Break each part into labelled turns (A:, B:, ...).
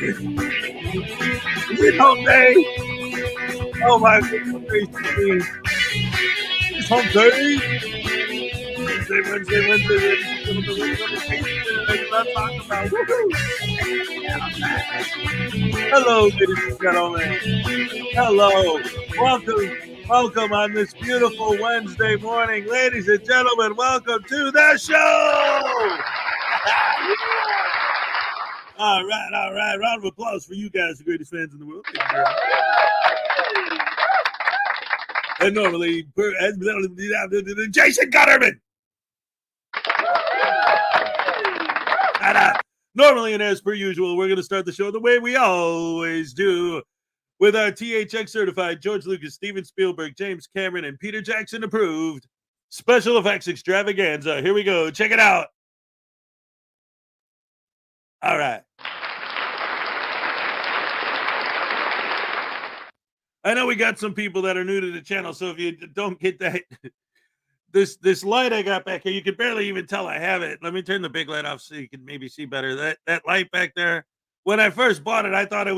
A: Is it hump day? Oh my goodness. It's hump day. Hello, ladies and gentlemen. Hello. Welcome on this beautiful Wednesday morning. Ladies and gentlemen, welcome to the show. All right. Round of applause for you guys, the greatest fans in the world. And normally, Jason Gutterman. Normally, and as per usual, we're going to start the show the way we always do, with our THX certified George Lucas, Steven Spielberg, James Cameron, and Peter Jackson approved special effects extravaganza. Here we go. Check it out. All right. I know we got some people that are new to the channel, so if you don't get that, this light I got back here, you can barely even tell I have it. Let me turn the big light off so you can maybe see better. That light back there, when I first bought it, I thought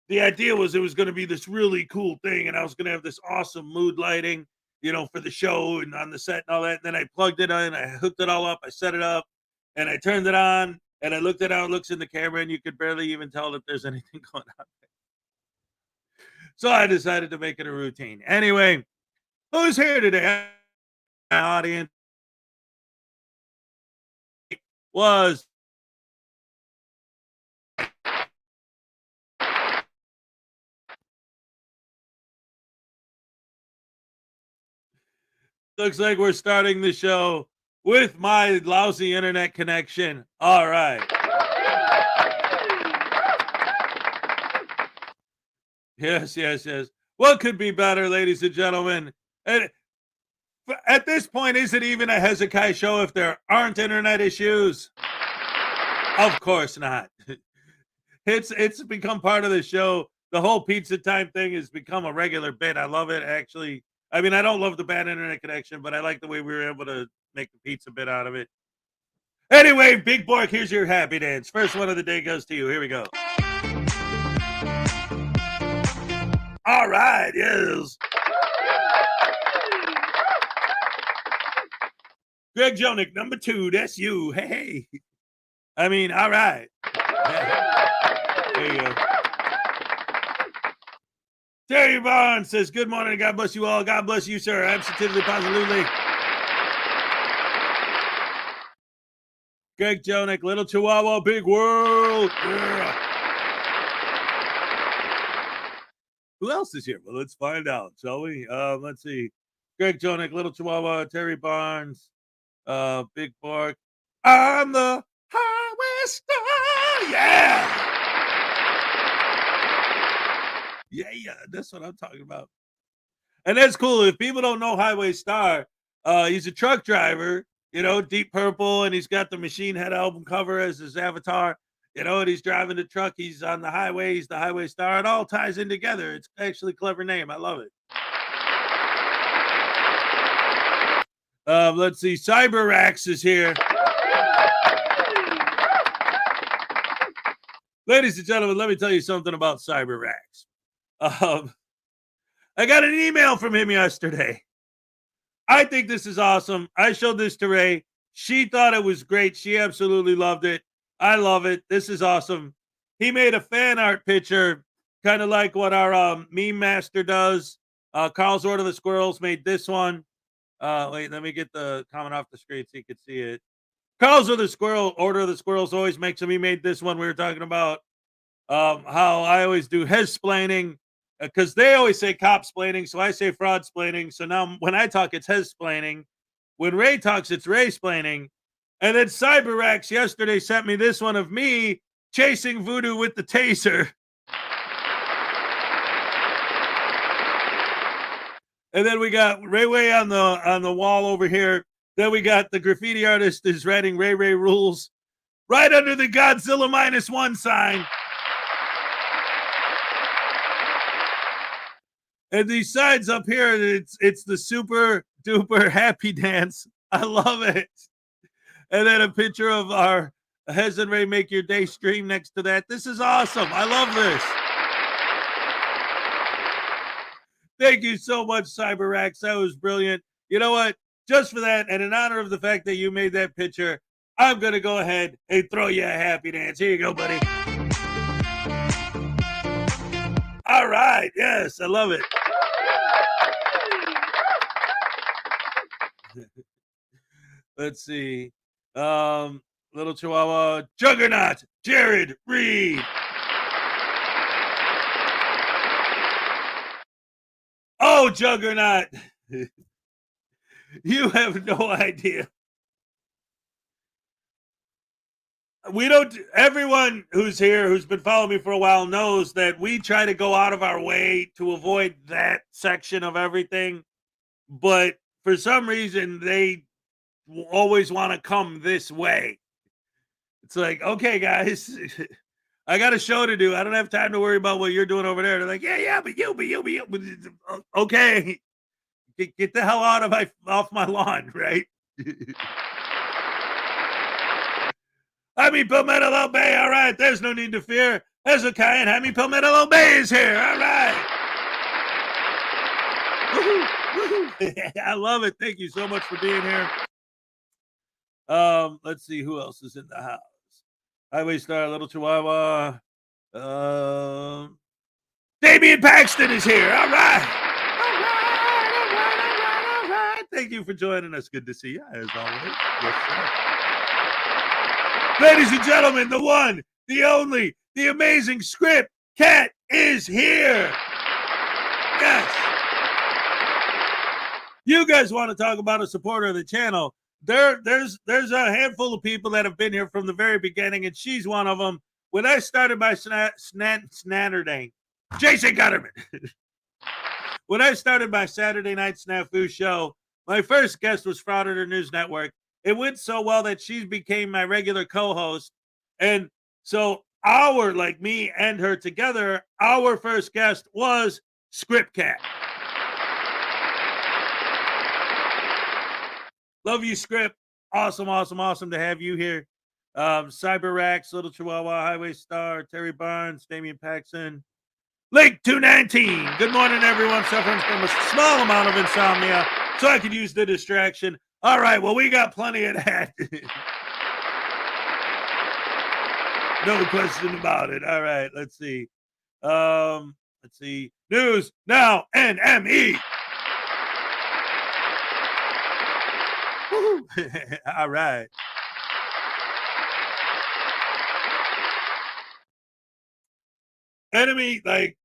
A: the idea was it was going to be this really cool thing, and I was going to have this awesome mood lighting, for the show and on the set and all that. And then I plugged it in, I hooked it all up, I set it up, and I turned it on, and I looked at how it looks in the camera, and you could barely even tell that there's anything going on there. So I decided to make it a routine. Anyway, who's here today? Audience was looks like we're starting the show with my lousy internet connection. All right. Yes. What could be better, ladies and gentlemen? And at this point, is it even a Hezokuai show if there aren't internet issues? Of course not. It's become part of the show. The whole pizza time thing has become a regular bit. I love it, actually. I mean, I don't love the bad internet connection, but I like the way we were able to make the pizza bit out of it. Anyway, Big Bork, here's your happy dance. First one of the day goes to you. Here we go. All right, yes. Greg Jonick, number 2, that's you. Hey. I mean, all right. There you go. Terry Barnes says, good morning, God bless you all. God bless you, sir. Absolutely, positively. Greg Jonick, Little Chihuahua, Big World. Yeah. Who else is here? Well, let's find out, shall we? Let's see. Greg Jonick, Little Chihuahua, Terry Barnes, Big Bark. I'm the Highway Star. Yeah. Yeah, that's what I'm talking about. And that's cool. If people don't know Highway Star, he's a truck driver, Deep Purple, and he's got the Machine Head album cover as his avatar. And he's driving the truck. He's on the highway. He's the Highway Star. It all ties in together. It's actually a clever name. I love it. Let's see. CyberRax is here. Ladies and gentlemen, let me tell you something about CyberRax. I got an email from him yesterday. I think this is awesome. I showed this to Ray. She thought it was great. She absolutely loved it. I love it. This is awesome. He made a fan art picture, kind of like what our meme master does. Carl's Order of the Squirrels made this one. Wait, let me get the comment off the screen so you can see it. Carl's Order of the Squirrels always makes them. He made this one. We were talking about how I always do his-splaining, because they always say cop-splaining, so I say fraud-splaining. So now when I talk, it's his-splaining. When Ray talks, it's Ray-splaining. And then CyberRax yesterday sent me this one of me chasing voodoo with the taser. And then we got Ray Way on the wall over here. Then we got the graffiti artist is writing Ray rules right under the Godzilla -1 sign. And these signs up here, it's the super duper happy dance. I love it. And then a picture of our Hez and Ray make your day stream next to that. This is awesome. I love this. Thank you so much, CyberX. That was brilliant. You know what? Just for that, and in honor of the fact that you made that picture, I'm going to go ahead and throw you a happy dance. Here you go, buddy. All right. Yes, I love it. Let's see. Little Chihuahua, Juggernaut, Jared Reed. Oh, Juggernaut. You have no idea. We don't, everyone who's here, who's been following me for a while, knows that we try to go out of our way to avoid that section of everything. But for some reason, they always want to come this way. It's like, okay, guys, I got a show to do. I don't have time to worry about what you're doing over there. They're like, yeah, but you. Okay, get the hell out of off my lawn, right? I mean, Palmetto Bay. All right, there's no need to fear. Hezokuai and Hemi Palmetto Bay is here. All right. I love it. Thank you so much for being here. Let's see who else is in the house. Highway Star, Little Chihuahua. Damian Paxton is here. All right. All right. Thank you for joining us. Good to see you, as always. Yes, sir. Ladies and gentlemen, the one, the only, the amazing Script Cat is here. Yes. You guys want to talk about a supporter of the channel? There's a handful of people that have been here from the very beginning, and she's one of them. When I started my Saturday, Jason Gutterman. When I started my Saturday night snafu show, my first guest was Frauditor News Network. It went so well that she became my regular co-host. And so like me and her together, our first guest was Script Cat. Love you, Script. Awesome to have you here. CyberX, Little Chihuahua, Highway Star, Terry Barnes, Damian Paxson, Link 219. Good morning, everyone. Suffering from a small amount of insomnia, so I could use the distraction. All right, well, we got plenty of that. No question about it. All right, let's see. News Now, NME. All right. Enemy, like,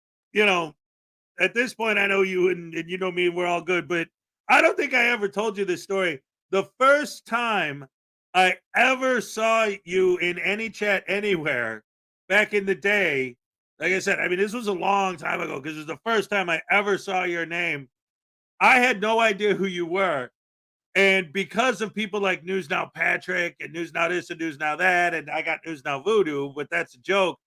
A: at this point, I know you and you know me, and we're all good, but I don't think I ever told you this story. The first time I ever saw you in any chat anywhere back in the day, like I said, I mean, this was a long time ago because it was the first time I ever saw your name. I had no idea who you were. And because of people like News Now Patrick and News Now this and News Now that, and I got News Now Voodoo, but that's a joke.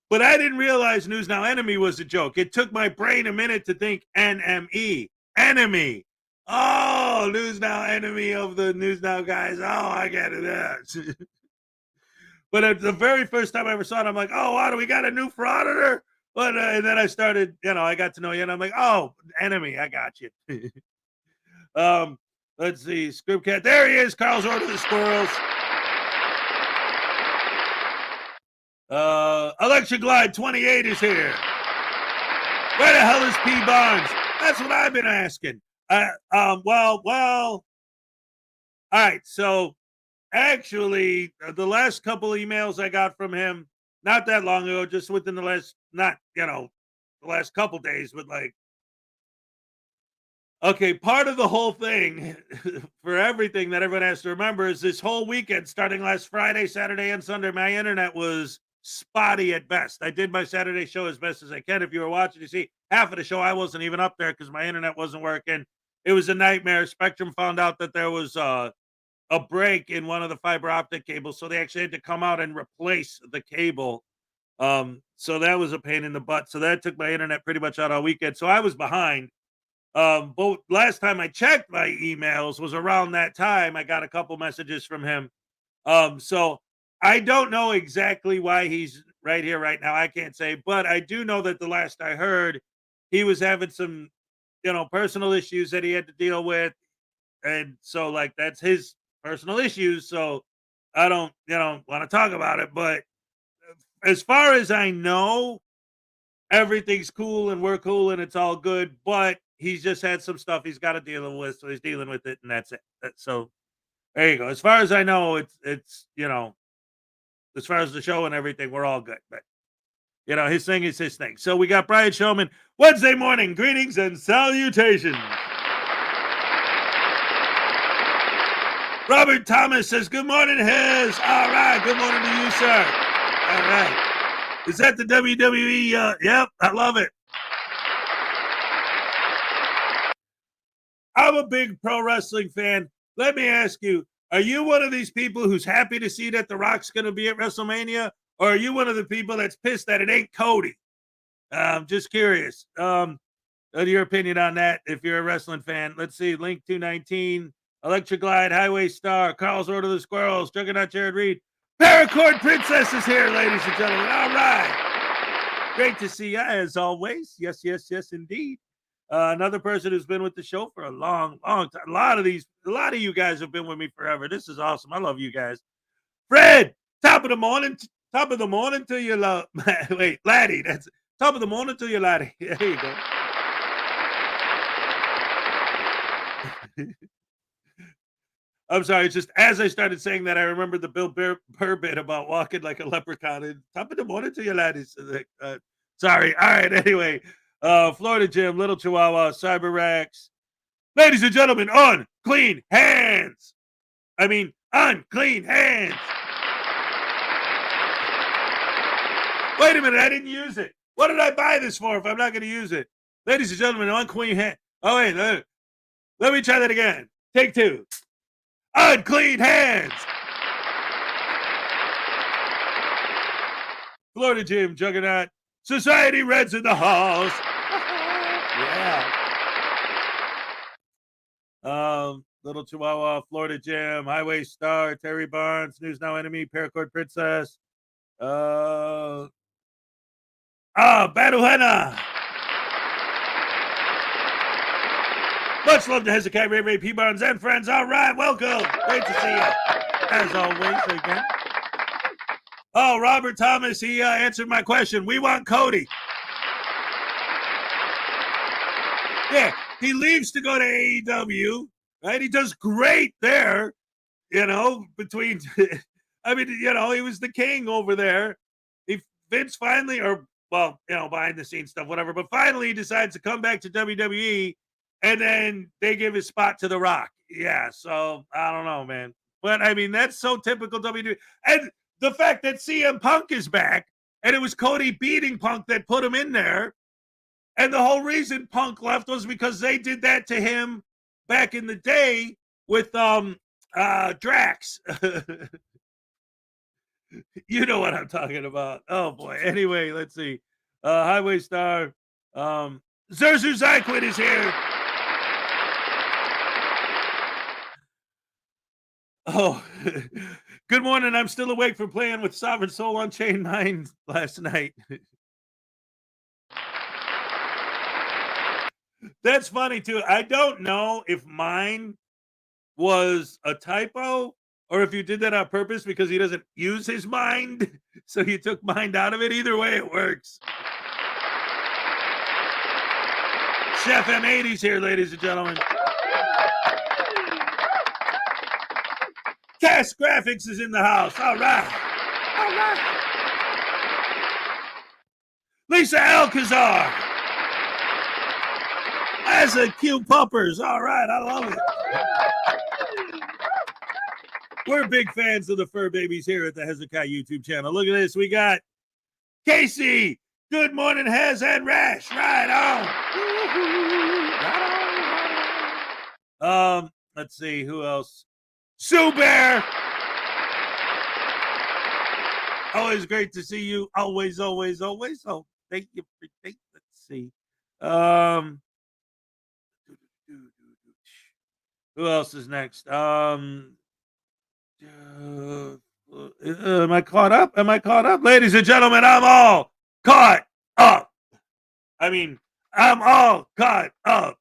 A: But I didn't realize News Now Enemy was a joke. It took my brain a minute to think NME, enemy. Oh, News Now Enemy of the News Now guys. Oh, I get it. But at the very first time I ever saw it, I'm like, oh, wow, do we got a new frauditor? But and then I started, I got to know you, and I'm like, oh, enemy, I got you. Let's see, Script Cat. There he is, Carl's Order of the Squirrels. Election Glide 28 is here. Where the hell is P. Barnes? That's what I've been asking. Well, all right. So actually, the last couple emails I got from him, not that long ago, just within the last, the last couple days, but like, okay, part of the whole thing for everything that everyone has to remember is this whole weekend, starting last Friday, Saturday, and Sunday, my internet was spotty at best. I did my Saturday show as best as I can. If you were watching, you see half of the show, I wasn't even up there because my internet wasn't working. It was a nightmare. Spectrum found out that there was a break in one of the fiber optic cables, so they actually had to come out and replace the cable. So that was a pain in the butt. So that took my internet pretty much out all weekend. So I was behind. But last time I checked my emails was around that time. I got a couple messages from him. So I don't know exactly why he's right here right now. I can't say, but I do know that the last I heard, he was having some, personal issues that he had to deal with, and so like that's his personal issues. So I don't, want to talk about it. But as far as I know, everything's cool and we're cool and it's all good. But he's just had some stuff he's got to deal with, so he's dealing with it, and that's it. So there you go. As far as I know, it's as far as the show and everything, we're all good. But his thing is his thing. So we got Brian Showman Wednesday morning greetings and salutations. Robert Thomas says, good morning, Hez. All right. Good morning to you, sir. All right. Is that the WWE? Yep. I love it. I'm a big pro wrestling fan. Let me ask you, are you one of these people who's happy to see that The Rock's going to be at WrestleMania? Or are you one of the people that's pissed that it ain't Cody? I'm just curious. Your opinion on that if you're a wrestling fan. Let's see. Link 219. Electric Glide, Highway Star, Carl's Road of the Squirrels, Juggernaut Jared Reed. Paracord Princess is here, ladies and gentlemen. All right. Great to see you as always. Yes, yes, yes, indeed. Another person who's been with the show for a long, long time. A lot of you guys have been with me forever. This is awesome. I love you guys. Fred, top of the morning to you, love. Wait, laddie. That's top of the morning to you, laddie. There you go. I'm sorry. It's just as I started saying that, I remembered the Bill Burr bit about walking like a leprechaun. And top of the morning to you, laddies. Sorry. All right. Anyway, Florida Jim, Little Chihuahua, Cyber Rex. Ladies and gentlemen, unclean hands. I mean, unclean hands. Wait a minute. I didn't use it. What did I buy this for if I'm not going to use it? Ladies and gentlemen, unclean hands. Oh, wait. Let me try that again. Take two. Unclean hands. Florida Jim, Juggernaut, Society Reds in the halls. Yeah. Little Chihuahua, Florida Jim, Highway Star, Terry Barnes, News Now Enemy, Paracord Princess. Baduhena. Much love to Hezekiah, Ray P. Barnes, and friends. All right, welcome. Great to see you. As always, again. Oh, Robert Thomas, he answered my question. We want Cody. Yeah, he leaves to go to AEW, right? He does great there, between, I mean, he was the king over there. Vince finally, behind the scenes stuff, whatever, but finally he decides to come back to WWE. And then they give his spot to The Rock. Yeah, so I don't know, man. But I mean, that's so typical WWE. And the fact that CM Punk is back, and it was Cody beating Punk that put him in there. And the whole reason Punk left was because they did that to him back in the day with Drax. You know what I'm talking about. Oh boy. Anyway, let's see. Highway Star. Zerzu Zyquid is here. Oh, good morning. I'm still awake from playing with Sovereign Soul Unchained Mind last night. That's funny, too. I don't know if mine was a typo or if you did that on purpose because he doesn't use his mind. So you took mind out of it. Either way, it works. Chef M80's here, ladies and gentlemen. Cash Graphics is in the house. All right. All right. Lisa Alcazar. As a cute puppers. All right. I love it. We're big fans of the fur babies here at the Hezokuai YouTube channel. Look at this. We got Casey. Good morning, Hez and Rash. Right on. Let's see. Who else? Sue Bear. Always great to see you. Always, always, always. Oh, thank you. Let's see. Who else is next? Am I caught up? Am I caught up? Ladies and gentlemen, I'm all caught up. I mean, I'm all caught up.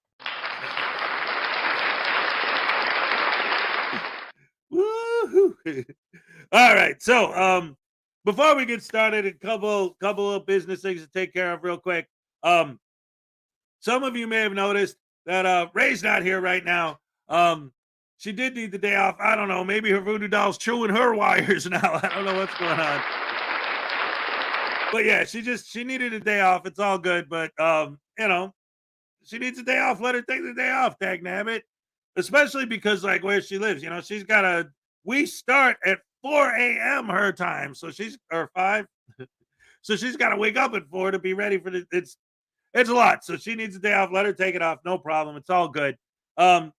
A: Woo-hoo. All right. So, before we get started, a couple of business things to take care of real quick. Um, some of you may have noticed that Ray's not here right now. She did need the day off. I don't know. Maybe her voodoo doll's chewing her wires now. I don't know what's going on. But yeah, she needed a day off. It's all good. But she needs a day off. Let her take the day off, dag nabbit. Especially because like where she lives, she's got we start at 4 a.m. her time. So she's or 5. So she's got to wake up at 4 to be ready for it's a lot. So she needs a day off. Let her take it off. No problem. It's all good. How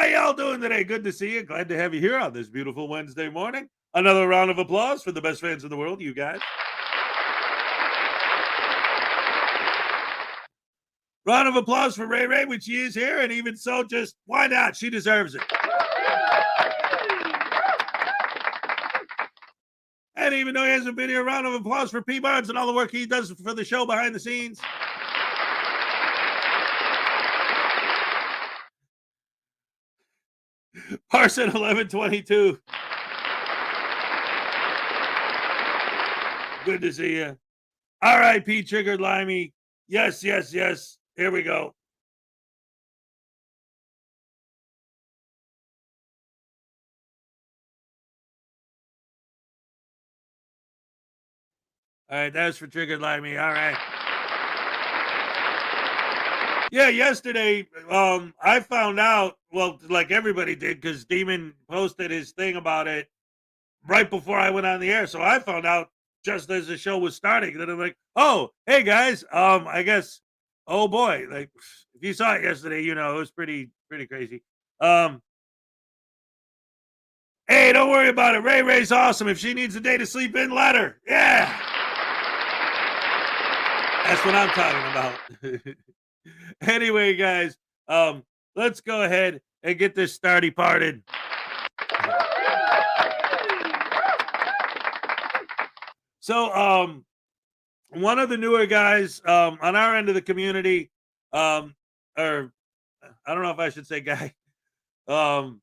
A: y'all doing today? Good to see you. Glad to have you here on this beautiful Wednesday morning. Another round of applause for the best fans in the world, you guys. Round of applause for Ray Ray, which she is here, and even so, just why not? She deserves it. And even though he hasn't been here, a round of applause for P. Barnes and all the work he does for the show behind the scenes. Parson 1122. Good to see you. R.I.P. Triggered Limey. Yes. Here we go. All right, that's for Triggered Limey. All right. Yeah, yesterday, I found out, well, like everybody did, because Demon posted his thing about it right before I went on the air. So I found out just as the show was starting. Then I'm like, oh, hey guys, I guess, oh boy, like if you saw it yesterday, it was pretty crazy. Hey, don't worry about it. Ray Ray's awesome. If she needs a day to sleep in, let her. Yeah. That's what I'm talking about. Anyway, guys, let's go ahead and get this starty parted. So, one of the newer guys on our end of the community, or I don't know if I should say guy, the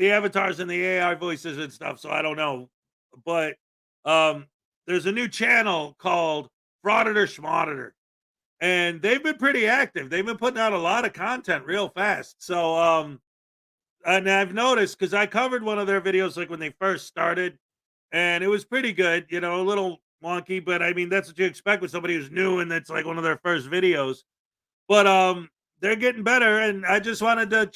A: avatars and the AI voices and stuff. So I don't know, but there's a new channel called Frauditor, and they've been pretty active. They've been putting out a lot of content real fast. So, and I've noticed because I covered one of their videos like when they first started, and it was pretty good. A little wonky, but I mean that's what you expect with somebody who's new and that's like one of their first videos. But they're getting better, and I just wanted to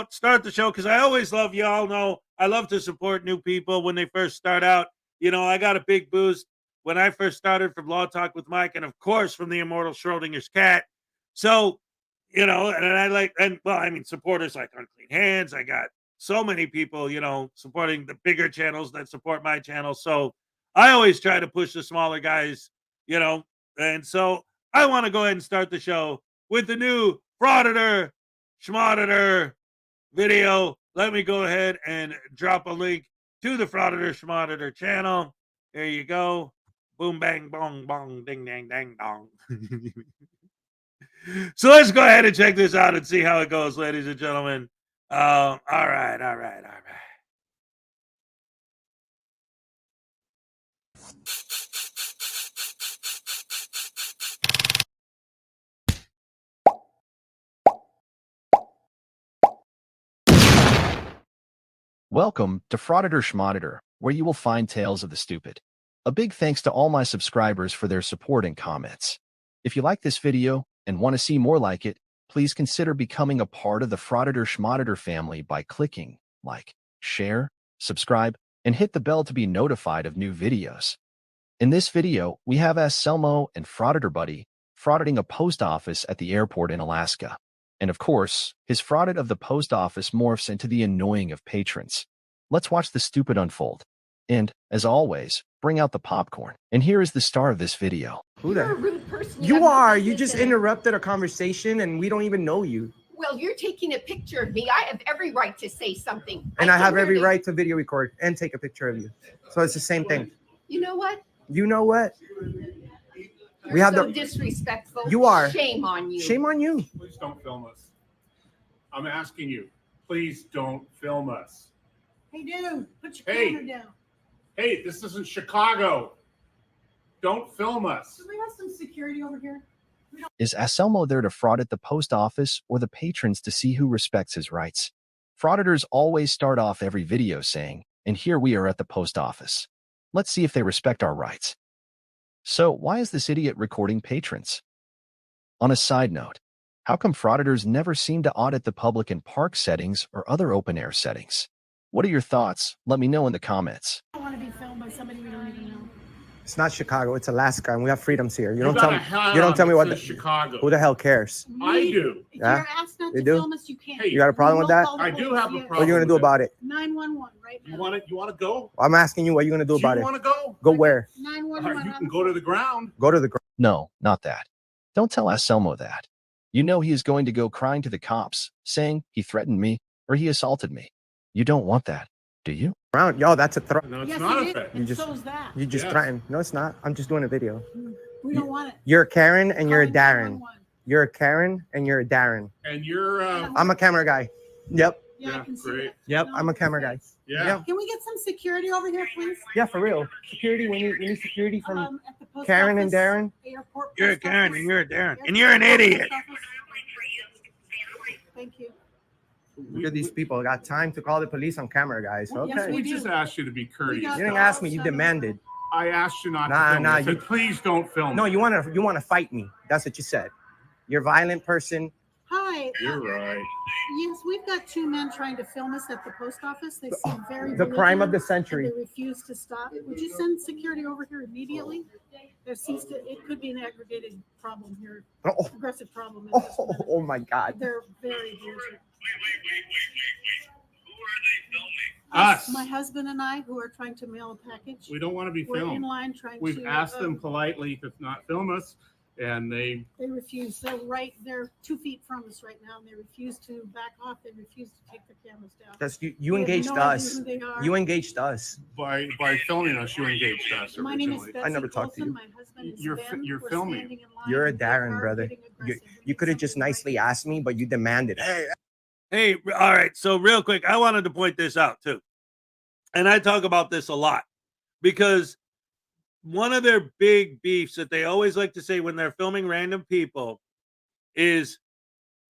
A: start the show because I always love, y'all know I love to support new people when they first start out. I got a big boost when I first started from Law Talk with Mike, and of course from the immortal Schrodinger's cat. So, and I like, and well, I mean, supporters like Unclean Hands. I got so many people, supporting the bigger channels that support my channel. So I always try to push the smaller guys, and so I want to go ahead and start the show with the new Frauditor, Schmauditor video. Let me go ahead and drop a link to the Frauditor, Schmauditor channel. There you go. Boom, bang, bong, bong, ding, dang, dang, dong. So let's go ahead and check this out and see how it goes, ladies and gentlemen. All right.
B: Welcome to Frauditor Schmauditor, where you will find tales of the stupid. A big thanks to all my subscribers for their support and comments. If you like this video and want to see more like it, please consider becoming a part of the Frauditor Schmauditor family by clicking like, share, subscribe, and hit the bell to be notified of new videos. In this video, we have Selmo and Frauditor Buddy frauditing a post office at the airport in Alaska. And of course, his fraudit of the post office morphs into the annoying of patrons. Let's watch the stupid unfold. And, as always, bring out the popcorn. And here is the star of this video.
C: You're a rude person. You are. You just interrupted a conversation and we don't even know you. Well, you're taking a picture of me. I have every right to say something.
D: And I have every right to video record and take a picture of you. So it's the same thing.
C: You know what?
D: You know what?
C: You're so disrespectful.
D: You are.
C: Shame on you.
D: Shame on you.
E: Please don't film us. I'm asking you. Please don't film us.
F: Hey, dude, put your camera down.
E: Hey, this isn't Chicago. Don't film us.
F: Do we have some security over here?
B: Is Anselmo there to fraud at the post office or the patrons to see who respects his rights? Frauditors always start off every video saying, and here we are at the post office. Let's see if they respect our rights. So why is this idiot recording patrons? On a side note, how come frauditors never seem to audit the public in park settings or other open-air settings? What are your thoughts? Let me know in the comments.
F: I don't want to be filmed by somebody we don't even know.
D: It's not Chicago. It's Alaska, and we have freedoms here. You
E: got
D: don't tell
E: a
D: me.
E: hat
D: You don't
E: on
D: tell me
E: that
D: what.
E: says Chicago.
D: Who the hell cares?
E: I do.
F: If
D: Yeah?
F: you're asked not
D: You
F: to
D: do?
F: film us, you can't.
E: Hey,
D: You got a problem with that?
E: I do have a problem.
D: What are you gonna do about it?
F: 911 right now.
E: You want to go?
D: I'm asking you. What are you gonna do about
E: you
D: it?
E: want to go?
D: Go where?
E: All right,
F: 911.
E: you can go to the ground.
D: Go to the ground.
B: No, not that. Don't tell Anselmo that. You know he is going to go crying to the cops, saying he threatened me or he assaulted me. You don't want that, do you?
D: Yo, that's a threat.
E: No, it's
F: Yes,
E: not
F: it
E: a
F: is.
E: threat.
F: And
D: just-
F: so is that.
D: You just
E: Yes.
D: threatened. No, it's not. I'm just doing a video.
F: We don't want it.
D: You're a Karen and you're a
F: Calling
D: Darren.
F: 911.
D: You're a Karen and you're a Darren.
E: And you're,
D: I'm a camera guy. Yep.
F: Yeah, I
E: Yeah,
F: can see
E: great.
F: that.
D: Yep.
F: No,
D: I'm a camera guy.
E: yeah.
F: Can we get some security over here, please?
D: Yeah, for real. Security. We need security from
F: At the post
D: Karen and
F: office,
D: Darren.
F: airport
A: You're a
F: post
A: Karen
F: office,
A: and you're a Darren.
F: airport
A: And you're an
F: post
A: idiot.
F: office. Thank you.
D: Look at these people. Got time to call the police on camera, guys.
F: Well,
D: Okay.
F: yes,
E: We
F: do.
E: just asked you to be courteous.
F: got
D: You didn't
F: the
D: ask me. You
F: shut up.
D: demanded.
E: I asked you not
D: Nah,
E: to film.
D: nah,
E: I said,
D: you-
E: please don't film.
D: No,
E: me.
D: you want to fight me. That's what you said. You're a violent person.
F: Hi.
E: You're right.
F: Yes, we've got two men trying to film us at the post office. They seem very
D: The crime of the
F: belligerent,
D: century.
F: and they refuse to stop. Would you send security over here immediately? There seems to, it could be an aggregated problem here,
D: Oh,
F: aggressive problem. in this
D: oh,
F: matter.
D: oh my God.
F: They're very belligerent.
E: Us.
F: My husband and I, who are trying to mail a package,
E: We don't want to be
F: we're in
E: filmed.
F: line trying
E: We've
F: to.
E: asked them politely to not film us, and they
F: They refuse. They're 2 feet from us right now, and they refuse to back off. They refuse to take their cameras down.
D: That's you.
F: We
D: You
F: have
D: engaged
F: no idea
D: us.
F: who they are.
D: You engaged us.
E: by filming us, you engaged us
F: My name is
E: originally.
F: Betsy
D: I never talked to
F: Colson.
D: you.
F: My husband is
E: You're
F: Ben.
E: you're
F: We're
E: filming.
F: standing in line
D: You're a
F: and they
D: Darren,
F: are
D: brother.
F: getting aggressive. We
D: You
F: need
D: could have just
F: something right
D: nicely
F: now.
D: asked me, but you demanded. Hey,
A: Hey, all right. So real quick, I wanted to point this out too. And I talk about this a lot because one of their big beefs that they always like to say when they're filming random people is,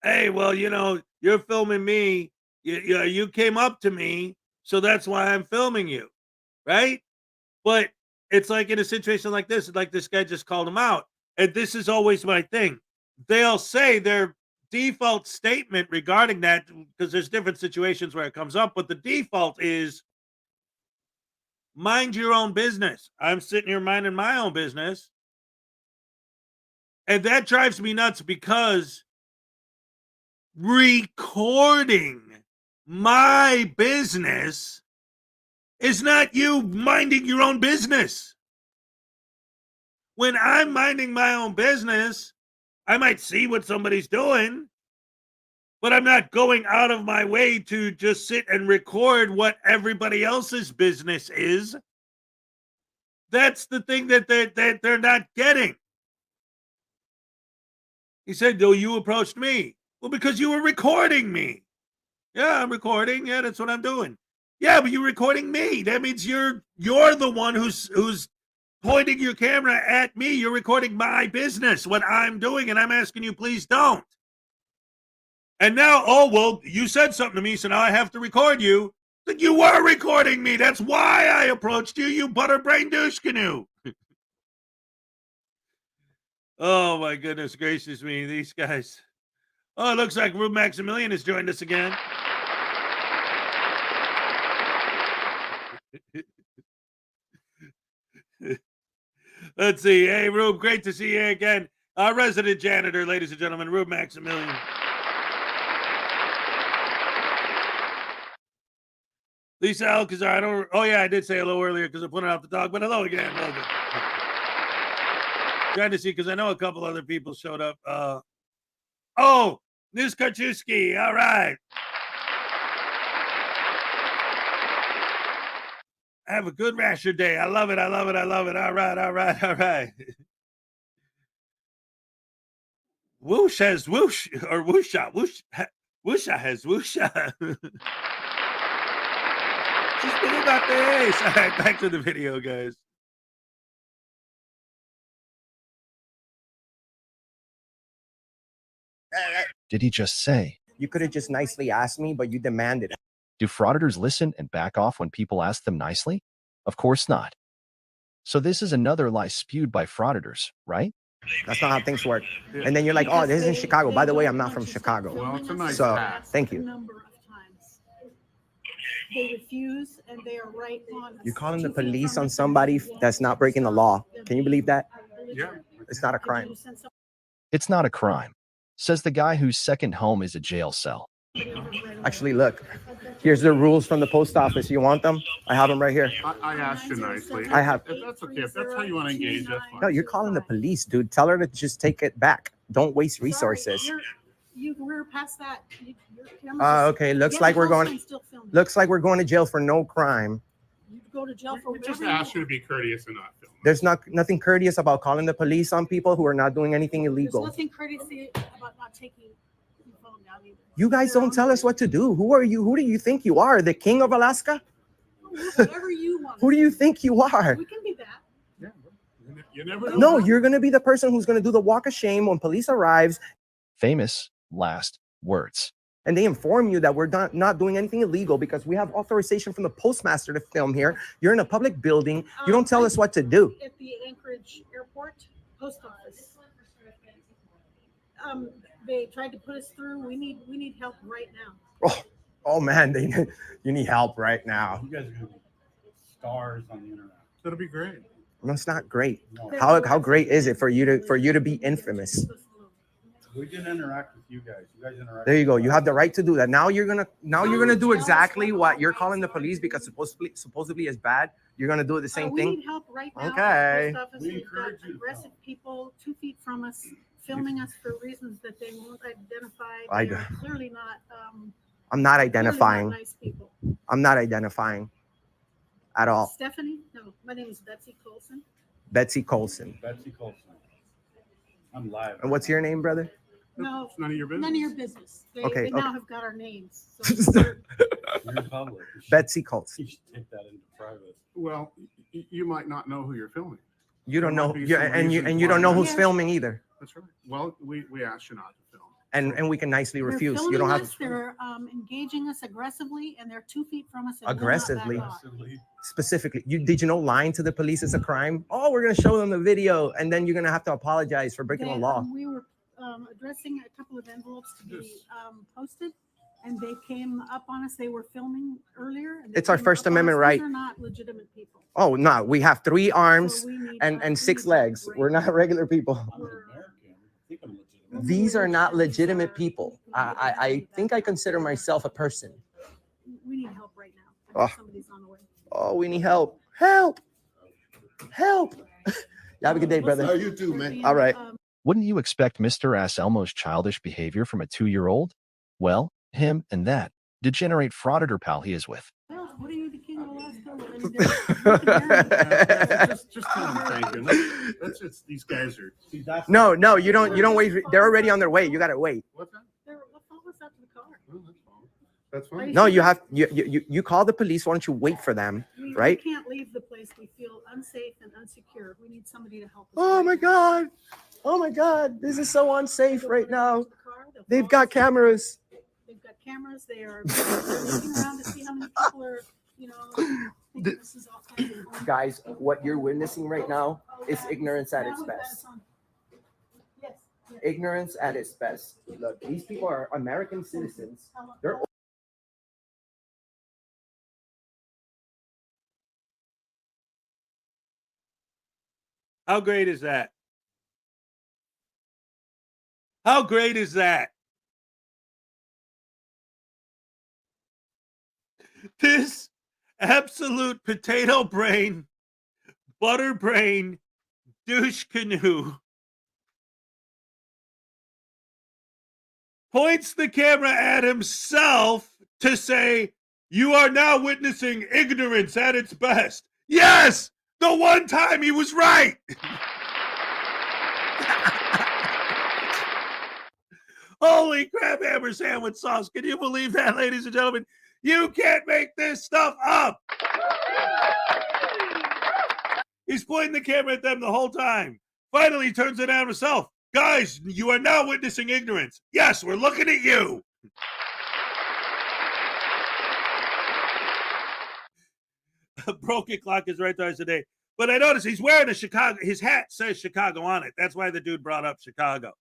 A: hey, well, you're filming me. You came up to me, so that's why I'm filming you. Right. But it's like in a situation like this guy just called him out. And this is always my thing. They'll say their default statement regarding that, because there's different situations where it comes up, but the default is mind your own business. I'm sitting here minding my own business. And that drives me nuts because recording my business is not you minding your own business. When I'm minding my own business, I might see what somebody's doing, but I'm not going out of my way to just sit and record what everybody else's business is. That's the thing that they're not getting. He said, "Oh, you approached me." Well, because you were recording me. Yeah, I'm recording. Yeah, that's what I'm doing. Yeah, but you're recording me. That means you're the one who's pointing your camera at me. You're recording my business, what I'm doing, and I'm asking you, please don't. And now, oh, well, you said something to me, so now I have to record you. But you were recording me. That's why I approached you, you butterbrain douche canoe. Oh, my goodness gracious me, these guys. Oh, it looks like Rube Maximilian has joined us again. Let's see. Hey, Rube, great to see you again. Our resident janitor, ladies and gentlemen, Rube Maximilian. Lisa Alcazar, I don't. Oh, yeah, I did say hello earlier because I put out the dog, but hello again. Welcome. Trying to see because I know a couple other people showed up. Oh, Ms. Karczewski, all right. Have a good rasher day. I love it. I love it. I love it. All right. All right. All right. Whoosh has whoosh, or whoosha. Whoosha has whoosha. She's spinning my face. All right. Back to the video, guys.
B: Did he just say?
D: You could have just nicely asked me, but you demanded it.
B: Do frauditors listen and back off when people ask them nicely? Of course not. So this is another lie spewed by frauditors, right?
D: That's not how things work. And then you're like, oh, this is in Chicago. By the way, I'm not from Chicago.
E: Well, it's a nice
D: So,
E: hat.
D: thank you.
F: Number of times. They refuse, and they are right on.
D: You're calling the police on somebody that's not breaking the law. Can you believe that?
E: Yeah.
D: It's not a crime.
B: It's not a crime, says the guy whose second home is a jail cell.
D: Actually, look, here's the rules from the post office. You want them? I have them right here.
E: I asked you nicely.
D: I have-
E: If that's okay. If that's how you want to engage, that's fine.
D: No, you're calling the police, dude. Tell her to just take it back. Don't waste resources.
F: We're past that. Your camera's-
D: Okay. Looks
F: Yeah,
D: like
F: the
D: we're
F: whole
D: going.
F: thing's still filming.
D: Looks like we're going to jail for no crime.
F: You go to jail for
E: We just
F: whatever
E: asked you to be courteous and not film.
D: There's nothing courteous about calling the police on people who are not doing anything
F: There's
D: illegal.
F: nothing courtesy about not taking your phone down either.
D: You guys don't tell us what to do. Who are you? Who do you think you are? The king of Alaska?
F: Whatever you want.
D: Who do you think you are?
F: We can be that.
E: Yeah. You never know.
D: No, you're going to be the person who's going to do the walk of shame when police arrives
B: Famous last words.
D: and they inform you that we're not doing anything illegal because we have authorization from the postmaster to film here. You're in a public building. You don't tell us what to do.
F: At the Anchorage Airport Post Office. They tried to put us through. We need help right now.
D: Oh man, you need help right now.
G: You guys are gonna be stars on the internet.
E: That'll be great.
D: That's not great.
G: No,
D: How great is it for you to be infamous?
G: we didn't interact with you guys. You guys interact.
D: There you go. You have the right to do that. Now you're gonna do exactly what you're calling the police because supposedly is bad. You're gonna do the same
F: We
D: thing.
F: need help right now.
D: Okay.
F: Post office,
G: We
F: we've got
G: encourage you to
F: aggressive
G: come.
F: people 2 feet from us, filming us for reasons that they won't identify.
D: I
F: They are
D: know.
F: clearly not.
D: I'm not
F: clearly not
D: identifying.
F: nice people.
D: I'm not identifying at all.
F: Stephanie? No, my name is Betsy Colson.
D: Betsy Colson.
G: Betsy Colson. I'm live.
D: And what's your name, brother?
F: No,
E: It's none of your business.
F: none of your business. They,
D: Okay,
F: they now
D: okay.
F: have got our names. So we're-
G: You're in public. You should-
D: Betsy Colson.
G: You should take that into private.
E: Well, you might not know who you're filming.
D: You don't
E: There
D: know,
E: might be
D: you
E: some
D: and you
E: reasons
D: don't
E: why
D: know
E: not.
D: who's
F: Yeah.
D: filming either.
E: That's right. Well, we asked you not to film.
D: And we can nicely
F: they're
D: refuse. You
F: filming
D: don't have
F: us, They're engaging us aggressively, and they're 2 feet from us. And will not back
D: Aggressively?
F: off.
D: specifically. Did you know lying to the police is a crime? Oh, we're gonna show them the video, and then you're gonna have to apologize for breaking the
F: They,
D: law.
F: we were addressing a couple of envelopes to be posted, and they came up on us. They were filming earlier. And they
D: It's our
F: came
D: First
F: up on
D: Amendment
F: us.
D: right.
F: These are not legitimate people.
D: Oh no, we have 3 arms
F: So we need,
D: and
F: we
D: 6
F: need
D: legs.
F: break.
D: We're not regular people.
G: I'm an American. I think I'm legitimate.
D: These are not legitimate people. I think I consider myself a person.
F: We need help right now. I think
D: Oh.
F: somebody's on the way.
D: Oh, we need help. Help. Help. Have a good day, brother.
G: you too, man.
D: All right.
B: Wouldn't you expect Mr. Anselmo's childish behavior from a 2-year-old? Well, him and that degenerate frauditor pal he is with.
F: Well, what are you, the king of Alaska?
E: Just tell them thank you. That's it's these guys are.
G: See, that's
D: No, you don't wait. They're already on their way. You gotta wait.
E: What's that?
F: What was that to the car?
E: Oh, that's fine. That's fine.
D: No, you call the police. Why don't you wait for them?
F: We
D: Right?
F: can't leave the place. We feel unsafe and unsecure. We need somebody to help us.
D: Oh
F: right
D: my
F: now.
D: God. Oh my God. This is so unsafe
F: They'll
D: right
F: put it out
D: now.
F: to the car. They'll
D: They've
F: follow
D: got
F: us.
D: cameras.
F: They've got cameras. They are looking around to see how many people are, thinking this is all kinds of fun.
D: Guys, what you're witnessing right now is ignorance at its
F: Now that
D: best.
F: it's on. Yes. yes.
D: Ignorance at its best. Look, these people are American citizens. They're
A: How great is that? How great is that? This absolute potato brain, butter brain, douche canoe points the camera at himself to say, "You are now witnessing ignorance at its best." Yes, the one time he was right. Holy crap, hammer sandwich sauce. Can you believe that, ladies and gentlemen? You can't make this stuff up. He's pointing the camera at them the whole time. Finally, he turns it on himself. Guys, you are now witnessing ignorance. Yes, we're looking at you. Broken clock is right there today. But I noticed he's wearing a Chicago. His hat says Chicago on it. That's why the dude brought up Chicago.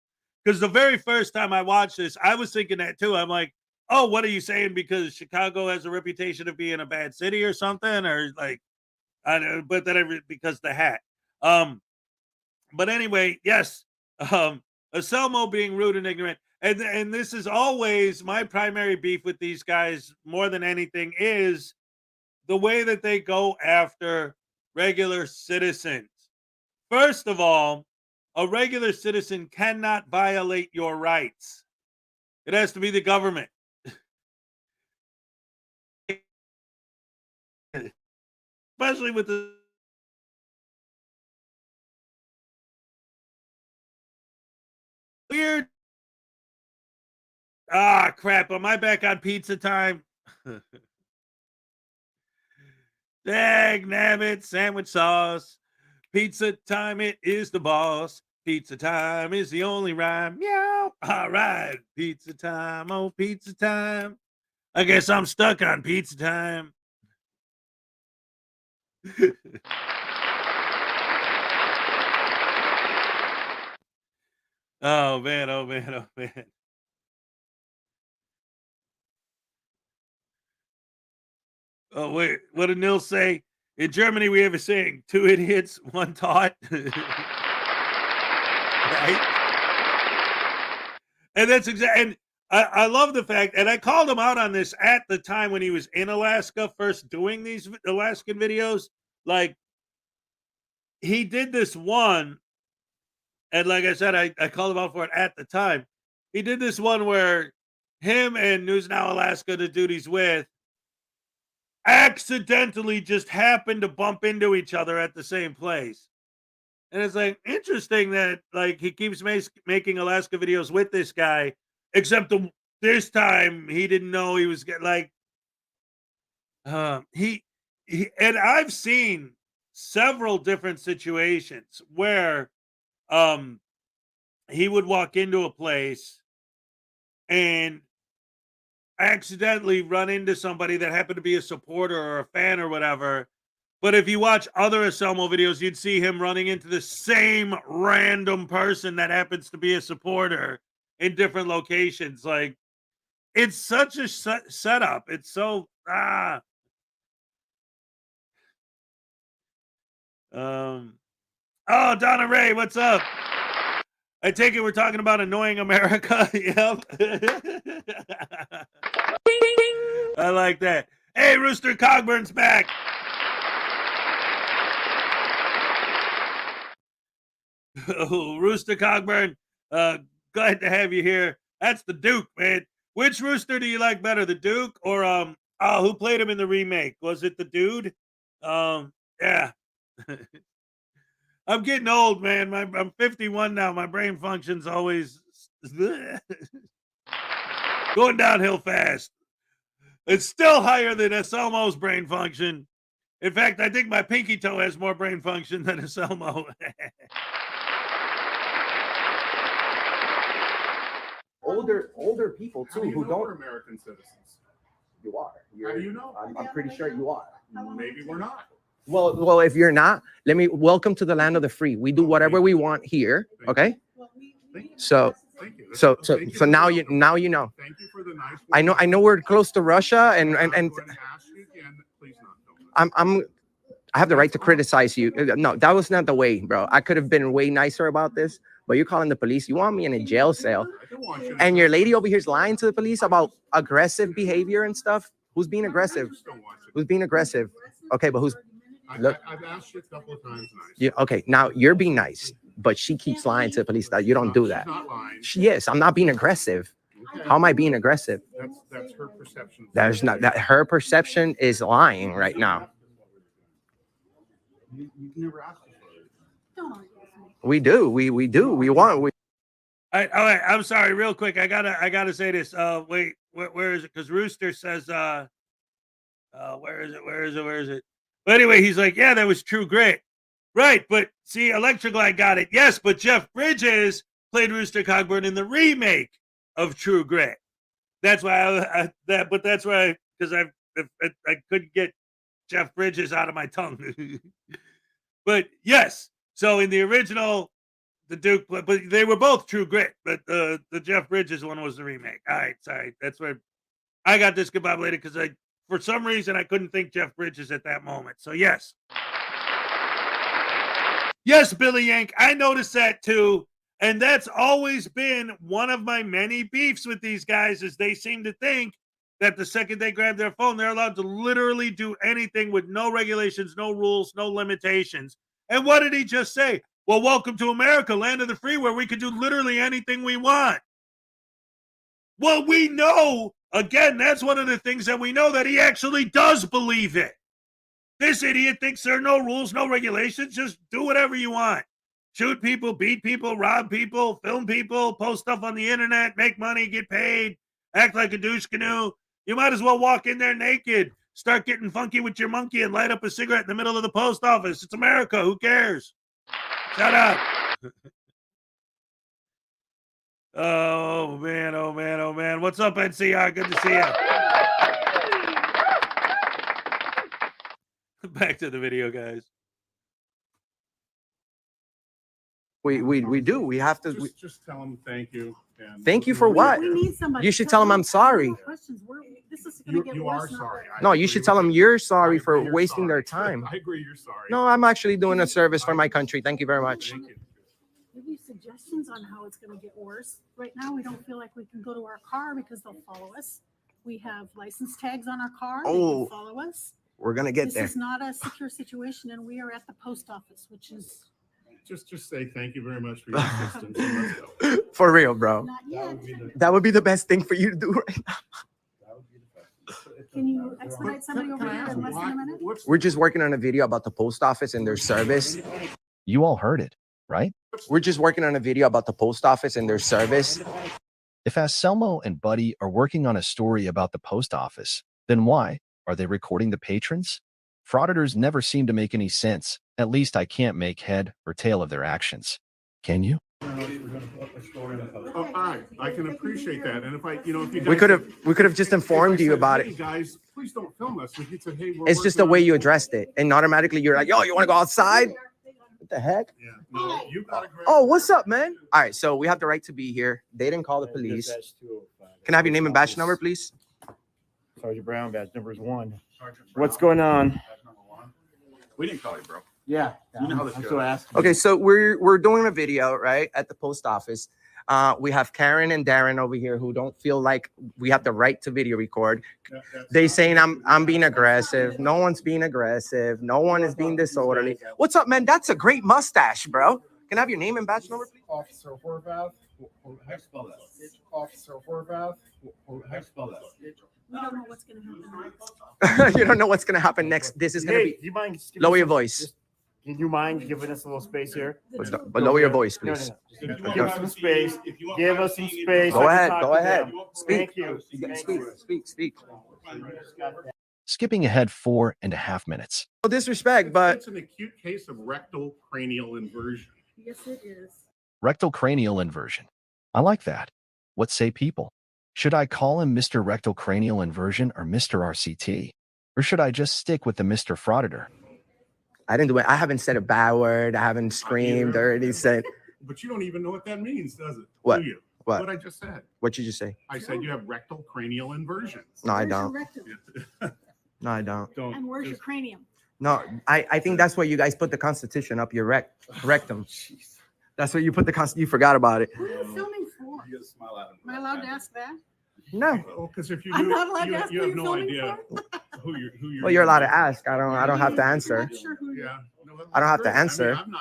A: Because the very first time I watched this, I was thinking that too. I'm like, oh, what are you saying? Because Chicago has a reputation of being a bad city or something? Or like, I don't know, but then because the hat. But anyway, yes, Anselmo being rude and ignorant. And this is always my primary beef with these guys more than anything is the way that they go after regular citizens. First of all, a regular citizen cannot violate your rights. It has to be the government. Especially with the weird. Ah, crap. Am I back on pizza time? Dag nabbit, sandwich sauce. Pizza time, it is the boss. Pizza time is the only rhyme. Meow. All right. Pizza time. Oh, pizza time. I guess I'm stuck on pizza time. Oh, man. Oh, man. Oh, man. Oh, wait. What did Nils say? In Germany, we have a saying, 2 idiots, 1 taught. Right? And that's exactly, and I love the fact, and I called him out on this at the time when he was in Alaska, first doing these Alaskan videos. Like, he did this one, and like I said, I called him out for it at the time. He did this one where him and News Now Alaska, the dude he's with, accidentally just happened to bump into each other at the same place. And it's like interesting that like he keeps making Alaska videos with this guy, except this time he didn't know he was like he and I've seen several different situations where he would walk into a place and accidentally run into somebody that happened to be a supporter or a fan or whatever. But if you watch other Anselmo videos, you'd see him running into the same random person that happens to be a supporter in different locations. Like, it's such a setup. It's so, Oh, Donna Ray, what's up? I take it we're talking about annoying America. Yep. I like that. Hey, Rooster Cogburn's back. Oh, Rooster Cogburn, glad to have you here. That's the Duke, man. Which Rooster do you like better, the Duke or who played him in the remake? Was it the dude? Yeah. I'm getting old, man. I'm 51 now. My brain function's always going downhill fast. It's still higher than Anselmo's brain function. In fact, I think my pinky toe has more brain function than Anselmo.
D: older people too who
E: know
D: don't.
E: we're American citizens?
D: You are.
E: How do you know?
D: I'm pretty sure you are.
E: Maybe we're not.
D: Well, if you're not, welcome to the land of the free. We do whatever we want here. Okay. So
E: Thank you.
D: so
E: Thank
D: so
E: you
D: now
E: for
D: you
E: the-
D: now you know.
E: Thank you for the nice.
D: I know we're close to Russia and
E: I'm going to ask you again, please not film it.
D: I have the right to criticize you. No, that was not the way, bro. I could have been way nicer about this, but you're calling the police. You want me in a jail cell.
E: I don't want you to
D: And your
E: film
D: lady
E: it.
D: over here is lying to the police about aggressive behavior and stuff. Who's being aggressive?
E: I just don't want you to.
D: Who's being aggressive? Okay, but who's look?
E: I've asked you a couple of times nice.
D: You, okay, now you're being nice, but she keeps lying to the police that you don't do
E: She's
D: that.
E: not lying.
D: Yes, I'm not being aggressive. How am I being aggressive?
E: That's her perception.
D: There's not that her perception is lying right now.
G: You never asked us for it.
F: Don't argue with me.
D: We do. We do. We want. We,
A: All right. I'm sorry. Real quick, I gotta say this. Wait, where is it? Because Rooster says, where is it? But anyway, he's like, yeah, that was True Grit, right? But see, Electroglide got it. Yes, but Jeff Bridges played Rooster Cogburn in the remake of True Grit. That's why that's why, because I couldn't get Jeff Bridges out of my tongue. But yes, so in the original, the Duke, but they were both True Grit, but the Jeff Bridges one was the remake. All right, sorry, that's where I got discombobulated because for some reason I couldn't think Jeff Bridges at that moment. So yes, Billy Yank, I noticed that too, and that's always been one of my many beefs with these guys. Is they seem to think that the second they grab their phone, they're allowed to literally do anything with no regulations, no rules, no limitations. And what did he just say? Well, welcome to America, land of the free, where we can do literally anything we want. Well, we know, again, that's one of the things that we know, that he actually does believe it. This idiot thinks there are no rules, no regulations. Just do whatever you want. Shoot people, beat people, rob people, film people, post stuff on the internet, make money, get paid, act like a douche canoe. You might as well walk in there naked, start getting funky with your monkey, and light up a cigarette in the middle of the post office. It's America. Who cares? Shut up. Oh, man. What's up, NCR? Good to see you. Back to the video, guys.
D: we do. We have to.
E: Just tell them thank you. And
D: Thank you for what?
F: We need somebody.
D: You should tell them I'm sorry.
F: Questions. This is gonna get
E: You
F: worse,
E: are
F: not
E: sorry.
F: better.
D: No, you should tell them you're sorry
E: I
D: for
E: agree you're
D: wasting their
E: sorry.
D: time.
E: I agree you're sorry.
D: No, I'm actually doing a service for my country. Thank you very much.
E: Thank you.
F: Give you suggestions on how it's going to get worse. Right now, we don't feel like we can go to our car because they'll follow us. We have license tags on our car. They
D: Oh.
F: will follow us.
D: We're gonna get
F: This
D: there.
F: is not a secure situation, and we are at the post office, which is
E: Just say thank you very much for your assistance. and let's go.
D: For real, bro.
F: not
G: That
F: yet.
G: would be the,
D: That would be the best thing for you to do right now.
G: that would be the best.
F: Can you expedite somebody over
E: Can I
F: here
E: ask
F: in less than a
E: why-
F: minute?
E: what's-
D: We're just working on a video about the post office and their service.
B: You all heard it, right?
D: We're just working on a video about the post office and their service.
B: If Anselmo and Buddy are working on a story about the post office, then why are they recording the patrons? Frauditors never seem to make any sense. At least I can't make head or tail of their actions. Can you?
G: We're gonna put a story in the post.
E: Oh, I can appreciate that. And if I, if you
D: We
E: guys
D: could have just informed you about
E: Hey
D: it.
E: guys, please don't film us. We could say, hey, we're
D: It's just the
E: working
D: way
E: on-
D: you addressed it, and automatically you're like, "Yo, you want to go outside?" What the heck?
E: Yeah. No, you gotta grab.
D: Oh, what's up, man? All right, so we have the right to be here. They didn't call the police. Can I have your name and badge number, please?
H: Sergeant Brown, badge number is 1.
E: Sergeant
H: What's
E: Brown,
H: going on?
E: badge number 1. We didn't call you, bro.
H: Yeah,
E: You know how this
H: I'm
E: goes.
H: still asking.
D: Okay, so we're doing a video right at the post office. We have Karen and Darren over here who don't feel like we have the right to video record. They saying I'm being aggressive. No one's being aggressive. No one is being disorderly. What's up, man? That's a great mustache, bro. Can I have your name and badge number, please?
G: Officer Horvath.
E: How do you spell that?
G: Officer Horvath.
E: How do you spell that?
F: We don't know what's going to happen next.
D: You don't know what's gonna happen next. This is gonna
H: Hey,
D: be.
H: do you mind just giving
D: Lower
H: us
D: your
H: a-
D: voice.
H: just- Can you mind giving us a little space here?
D: But lower your voice,
H: No, no,
D: please.
H: no.
E: If you
H: Give
E: want
H: us some
E: privacy,
H: space.
E: if you want
H: Give us some
E: privacy,
H: space.
D: Go
H: I can
D: ahead,
H: talk
D: go
H: to
D: ahead.
H: them.
D: Speak.
H: Thank you.
D: Speak.
B: Skipping ahead 4.5 minutes.
D: No disrespect, but
E: It's an acute case of rectal cranial inversion.
F: Yes, it is.
B: Rectal cranial inversion. I like that. What say people? Should I call him Mr. Rectal Cranial Inversion or Mr. RCT? Or should I just stick with the Mr. Frauditor?
D: I didn't do it. I haven't said a bad word. I haven't screamed or anything. Said
E: But you don't even know what that means, does it?
D: What?
E: Do you?
D: What?
E: What I just said.
D: what you just say?
E: I said you have rectal cranial inversion.
D: No, I
F: Where's your
D: don't.
F: rectum?
D: No, I don't.
E: Don't.
F: And where's your
E: just-
F: cranium?
D: No, I think that's where you guys put the Constitution up your rectum. That's where you put the Constitution. You forgot about it.
F: What are you filming for?
G: You just smile at him.
F: Am I allowed to ask that?
D: No.
E: Oh, because if you
F: I'm
E: do,
F: not allowed
E: you,
F: to ask
E: you
F: who
E: have
F: you're
E: no
F: filming
E: idea
F: for?
E: who you're.
D: Well, you're allowed to ask. I don't have to
F: I'm
D: answer.
F: not sure who you're.
E: Yeah. No,
D: I don't have to
E: that's great.
D: answer.
E: I mean,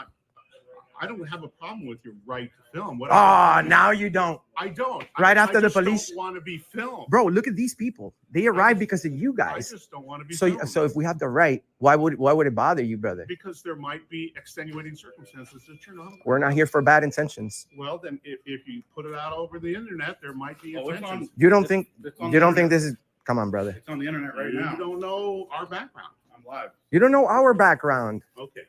E: I don't have a problem with your right to film. What
D: Oh, now you don't.
E: I don't.
D: Right
E: I
D: after the
E: just
D: police-
E: don't want to be filmed.
D: Bro, look at these people. They arrived because of you
E: I
D: guys.
E: just don't want to be
D: So,
E: filmed.
D: so if we have the right, why would it bother you, brother?
E: Because there might be extenuating circumstances that you're not.
D: We're not here for bad intentions.
E: Well, then if you put it out over the internet, there might be intentions.
D: You don't think
G: It's on
D: you
G: the
D: don't think
G: internet.
D: this is? Come on, brother.
G: It's on the internet right
E: You
G: now.
E: don't know our background.
G: I'm live.
D: You don't know our background.
E: Okay.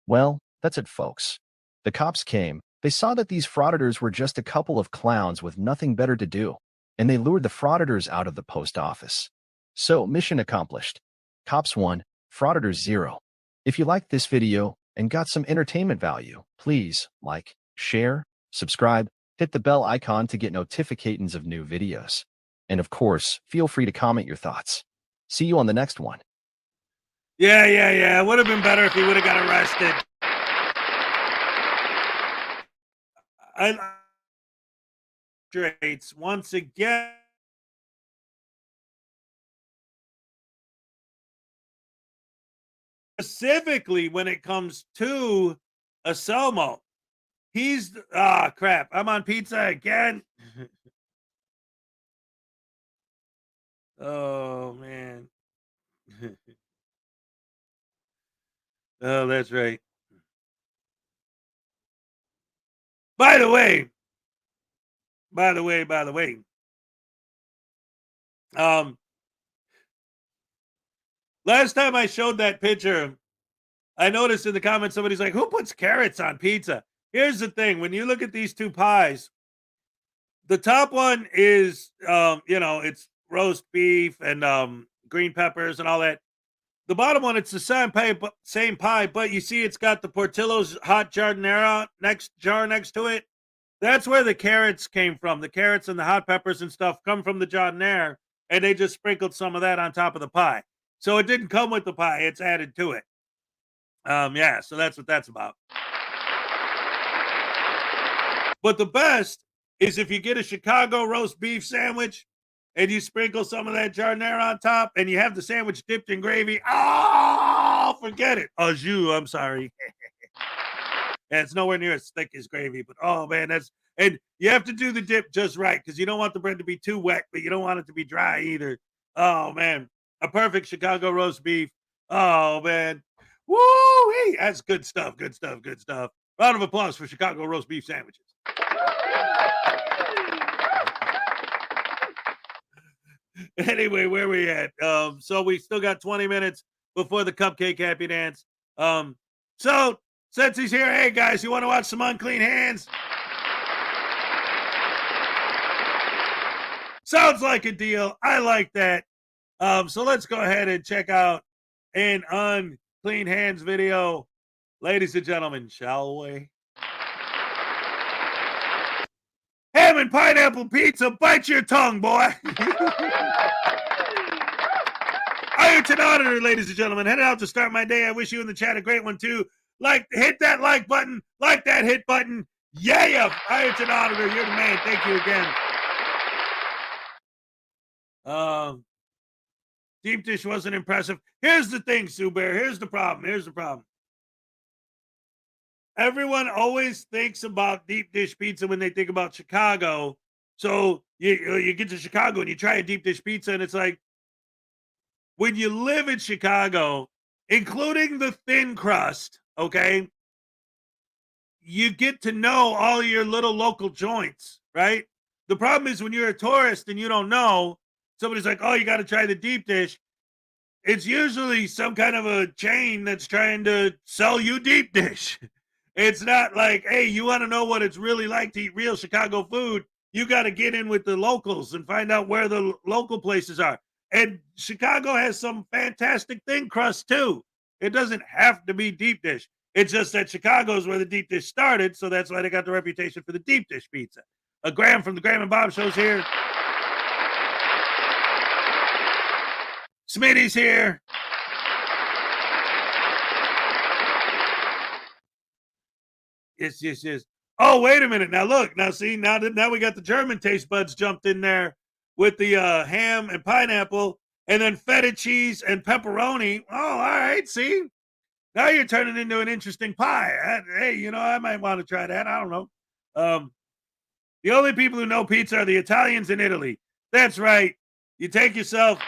B: Well, that's it, folks. The cops came. They saw that these frauditors were just a couple of clowns with nothing better to do, and they lured the frauditors out of the post office. So, mission accomplished. Cops 1, frauditors 0. If you liked this video and got some entertainment value, please like, share, subscribe, hit the bell icon to get notifications of new videos. And of course, feel free to comment your thoughts. See you on the next one.
A: Yeah. It would have been better if he would have got arrested. Straights once again. Specifically, when it comes to Anselmo, he's crap. I'm on pizza again. Oh man. Oh, that's right. By the way. Last time I showed that picture, I noticed in the comments somebody's like, "Who puts carrots on pizza?" Here's the thing: when you look at these two pies, the top one is, it's roast beef and green peppers and all that. The bottom one, it's the same pie, but you see it's got the Portillo's hot giardiniera next to it. That's where the carrots came from. The carrots and the hot peppers and stuff come from the giardiniera, and they just sprinkled some of that on top of the pie. So it didn't come with the pie; it's added to it. So that's what that's about. But the best is if you get a Chicago roast beef sandwich and you sprinkle some of that giardiniera on top, and you have the sandwich dipped in gravy. Oh, forget it. Au jus, I'm sorry. And it's nowhere near as thick as gravy, but oh man, and you have to do the dip just right because you don't want the bread to be too wet, but you don't want it to be dry either. Oh man, a perfect Chicago roast beef. Oh man, woo! Hey, that's good stuff. Good stuff. Round of applause for Chicago roast beef sandwiches. Anyway, where we at? So we still got 20 minutes before the cupcake happy dance. So since he's here, hey guys, you want to watch some unclean hands? Sounds like a deal. I like that. So let's go ahead and check out an unclean hands video, ladies and gentlemen, shall we? Ham and pineapple pizza, bite your tongue, boy. Ironton Auditor, ladies and gentlemen, headed out to start my day. I wish you in the chat a great one too. Hit that like button, like that hit button. Yeah, Ironton Auditor, you're the man. Thank you again. Deep dish wasn't impressive. Here's the thing, Sue Bear. Here's the problem. Everyone always thinks about deep dish pizza when they think about Chicago. So you get to Chicago and you try a deep dish pizza, and it's like, when you live in Chicago, including the thin crust, okay, you get to know all your little local joints, right? The problem is when you're a tourist and you don't know, somebody's like, "Oh, you got to try the deep dish." It's usually some kind of a chain that's trying to sell you deep dish. It's not like, hey, you want to know what it's really like to eat real Chicago food? You got to get in with the locals and find out where the local places are. And Chicago has some fantastic thin crust too. It doesn't have to be deep dish. It's just that Chicago is where the deep dish started, so that's why they got the reputation for the deep dish pizza. Graham from the Graham and Bob Show's here. Smitty's here. Yes. Oh, wait a minute. Now look. Now see. Now we got the German taste buds jumped in there with the ham and pineapple, and then feta cheese and pepperoni. Oh, all right. See, Now you're turning into an interesting pie. Hey, you know, I might want to try that. I don't know. The only people who know pizza are the Italians in Italy. That's right. You take yourself,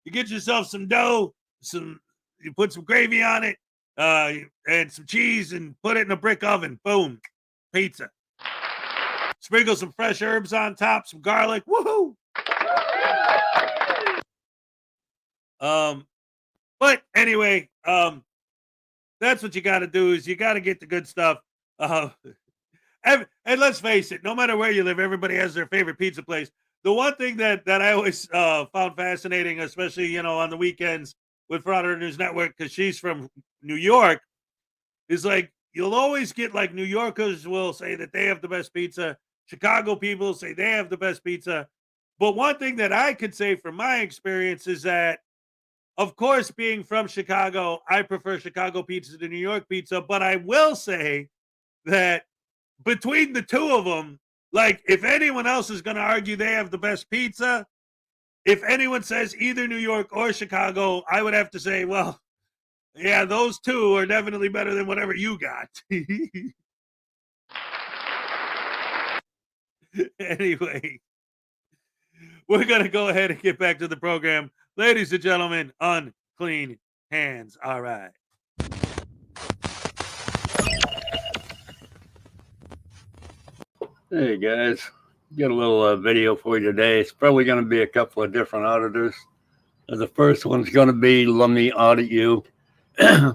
A: you get yourself some dough, you put some gravy on it, and some cheese, and put it in a brick oven. Boom, pizza. Sprinkle some fresh herbs on top, some garlic. Woohoo! But anyway, that's what you got to do, is you got to get the good stuff. And let's face it, no matter where you live, everybody has their favorite pizza place. The one thing that I always found fascinating, especially, you know, on the weekends with Frauditor News Network, because she's from New York, is like, you'll always get, like, New Yorkers will say that they have the best pizza. Chicago people say they have the best pizza. But one thing that I could say from my experience is that, of course, being from Chicago, I prefer Chicago pizza to New York pizza. But I will say that between the two of them, like, if anyone else is going to argue they have the best pizza, if anyone says either New York or Chicago, I would have to say, well, yeah, those two are definitely better than whatever you got. Anyway, we're going to go ahead and get back to the program. Ladies and gentlemen, unclean hands. All right.
I: Hey guys, got a little video for you today. It's probably going to be a couple of different auditors. The first one's going to be Let Me Audit You,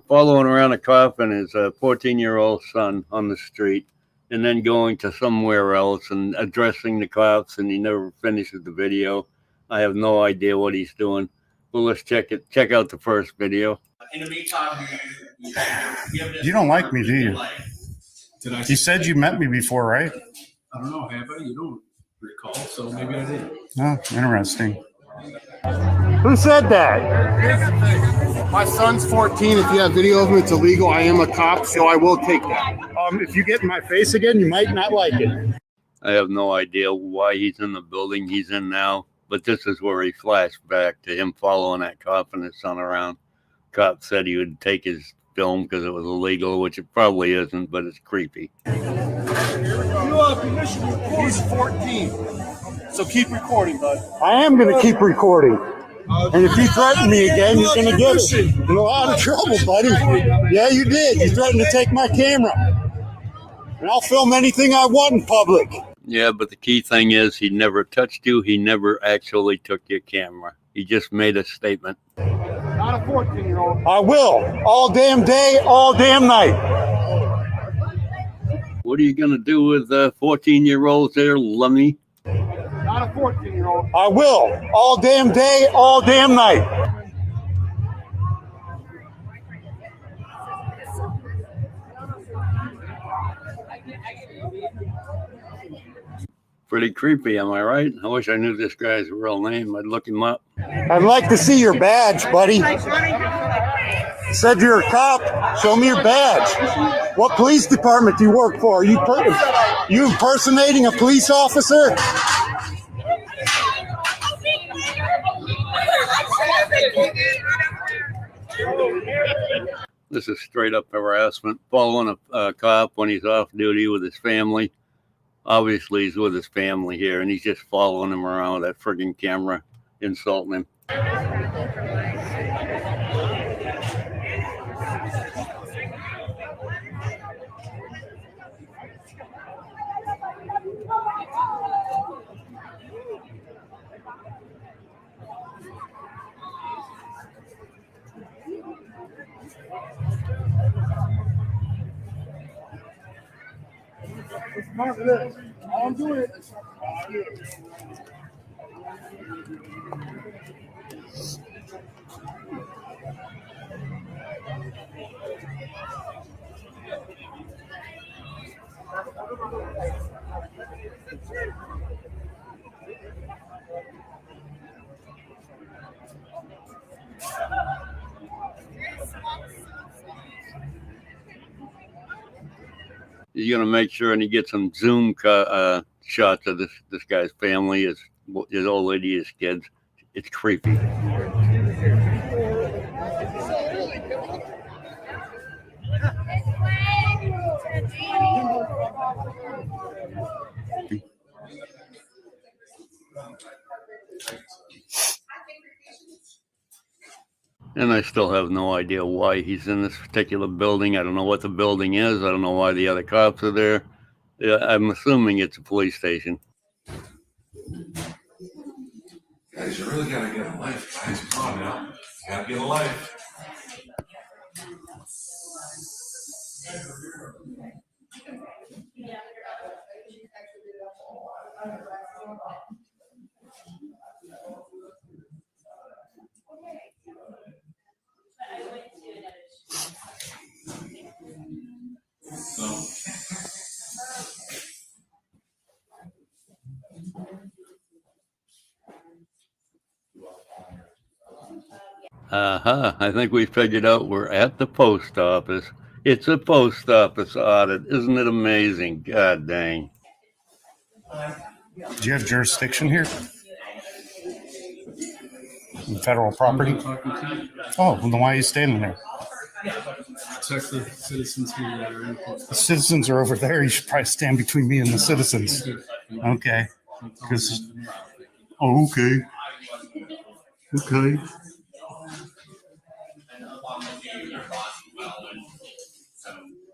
I: following around a cop and his 14-year-old son on the street, and then going to somewhere else and addressing the cops, and he never finishes the video. I have no idea what he's doing. Well, let's check out the first video.
J: In the meantime,
G: You don't like me, do you? You said you met me before, right?
J: I don't know, have I? You don't recall, so maybe I did.
G: Oh, interesting.
H: Who said that? My son's 14. If you have video of him, it's illegal. I am a cop, so I will take that. If you get in my face again, you might not like it.
I: I have no idea why he's in the building he's in now, but this is where he flashed back to him following that cop and his son around. Cop said he would take his film because it was illegal, which it probably isn't, but it's creepy.
H: He's 14, so keep recording, bud. I am going to keep recording. And if you threaten me again, you're going to get in a lot of trouble, buddy. Yeah, you did. You threatened to take my camera. And I'll film anything I want in public.
I: Yeah, but the key thing is he never touched you. He never actually took your camera. He just made a statement.
H: Not a 14-year-old. I will. All damn day, all damn night.
I: What are you going to do with 14-year-olds there, Lummy?
H: Not a 14-year-old. I will. All damn day, all damn night.
I: Pretty creepy, am I right? I wish I knew this guy's real name. I'd look him up.
H: I'd like to see your badge, buddy. Said you're a cop. Show me your badge. What police department do you work for? Are you impersonating a police officer?
I: This is straight up harassment. Following a cop when he's off duty with his family. Obviously, he's with his family here, and he's just following him around with that friggin' camera, insulting him.
H: I'm doing it.
I: He's going to make sure and he gets some zoom shots of this guy's family, his old lady, his kids. It's creepy. And I still have no idea why he's in this particular building. I don't know what the building is. I don't know why the other cops are there. Yeah, I'm assuming it's a police station.
K: Guys, you really gotta get a life, guys. Come on now. You gotta get a life.
I: I think we figured out we're at the post office. It's a post office audit. Isn't it amazing? God dang.
G: Do you have jurisdiction here? In federal property? Oh, well, then why are you standing there?
J: Check the citizens here that are in the post.
G: The citizens are over there. You should probably stand between me and the citizens. Okay. Because, oh, okay. Okay.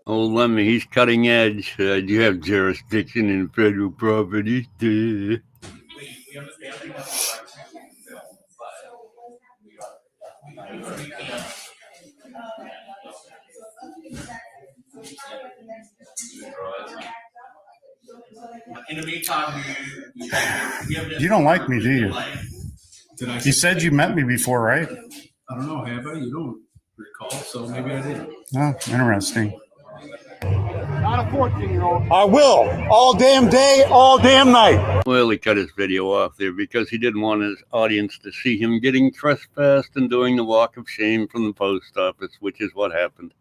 I: Oh, Lemmy, he's cutting edge. Do you have jurisdiction in federal property? Duh.
K: In the meantime,
G: You don't like me, do you?
J: Did I?
G: You said you met me before, right?
J: I don't know. Have I? You don't recall, so maybe I didn't.
G: Oh, interesting.
H: Not a 14-year-old. I will. All damn day, all damn night.
I: Well, he cut his video off there because he didn't want his audience to see him getting trespassed and doing the walk of shame from the post office, which is what happened.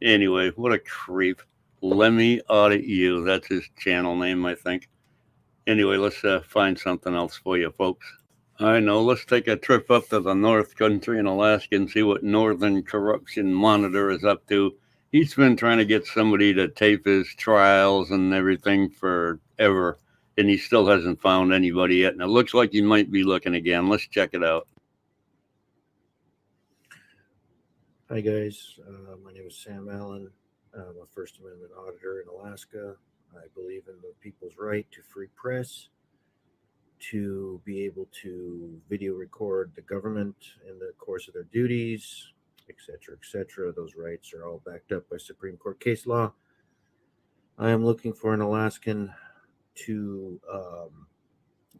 I: Anyway, what a creep. Lemmy Audit You. That's his channel name, I think. Anyway, let's find something else for you, folks. I know. Let's take a trip up to the North Country in Alaska and see what Northern Corruption Monitor is up to. He's been trying to get somebody to tape his trials and everything forever, and he still hasn't found anybody yet. And it looks like he might be looking again. Let's check it out.
L: Hi, guys. My name is Sam Allen. I'm a First Amendment auditor in Alaska. I believe in the people's right to free press, to be able to video record the government in the course of their duties, etc., etc. Those rights are all backed up by Supreme Court case law. I am looking for an Alaskan to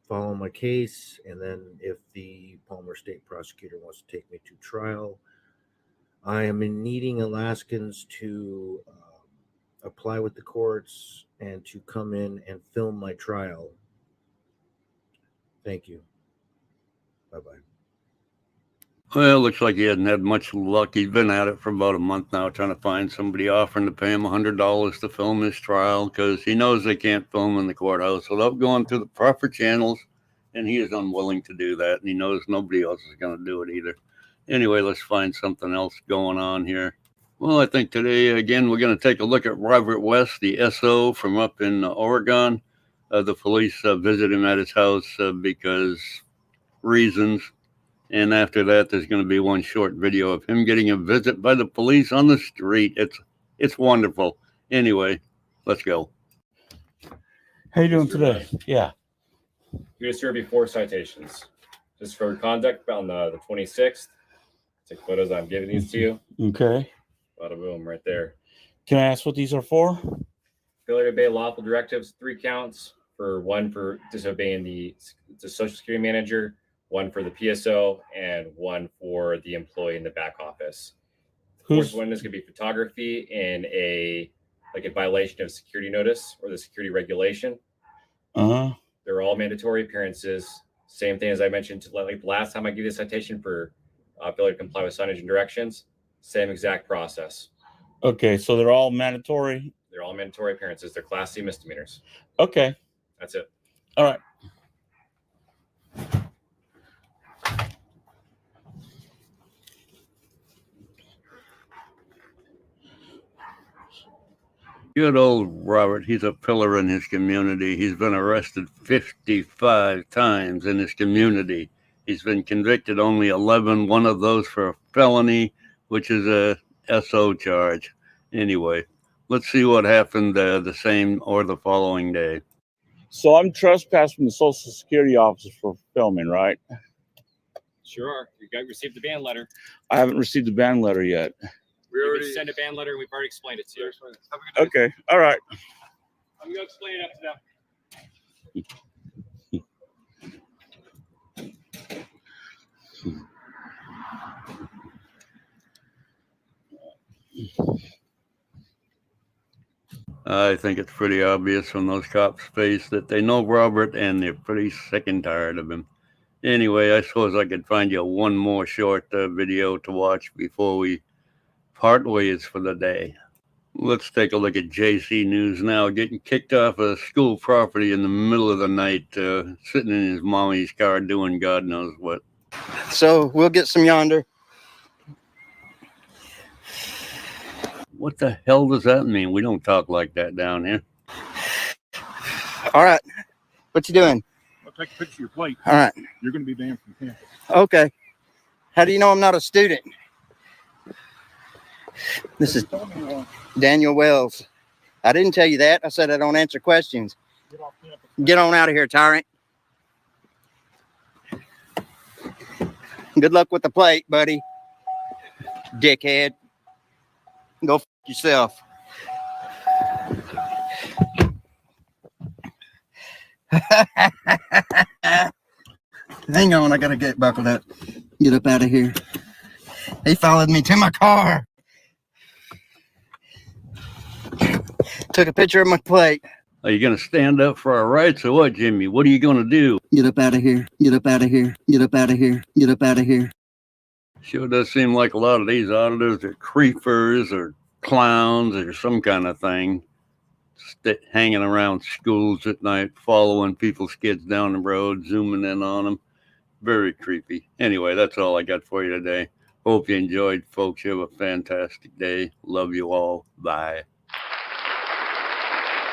L: follow my case, and then if the Palmer State prosecutor wants to take me to trial, I am needing Alaskans to apply with the courts and to come in and film my trial. Thank you. Bye-bye.
I: Well, looks like he hasn't had much luck. He's been at it for about a month now, trying to find somebody offering to pay him $100 to film his trial because he knows they can't film in the courthouse without going through the proper channels, and he is unwilling to do that, and he knows nobody else is going to do it either. Anyway, let's find something else going on here. Well, I think today, again, we're going to take a look at Robert West, the SO from up in Oregon. The police visit him at his house because reasons. And after that, there's going to be one short video of him getting a visit by the police on the street. It's wonderful. Anyway, let's go.
M: How you doing today? Yeah.
N: You're going to serve you 4 citations. Just for conduct on the 26th. Take photos. I'm giving these to you.
M: Okay.
N: Bada boom, right there.
M: Can I ask what these are for?
N: Failure to obey lawful directives, 3 counts. One for disobeying the Social Security manager, 1 for the PSO, and 1 for the employee in the back office. The fourth one is going to be photography in a violation of security notice or the security regulation. They're all mandatory appearances. Same thing as I mentioned like last time I gave you the citation for failure to comply with signage and directions. Same exact process.
M: Okay, so they're all mandatory.
N: They're all mandatory appearances. They're Class C misdemeanors.
M: Okay.
N: That's it.
M: All right.
I: Good old Robert. He's a pillar in his community. He's been arrested 55 times in his community. He's been convicted only 11, one of those for a felony, which is a SO charge. Anyway, let's see what happened the same or the following day.
M: So I'm trespassing the Social Security officer for filming, right?
N: Sure are. You received the ban letter.
M: I haven't received the ban letter yet.
N: We already sent a ban letter, and we've already explained it to you.
M: Okay, all right.
N: I'm going to explain it up to them.
I: I think it's pretty obvious from those cops' face that they know Robert and they're pretty sick and tired of him. Anyway, I suppose I could find you one more short video to watch before we part ways for the day. Let's take a look at JC News now, getting kicked off a school property in the middle of the night, sitting in his mommy's car doing God knows what.
D: So we'll get some yonder.
I: What the hell does that mean? We don't talk like that down here.
D: All right. What you doing?
E: I'll take a picture of your plate.
D: All right.
E: You're going to be banned from campus.
D: Okay. How do you know I'm not a student? This is Daniel Wells. I didn't tell you that. I said I don't answer questions. Get on out of here, tyrant. Good luck with the plate, buddy. Dickhead. Go f yourself. Hang on, I gotta get buckled up. Get up out of here. He followed me to my car. Took a picture of my plate.
I: Are you going to stand up for our rights or what, Jimmy? What are you going to do?
D: Get up out of here. Get up out of here. Get up out of here. Get up out of here.
I: Sure does seem like a lot of these auditors are creepers or clowns or some kind of thing. Hanging around schools at night, following people's kids down the road, zooming in on them. Very creepy. Anyway, that's all I got for you today. Hope you enjoyed, folks. You have a fantastic day. Love you all. Bye.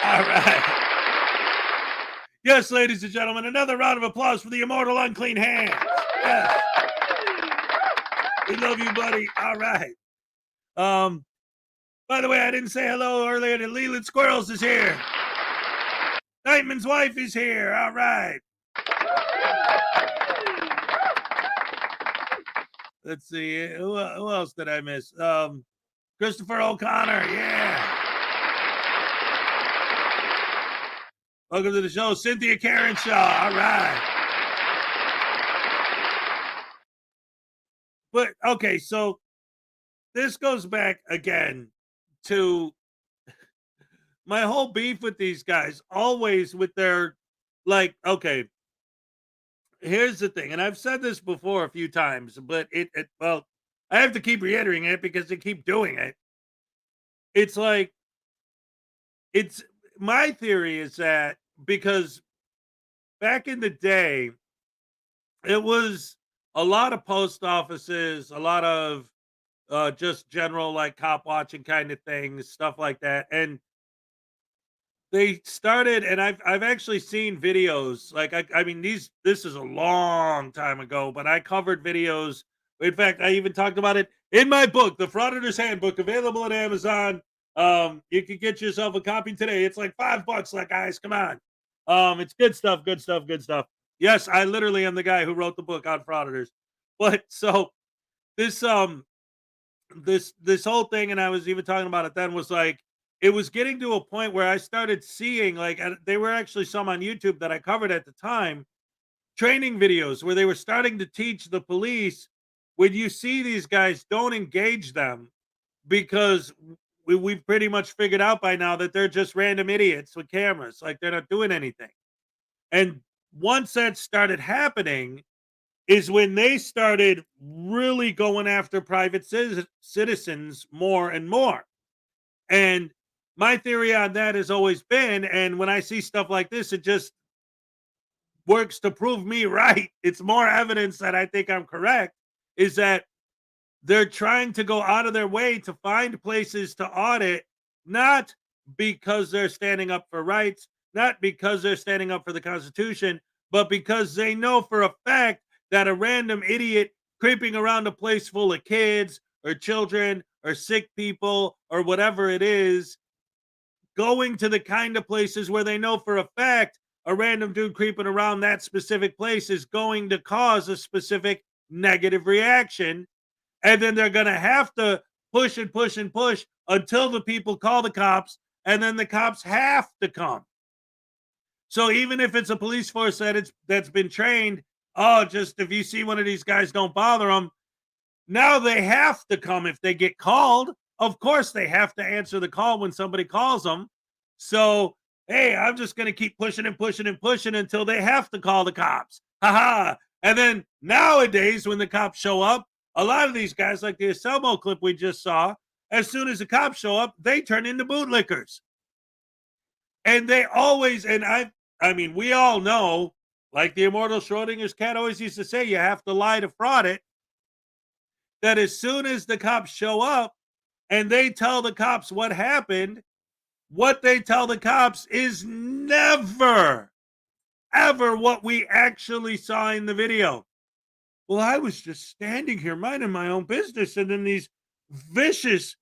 A: All right. Yes, ladies and gentlemen, another round of applause for the immortal unclean hands. Yes. We love you, buddy. All right. By the way, I didn't say hello earlier to Leland Squirrels is here. Nightman's wife is here. All right. Let's see. Who else did I miss? Christopher O'Connor. Yeah. Welcome to the show, Cynthia Karen Shaw. All right. But, okay, so this goes back again to my whole beef with these guys, always with their, like, okay, here's the thing, and I've said this before a few times, but well, I have to keep reiterating it because they keep doing it. It's like, my theory is that because back in the day, it was a lot of post offices, a lot of just general like cop watching kind of things, stuff like that. And they started, and I've actually seen videos. Like I mean, this is a long time ago, but I covered videos. In fact, I even talked about it in my book, The Frauditors Handbook, available on Amazon. You can get yourself a copy today. It's like $5, like, guys, come on. It's good stuff. Yes, I literally am the guy who wrote the book on Frauditors. But so this whole thing, and I was even talking about it then, was like, it was getting to a point where I started seeing, like, they were actually some on YouTube that I covered at the time, training videos where they were starting to teach the police, when you see these guys, don't engage them, because we've pretty much figured out by now that they're just random idiots with cameras. Like, they're not doing anything. And once that started happening is when they started really going after private citizens more and more. And my theory on that has always been, and when I see stuff like this, it just works to prove me right. It's more evidence that I think I'm correct, is that they're trying to go out of their way to find places to audit, not because they're standing up for rights, not because they're standing up for the Constitution, but because they know for a fact that a random idiot creeping around a place full of kids or children or sick people or whatever it is, going to the kind of places where they know for a fact a random dude creeping around that specific place is going to cause a specific negative reaction. And then they're going to have to push and push and push until the people call the cops, and then the cops have to come. So even if it's a police force that's been trained, oh, just if you see one of these guys, don't bother them. Now they have to come if they get called. Of course, they have to answer the call when somebody calls them. So, hey, I'm just going to keep pushing and pushing and pushing until they have to call the cops. Ha. And then nowadays, when the cops show up, a lot of these guys, like the Anselmo clip we just saw, as soon as the cops show up, they turn into bootlickers. And they always, and I mean, we all know, like the immortal Schrodinger's cat always used to say, you have to lie to fraud it, that as soon as the cops show up and they tell the cops what happened, what they tell the cops is never, ever what we actually saw in the video. Well, I was just standing here minding my own business, and then these vicious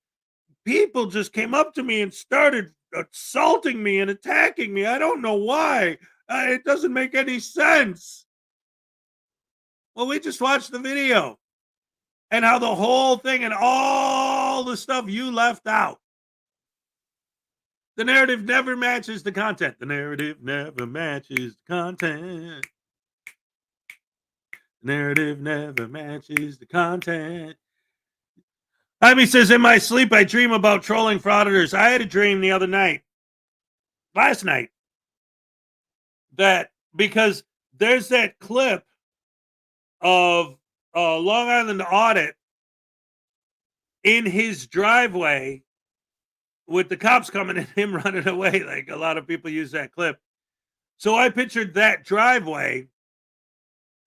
A: people just came up to me and started assaulting me and attacking me. I don't know why. It doesn't make any sense. Well, we just watched the video and how the whole thing and all the stuff you left out. The narrative never matches the content. The narrative never matches the content. The narrative never matches the content. Jaime says, in my sleep, I dream about trolling frauditors. I had a dream the other night, last night, that because there's that clip of Long Island Audit in his driveway with the cops coming and him running away. Like a lot of people use that clip. So I pictured that driveway,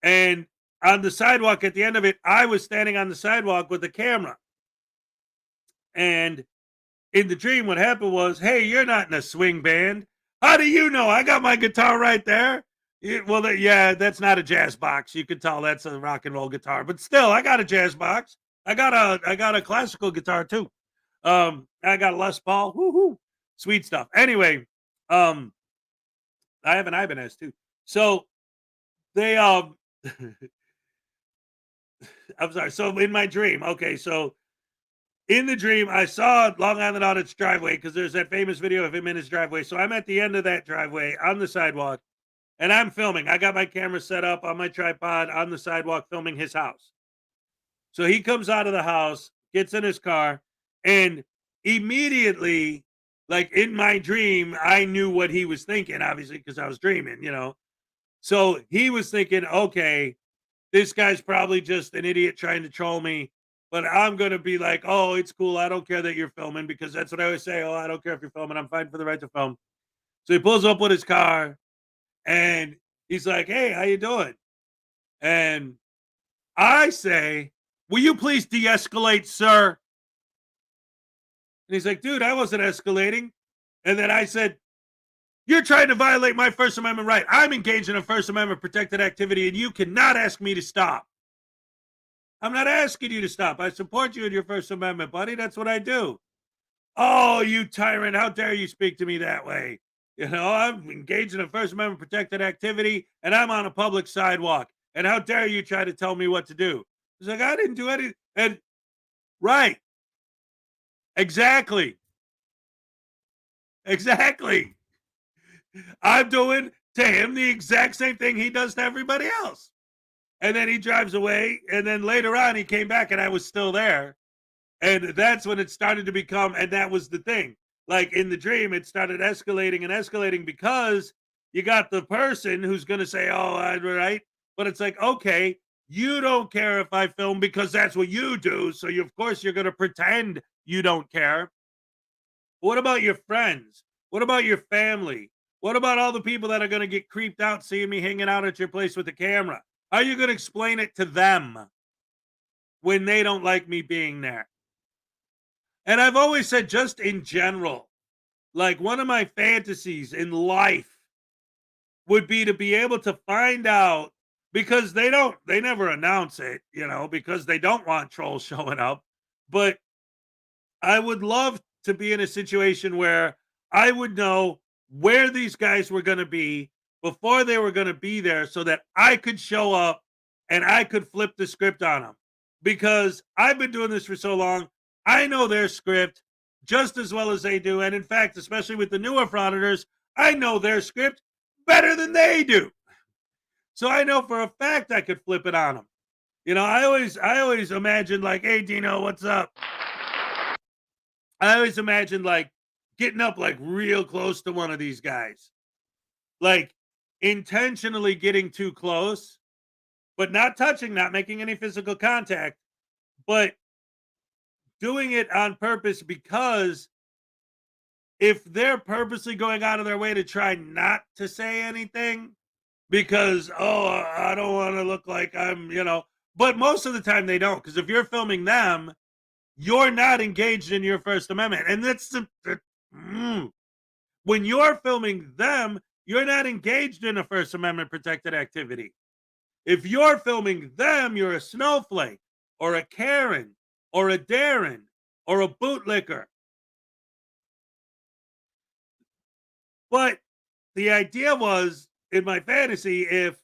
A: and on the sidewalk at the end of it, I was standing on the sidewalk with the camera. And in the dream, what happened was, hey, you're not in a swing band. How do you know? I got my guitar right there. Yeah, that's not a jazz box. You can tell that's a rock and roll guitar, but still, I got a jazz box. I got a classical guitar too. I got a Les Paul. Woohoo! Sweet stuff. Anyway, I have an Ibanez too. So they I'm sorry. So in my dream, okay, so in the dream, I saw Long Island Audit's driveway because there's that famous video of him in his driveway. So I'm at the end of that driveway on the sidewalk, and I'm filming. I got my camera set up on my tripod on the sidewalk filming his house. So he comes out of the house, gets in his car, and immediately, like in my dream, I knew what he was thinking, obviously, because I was dreaming, you know. So he was thinking, okay, this guy's probably just an idiot trying to troll me. But I'm going to be like, oh, it's cool. I don't care that you're filming, because that's what I always say. Oh, I don't care if you're filming. I'm fighting for the right to film. So he pulls up with his car and he's like, hey, how you doing? And I say, will you please de-escalate, sir? And he's like, dude, I wasn't escalating. And then I said, you're trying to violate my First Amendment right. I'm engaged in a First Amendment protected activity, and you cannot ask me to stop. I'm not asking you to stop. I support you in your First Amendment, buddy. That's what I do. Oh, you tyrant. How dare you speak to me that way? You know, I'm engaged in a First Amendment protected activity, and I'm on a public sidewalk. And how dare you try to tell me what to do? He's like, I didn't do anything. And right. Exactly. I'm doing to him the exact same thing he does to everybody else. And then he drives away. And then later on, he came back and I was still there. And that's when it started to become, and that was the thing. Like in the dream, it started escalating and escalating because you got the person who's going to say, oh, I'm right. But it's like, okay, you don't care if I film because that's what you do. So of course, you're going to pretend you don't care. What about your friends? What about your family? What about all the people that are going to get creeped out seeing me hanging out at your place with the camera? How are you going to explain it to them when they don't like me being there? And I've always said, just in general, like one of my fantasies in life would be to be able to find out because they never announce it, because they don't want trolls showing up. But I would love to be in a situation where I would know where these guys were going to be before they were going to be there so that I could show up and I could flip the script on them. Because I've been doing this for so long, I know their script just as well as they do. And in fact, especially with the newer frauditors, I know their script better than they do. So I know for a fact I could flip it on them. I always imagine like, hey, Dino, what's up? I always imagine like getting up like real close to one of these guys, like intentionally getting too close, but not touching, not making any physical contact, but doing it on purpose, because if they're purposely going out of their way to try not to say anything because, I don't want to look like I'm, but most of the time they don't, because if you're filming them, you're not engaged in your First Amendment. And that's when you're filming them, you're not engaged in a First Amendment protected activity. If you're filming them, you're a snowflake or a Karen or a Darren or a bootlicker. But the idea was, in my fantasy, if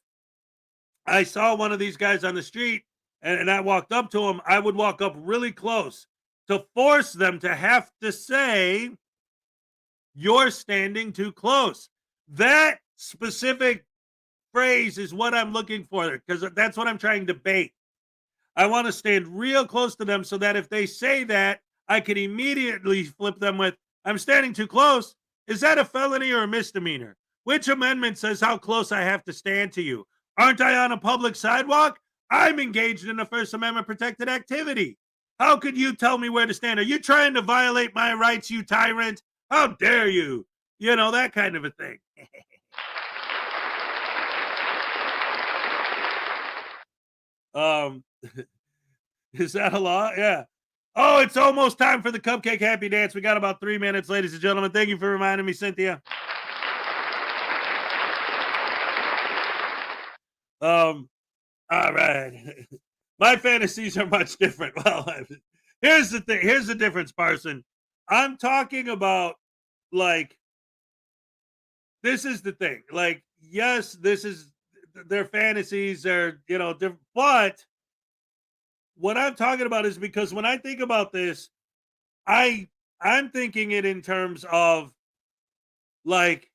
A: I saw one of these guys on the street and I walked up to him, I would walk up really close to force them to have to say, "You're standing too close." That specific phrase is what I'm looking for, because that's what I'm trying to bait. I want to stand real close to them so that if they say that, I can immediately flip them with, "I'm standing too close. Is that a felony or a misdemeanor? Which amendment says how close I have to stand to you? Aren't I on a public sidewalk? I'm engaged in a First Amendment protected activity. How could you tell me where to stand? Are you trying to violate my rights, you tyrant? How dare you?" That kind of a thing. Is that a law? Yeah. Oh, it's almost time for the cupcake happy dance. We got about 3 minutes, ladies and gentlemen. Thank you for reminding me, Cynthia. All right. My fantasies are much different. Well, here's the thing. Here's the difference, Parson. I'm talking about, like, this is the thing. Like, yes, this is their fantasies are, different, but what I'm talking about is because when I think about this, I'm thinking it in terms of, like,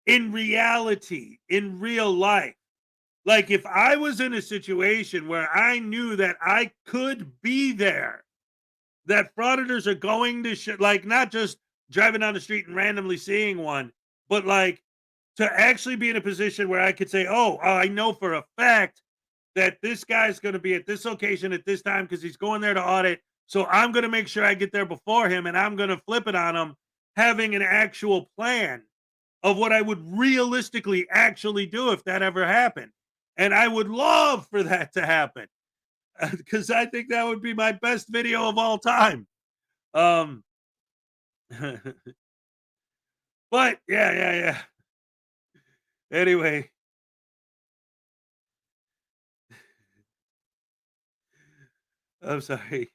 A: in reality, in real life. Like, if I was in a situation where I knew that I could be there, that frauditors are going to like, not just driving down the street and randomly seeing one, but like to actually be in a position where I could say, "Oh, I know for a fact that this guy's going to be at this location at this time because he's going there to audit. So I'm going to make sure I get there before him and I'm going to flip it on him," having an actual plan of what I would realistically actually do if that ever happened. And I would love for that to happen, because I think that would be my best video of all time. But yeah. Anyway. I'm sorry.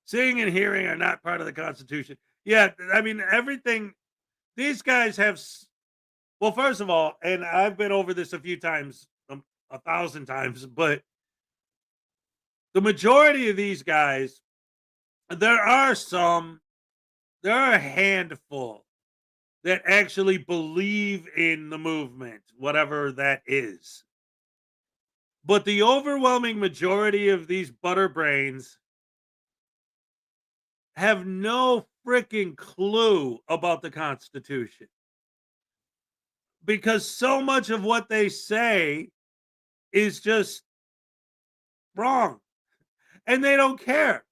A: Seeing and hearing are not part of the Constitution. Yeah, I mean, everything. These guys have. Well, first of all, and I've been over this a few times, 1,000 times, but the majority of these guys, there are a handful that actually believe in the movement, whatever that is. But the overwhelming majority of these butterbrains have no freaking clue about the Constitution, because so much of what they say is just wrong and they don't care.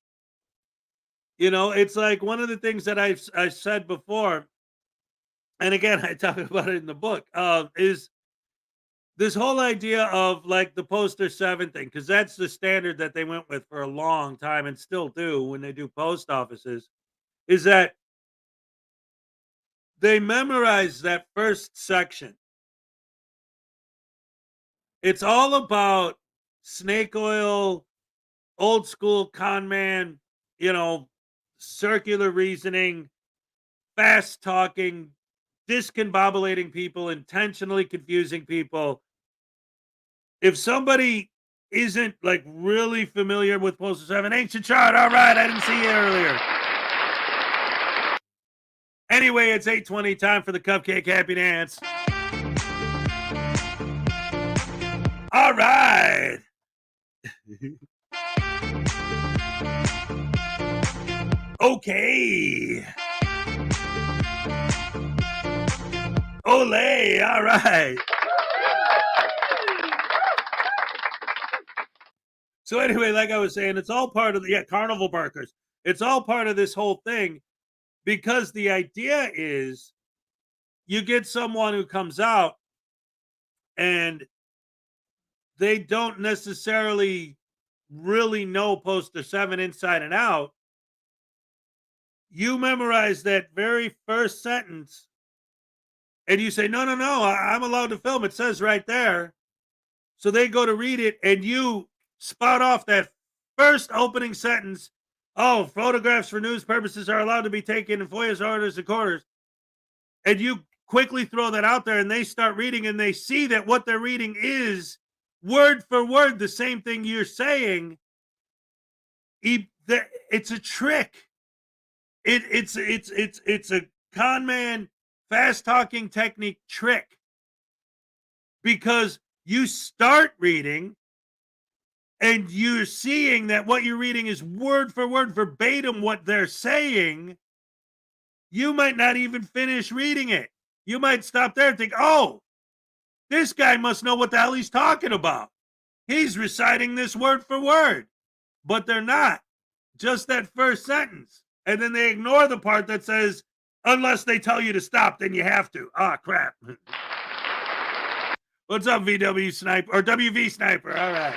A: It's like one of the things that I said before, and again, I talk about it in the book, is this whole idea of like the poster 7 thing, because that's the standard that they went with for a long time and still do when they do post offices, is that they memorize that first section. It's all about snake oil, old school con man, circular reasoning, fast talking, discombobulating people, intentionally confusing people. If somebody isn't like really familiar with Postal 7, ancient chart, all right, I didn't see you earlier. Anyway, it's 8:20, time for the Cupcake Happy Dance. All right. Okay. Ole, all right. So anyway, like I was saying, it's all part of the carnival barkers. It's all part of this whole thing, because the idea is you get someone who comes out and they don't necessarily really know Poster 7 inside and out. You memorize that very first sentence and you say, no, I'm allowed to film. It says right there. So they go to read it and you spout off that first opening sentence. Oh, photographs for news purposes are allowed to be taken in FOIA's orders and quarters. And you quickly throw that out there and they start reading and they see that what they're reading is word for word the same thing you're saying. It's a trick. It's a con man fast talking technique trick, because you start reading and you're seeing that what you're reading is word for word verbatim what they're saying. You might not even finish reading it. You might stop there and think, oh, this guy must know what the hell he's talking about. He's reciting this word for word. But they're not. Just that first sentence. And then they ignore the part that says, unless they tell you to stop, then you have to. Ah, crap. What's up, VW Sniper? Or WV Sniper. All right.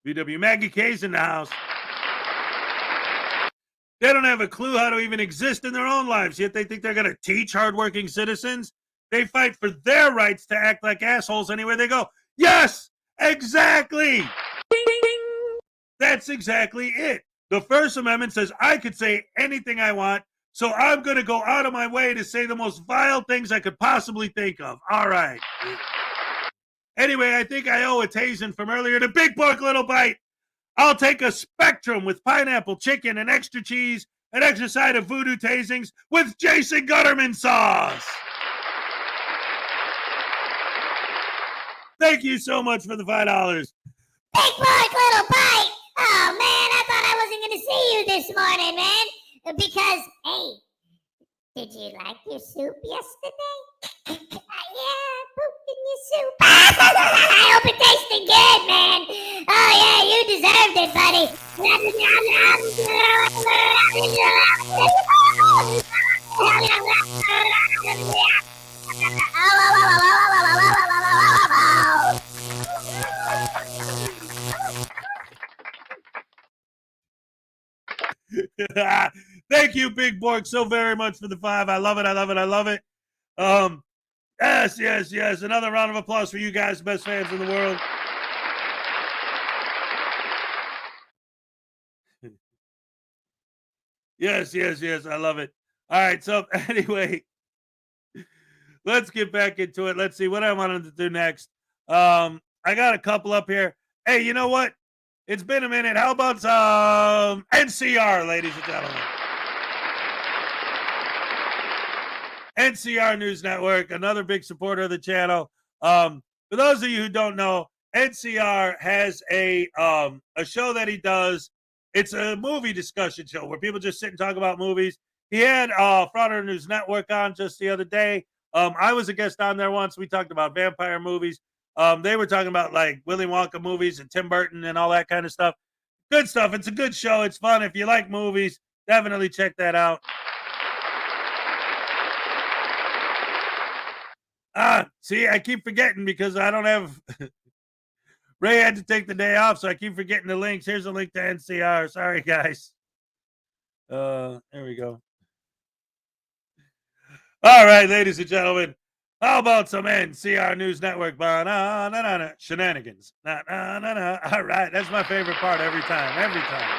A: VW Maggie K's in the house. They don't have a clue how to even exist in their own lives, yet they think they're going to teach hardworking citizens. They fight for their rights to act like assholes anywhere they go. Yes, exactly. That's exactly it. The First Amendment says I could say anything I want, so I'm going to go out of my way to say the most vile things I could possibly think of. All right. Anyway, I think I owe a Tazen from earlier to Big Pork Little Bite. I'll take a Spectrum with pineapple, chicken, and extra cheese, an extra side of Voodoo Tasings with Jason Gutterman sauce. Thank you so much for the $5.
O: Big Pork Little Bite! Oh, man, I thought I wasn't going to see you this morning, man. Because, hey, did you like your soup yesterday? Yeah, pooped in your soup. I hope it tasted good, man. Oh, yeah, you deserved it, buddy.
A: Thank you, Big Bork, so very much for the $5. I love it. I love it. I love it. Yes. Another round of applause for you guys, best fans in the world. Yes. I love it. All right. So anyway, let's get back into it. Let's see what I wanted to do next. I got a couple up here. Hey, you know what? It's been a minute. How about some NCR, ladies and gentlemen? NCR News Network, another big supporter of the channel. For those of you who don't know, NCR has a show that he does. It's a movie discussion show where people just sit and talk about movies. He had Frauditor News Network on just the other day. I was a guest on there once. We talked about vampire movies. They were talking about like Willy Wonka movies and Tim Burton and all that kind of stuff. Good stuff. It's a good show. It's fun. If you like movies, definitely check that out. See, I keep forgetting because I don't have Ray had to take the day off, so I keep forgetting the links. Here's a link to NCR. Sorry, guys. There we go. All right, ladies and gentlemen, how about some NCR News Network shenanigans? All right, that's my favorite part every time. Every time.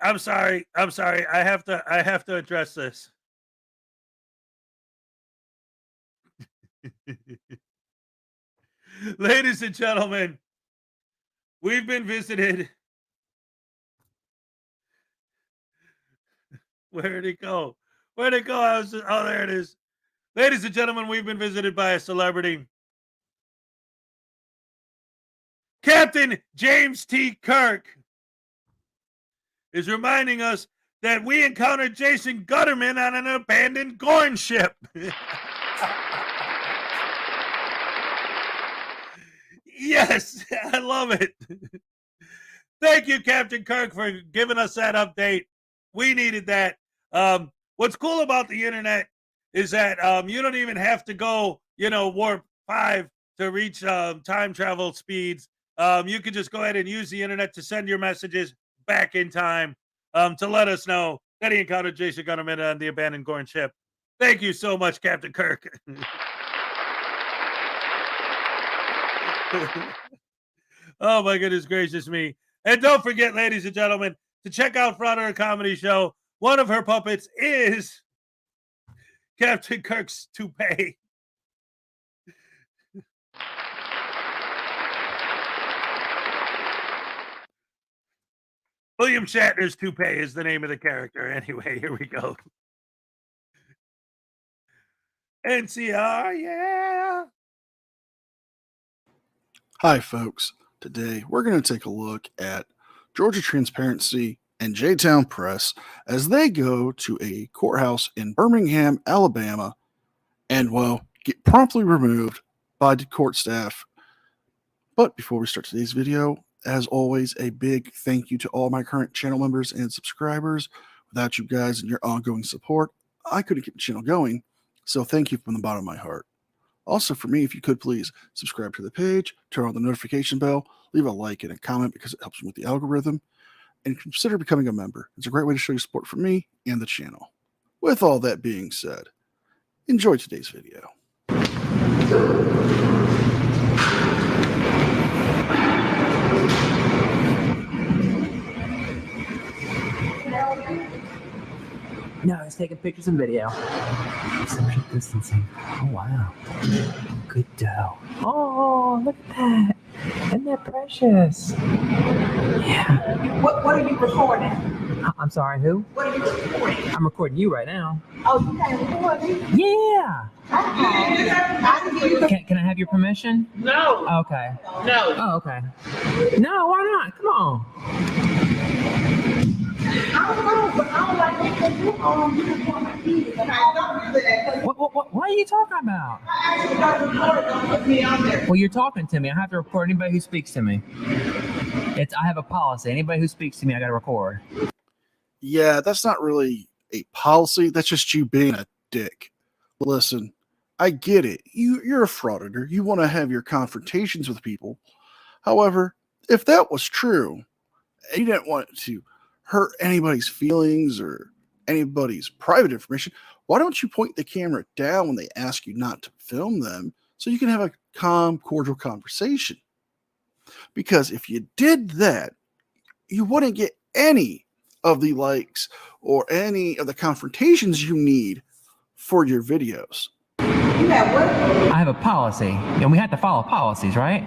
A: I'm sorry. I'm sorry. I have to address this. Ladies and gentlemen, we've been visited. Where'd it go? Where'd it go? Oh, there it is. Ladies and gentlemen, we've been visited by a celebrity. Captain James T. Kirk is reminding us that we encountered Jason Gutterman on an abandoned Gorn ship. Yes, I love it. Thank you, Captain Kirk, for giving us that update. We needed that. What's cool about the internet is that you don't even have to go, warp 5 to reach time travel speeds. You can just go ahead and use the internet to send your messages back in time to let us know that he encountered Jason Gunnerman on the abandoned Gorn ship. Thank you so much, Captain Kirk. Oh, my goodness gracious me. And don't forget, ladies and gentlemen, to check out Frauditor Comedy Show. One of her puppets is Captain Kirk's toupee. William Shatner's toupee is the name of the character. Anyway, here we go. NCR, yeah.
P: Hi, folks. Today, we're going to take a look at Georgia Transparency and J-Town Press as they go to a courthouse in Birmingham, Alabama, and, well, get promptly removed by the court staff. But before we start today's video, as always, a big thank you to all my current channel members and subscribers. Without you guys and your ongoing support, I couldn't keep the channel going, so thank you from the bottom of my heart. Also, for me, if you could please subscribe to the page, turn on the notification bell, leave a like and a comment because it helps me with the algorithm, and consider becoming a member. It's a great way to show your support for me and the channel. With all that being said, enjoy today's video.
Q: No, he's taking pictures and video. Social distancing. Oh, wow. Good dough. Oh, look at that. Isn't that precious? Yeah.
C: What are you recording?
Q: I'm sorry, who?
C: What are you recording?
Q: I'm recording you right now.
C: Oh, you can't record me?
Q: Yeah. Can I have your permission?
C: No.
Q: Okay.
C: No.
Q: Oh, okay. No, why not? Come on.
C: I don't know, but I don't like making you record my kids. And I don't do that.
Q: What are you talking about?
C: I actually got recorded. Don't put me on there.
Q: Well, you're talking to me. I have to record anybody who speaks to me. I have a policy. Anybody who speaks to me, I got to record.
P: Yeah, that's not really a policy. That's just you being a dick. Listen, I get it. You're a frauditor. You want to have your confrontations with people. However, if that was true, and you didn't want to hurt anybody's feelings or anybody's private information, why don't you point the camera down when they ask you not to film them so you can have a calm, cordial conversation? Because if you did that, you wouldn't get any of the likes or any of the confrontations you need for your videos.
C: You have what?
Q: I have a policy, and we have to follow policies, right?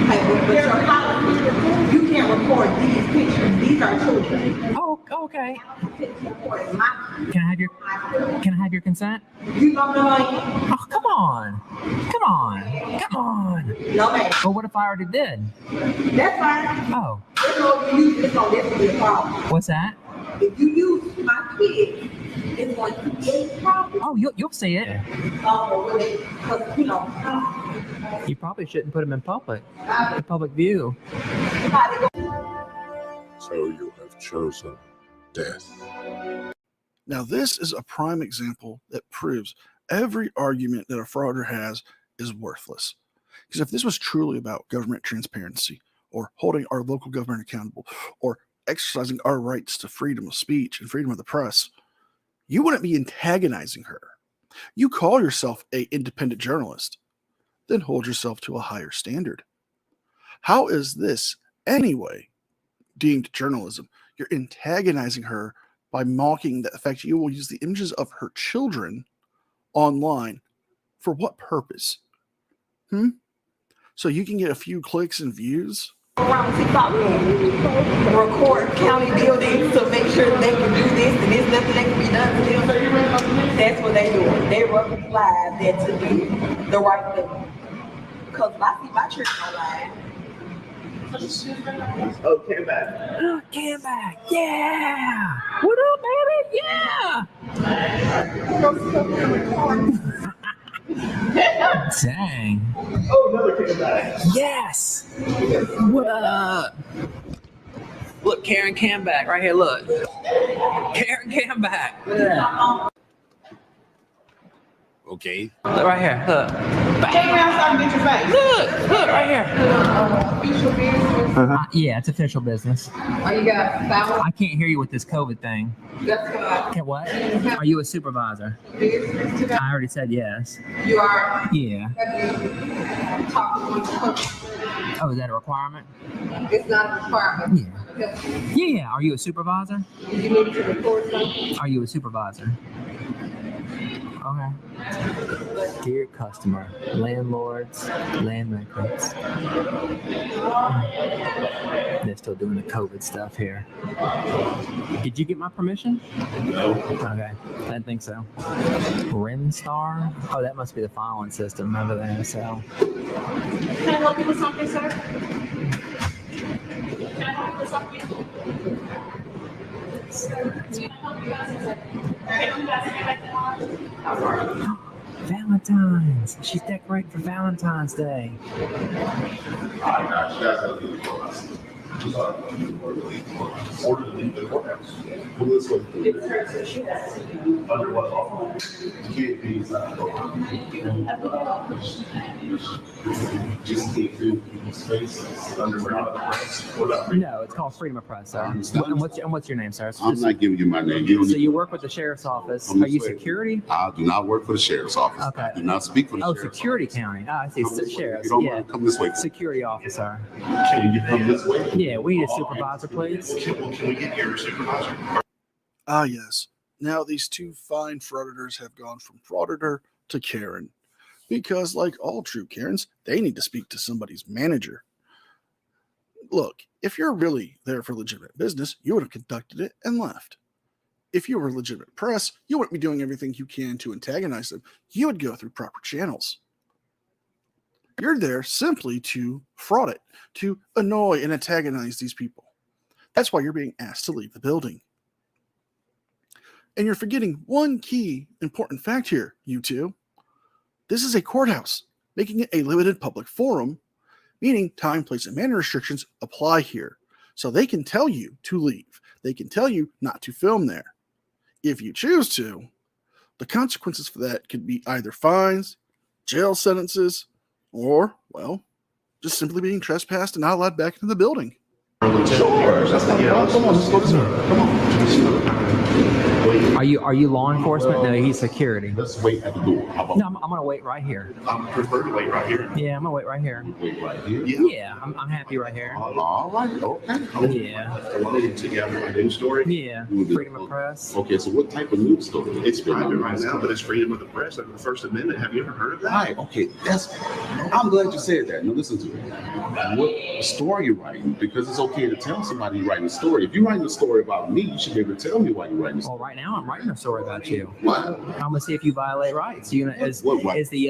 C: But your policy, you can't record these pictures. These are children.
Q: Oh, okay. Can I have your consent?
C: You don't know.
Q: Oh, come on.
C: No, man.
Q: Well, what if I already did?
C: That's fine.
Q: Oh.
C: It's going to be a problem.
Q: What's that?
C: If you use my kids, it's going to be a problem.
Q: Oh, you'll see it.
C: Because,
Q: You probably shouldn't put them in public view.
K: So you have chosen death.
P: Now, this is a prime example that proves every argument that a frauditor has is worthless. Because if this was truly about government transparency, or holding our local government accountable, or exercising our rights to freedom of speech and freedom of the press, you wouldn't be antagonizing her. You call yourself an independent journalist, then hold yourself to a higher standard. How is this, anyway, deemed journalism? You're antagonizing her by mocking the fact you will use the images of her children online. For what purpose? So you can get a few clicks and views?
C: Around TikTok, record county buildings to make sure they can do this and there's nothing that can be done to them. That's what they do. They run these lives that to do the right thing. Because I see my church online.
Q: Oh, Cam back. Yeah. What up, baby? Yeah. Dang.
J: Oh, another Cam back.
Q: Yes. What up? Look, Karen Camback right here. Look. Karen Camback.
K: Okay.
Q: Look right here. Look. Look right here. Yeah, it's official business.
C: Oh, you got foul?
Q: I can't hear you with this COVID thing. Okay, what? Are you a supervisor? I already said yes.
C: You are?
Q: Yeah.
C: Talk to
Q: Oh, is that a requirement?
C: It's not a requirement.
Q: Yeah. Are you a supervisor?
C: You need to record something?
Q: Are you a supervisor? Okay. Dear customer, landlords, land records. They're still doing the COVID stuff here. Did you get my permission?
K: No.
Q: Okay, I didn't think so. Rinstar? Oh, that must be the filing system over there, so.
C: Can I help you with something, sir? Can I help you with something?
Q: Valentine's. She's decorating for Valentine's Day.
K: Order to leave the courthouse. Well, this way. Under what law? You can't be just can't do people's faces under the press.
Q: No, it's called freedom of press, sir. And what's your name, sir?
K: I'm not giving you my name. You don't
Q: So
K: need
Q: you work with the sheriff's office. Are you security?
K: I do not work for the sheriff's office.
Q: Okay.
K: I do not speak for the
Q: Oh,
K: sheriff's
Q: security county. I see.
K: Come this way.
Q: Sheriff's.
K: You don't
Q: Yeah.
K: want to come this way.
Q: Security officer.
K: Can you come this way?
Q: Yeah, we need a supervisor, please.
K: Can we get your supervisor?
P: Ah, yes. Now these two fine frauditors have gone from frauditor to Karen. Because, like all true Karens, they need to speak to somebody's manager. Look, if you're really there for legitimate business, you would have conducted it and left. If you were legitimate press, you wouldn't be doing everything you can to antagonize them. You would go through proper channels. You're there simply to fraud it, to annoy and antagonize these people. That's why you're being asked to leave the building. And you're forgetting one key important fact here, you two. This is a courthouse, making it a limited public forum, meaning time, place, and manner restrictions apply here. So they can tell you to leave. They can tell you not to film there. If you choose to, the consequences for that could be either fines, jail sentences, or, well, just simply being trespassed and not allowed back into the building.
K: Sure. Come on, let's go this way. Come on.
Q: Are you law enforcement? No, he's security.
K: Let's wait at the door. How about
Q: No, I'm gonna wait right here.
K: I prefer to wait right here.
Q: Yeah, I'm gonna wait right here.
K: Wait right here.
Q: Yeah, I'm happy right here.
K: All right. Okay.
Q: Yeah.
K: Together a news story.
Q: Yeah. Freedom of press.
K: Okay, so what type of news story?
R: It's private right now, but it's freedom of the press under the First Amendment. Have you ever heard of that?
K: Right. Okay. I'm glad you said that. Now listen to me. What story you're writing? Because it's okay to tell somebody you're writing a story. If you're writing a story about me, you should be able to tell me why you're writing a story.
Q: Well, right now I'm writing a story about you.
K: What?
Q: I'm gonna see if you violate rights. You know, is the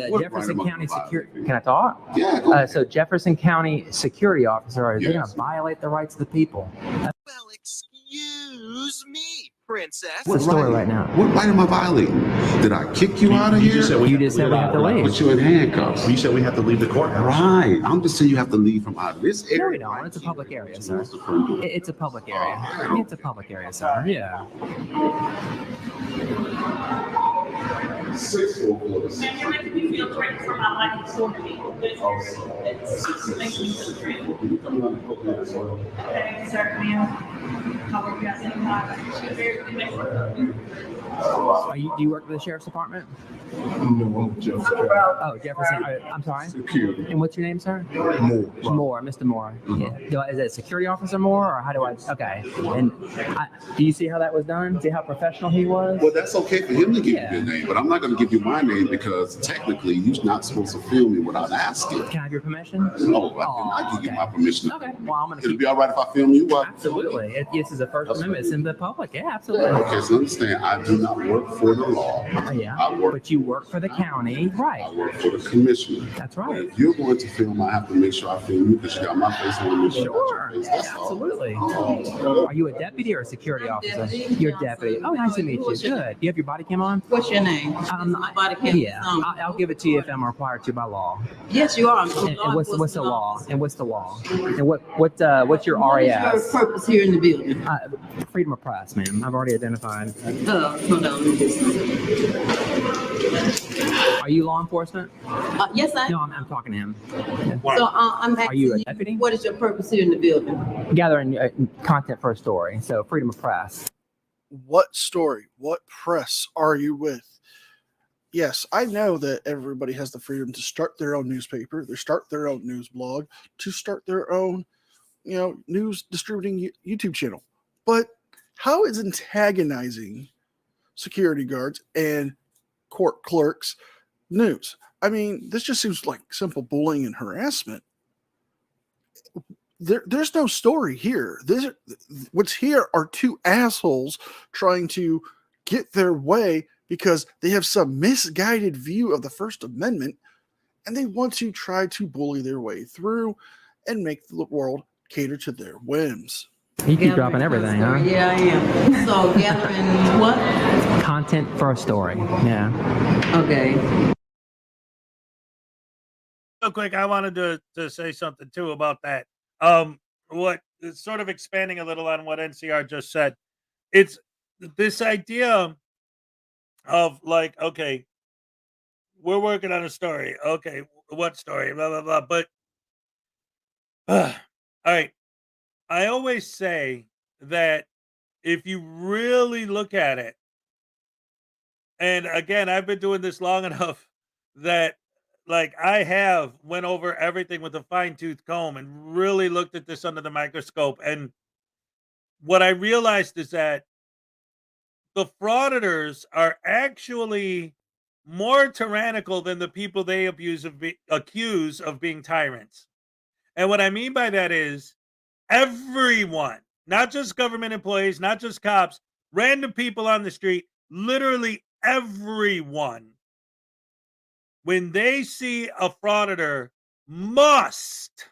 K: what
Q: Jefferson
K: right
Q: County
K: am I
Q: security? Can I talk?
K: Yeah. Go ahead.
Q: So Jefferson County security officer, are they gonna violate the rights of the people?
S: Well, excuse me,
Q: princess.
K: What
Q: What's the story
K: right?
Q: right now?
K: What right am I violating? Did I kick you out of
J: You
K: here?
J: just said we have to leave.
K: Put you in handcuffs.
J: You said we have to leave the courthouse.
K: Right. I'm just saying you have to leave from out of this
Q: No,
K: area.
Q: we don't. It's a public area, sir.
K: What's the front door?
Q: It's a public area. It's a public area, sir. Yeah.
K: 6 4 4.
C: And you're making me feel threatened for my life for me. Makes me feel threatened. Okay, sir, ma'am. I'll work out anytime.
Q: Do you work for the sheriff's department?
K: No, Jefferson.
Q: Oh, Jefferson. I'm sorry.
K: Security.
Q: And what's your name, sir?
K: Moore.
Q: Mr. Moore. Yeah. Is it a security officer Moore, or how do I? Okay. And do you see how that was done? See how professional he was?
K: Well, that's okay for him to give you your name, but I'm not going to give you my name because technically you're not supposed to film me without asking.
Q: Can I have your permission?
K: No, I can give you my permission.
Q: Okay. Well, I'm gonna.
K: It'll be all right if I film you. What?
Q: Absolutely. This is a First Amendment. It's in the public. Yeah, absolutely.
K: Okay, so understand, I do not work for the law.
Q: Yeah.
K: But
Q: you work for the county, right?
K: I work for the commissioner.
Q: That's right.
K: If you're going to film, I have to make sure I film you because you got my face on the
Q: Sure. Absolutely. Are you a deputy or a security officer? You're a deputy. Oh, nice to meet you. Good. You have your body cam on?
C: What's your name?
Q: Body cam. Yeah. I'll give it to you if I'm required to by law.
C: Yes, you are.
Q: And what's the law? And what's the law? And what's your RAS?
C: What is your purpose here in the building?
Q: Freedom of press, ma'am. I've already identified.
C: Hold on.
Q: Are you law enforcement?
C: Yes, I am.
Q: No, I'm talking to him.
C: So I'm asking
Q: Are you a deputy?
C: What is your purpose here in the building?
Q: Gathering content for a story. So freedom of press.
P: What story, what press are you with? Yes, I know that everybody has the freedom to start their own newspaper, to start their own news blog, to start their own, news distributing YouTube channel. But how is antagonizing security guards and court clerks news? I mean, this just seems like simple bullying and harassment. There's no story here. What's here are two assholes trying to get their way because they have some misguided view of the First Amendment, and they want to try to bully their way through and make the world cater to their whims.
Q: You keep dropping everything, huh?
C: Yeah, I am. So gathering what?
Q: Content for a story. Yeah.
C: Okay.
A: Real quick, I wanted to say something too about that. What sort of expanding a little on what NCR just said. It's this idea of like, okay, we're working on a story. Okay, what story? Blah blah blah. But all right, I always say that if you really look at it, and again, I've been doing this long enough that like I have went over everything with a fine-tooth comb and really looked at this under the microscope. And what I realized is that the frauditors are actually more tyrannical than the people they accuse of being tyrants. And what I mean by that is everyone, not just government employees, not just cops, random people on the street, literally everyone, when they see a frauditor, must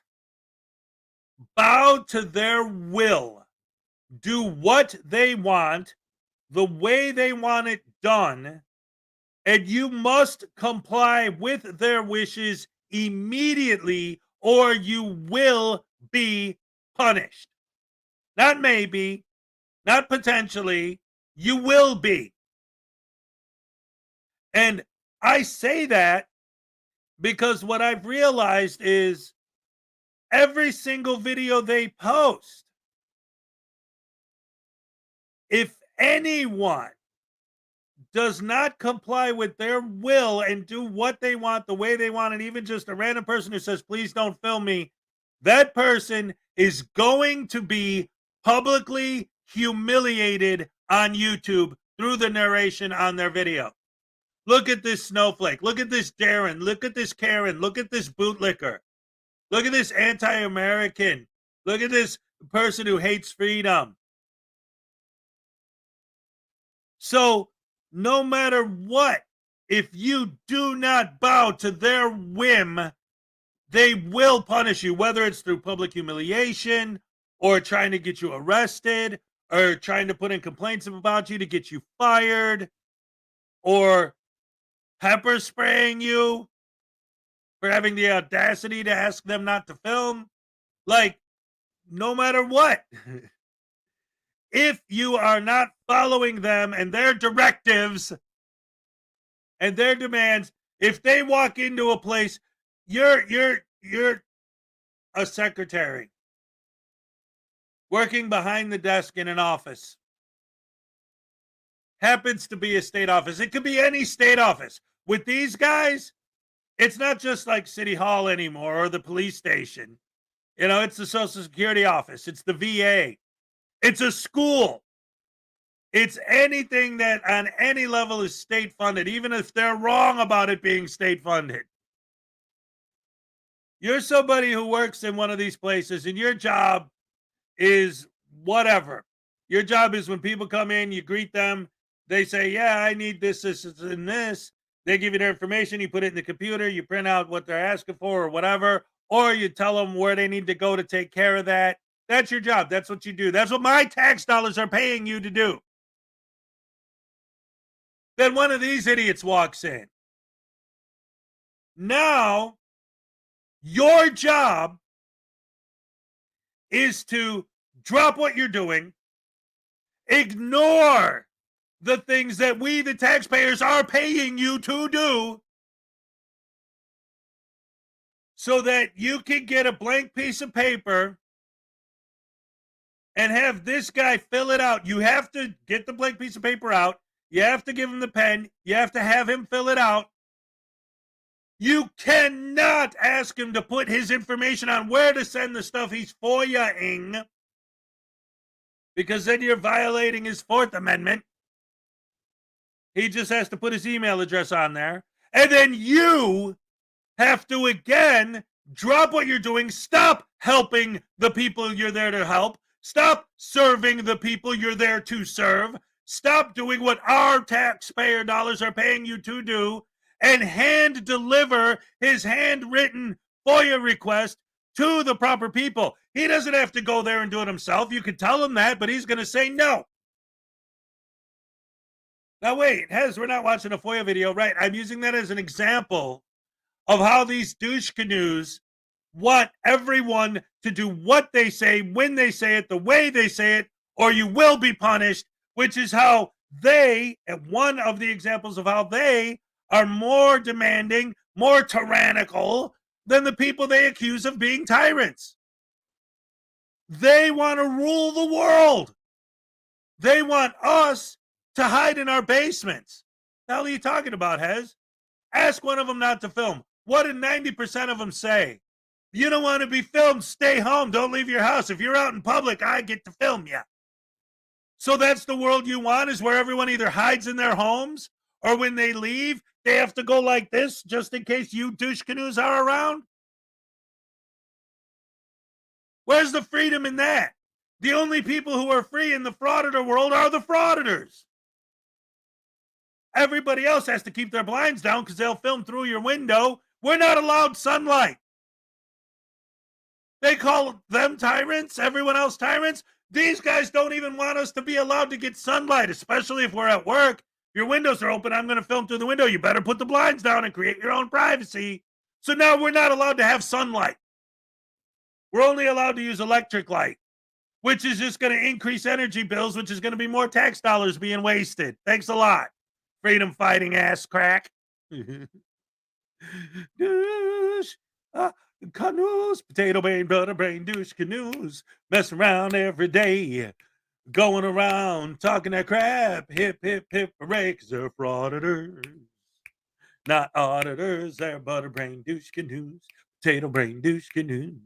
A: bow to their will, do what they want, the way they want it done, and you must comply with their wishes immediately, or you will be punished. Not maybe, not potentially, you will be. And I say that because what I've realized is every single video they post, if anyone does not comply with their will and do what they want, the way they want, and even just a random person who says, please don't film me, that person is going to be publicly humiliated on YouTube through the narration on their video. Look at this snowflake. Look at this Darren. Look at this Karen. Look at this bootlicker. Look at this anti-American. Look at this person who hates freedom. So no matter what, if you do not bow to their whim, they will punish you, whether it's through public humiliation or trying to get you arrested are trying to put in complaints about you to get you fired, or pepper spraying you for having the audacity to ask them not to film. Like, no matter what, if you are not following them and their directives and their demands, if they walk into a place, you're a secretary working behind the desk in an office. Happens to be a state office. It could be any state office. With these guys, it's not just like City Hall anymore or the police station. You know, it's the Social Security office. It's the VA. It's a school. It's anything that on any level is state funded, even if they're wrong about it being state funded. You're somebody who works in one of these places and your job is whatever. Your job is when people come in, you greet them. They say, yeah, I need this, this, and this. They give you their information. You put it in the computer. You print out what they're asking for or whatever. Or you tell them where they need to go to take care of that. That's your job. That's what you do. That's what my tax dollars are paying you to do. Then one of these idiots walks in. Now, your job is to drop what you're doing, ignore the things that we, the taxpayers, are paying you to do so that you can get a blank piece of paper and have this guy fill it out. You have to get the blank piece of paper out. You have to give him the pen. You have to have him fill it out. You cannot ask him to put his information on where to send the stuff he's FOIA-ing, because then you're violating his Fourth Amendment. He just has to put his email address on there. And then you have to, again, drop what you're doing. Stop helping the people you're there to help. Stop serving the people you're there to serve. Stop doing what our taxpayer dollars are paying you to do, and hand deliver his handwritten FOIA request to the proper people. He doesn't have to go there and do it himself. You could tell him that, but he's going to say no. Now, wait, we're not watching a FOIA video, right? I'm using that as an example of how these douche canoes want everyone to do what they say, when they say it, the way they say it, or you will be punished, which is how they, one of the examples of how they are more demanding, more tyrannical than the people they accuse of being tyrants. They want to rule the world. They want us to hide in our basements. The hell are you talking about, Hez? Ask one of them not to film. What did 90% of them say? You don't want to be filmed, stay home, don't leave your house. If you're out in public, I get to film you. So that's the world you want, is where everyone either hides in their homes, or when they leave, they have to go like this just in case you douche canoes are around? Where's the freedom in that? The only people who are free in the frauditor world are the frauditors. Everybody else has to keep their blinds down because they'll film through your window. We're not allowed sunlight. They call them tyrants, everyone else tyrants. These guys don't even want us to be allowed to get sunlight, especially if we're at work. If your windows are open, I'm going to film through the window. You better put the blinds down and create your own privacy. So now we're not allowed to have sunlight. We're only allowed to use electric light, which is just going to increase energy bills, which is going to be more tax dollars being wasted. Thanks a lot, freedom fighting ass crack. Douche, canoes, potato brain, butter brain, douche canoes, messing around every day, going around talking that crap. Hip, hip, hip, hooray, because they're frauditors, not auditors. They're butter brain, douche canoes, potato brain, douche canoes.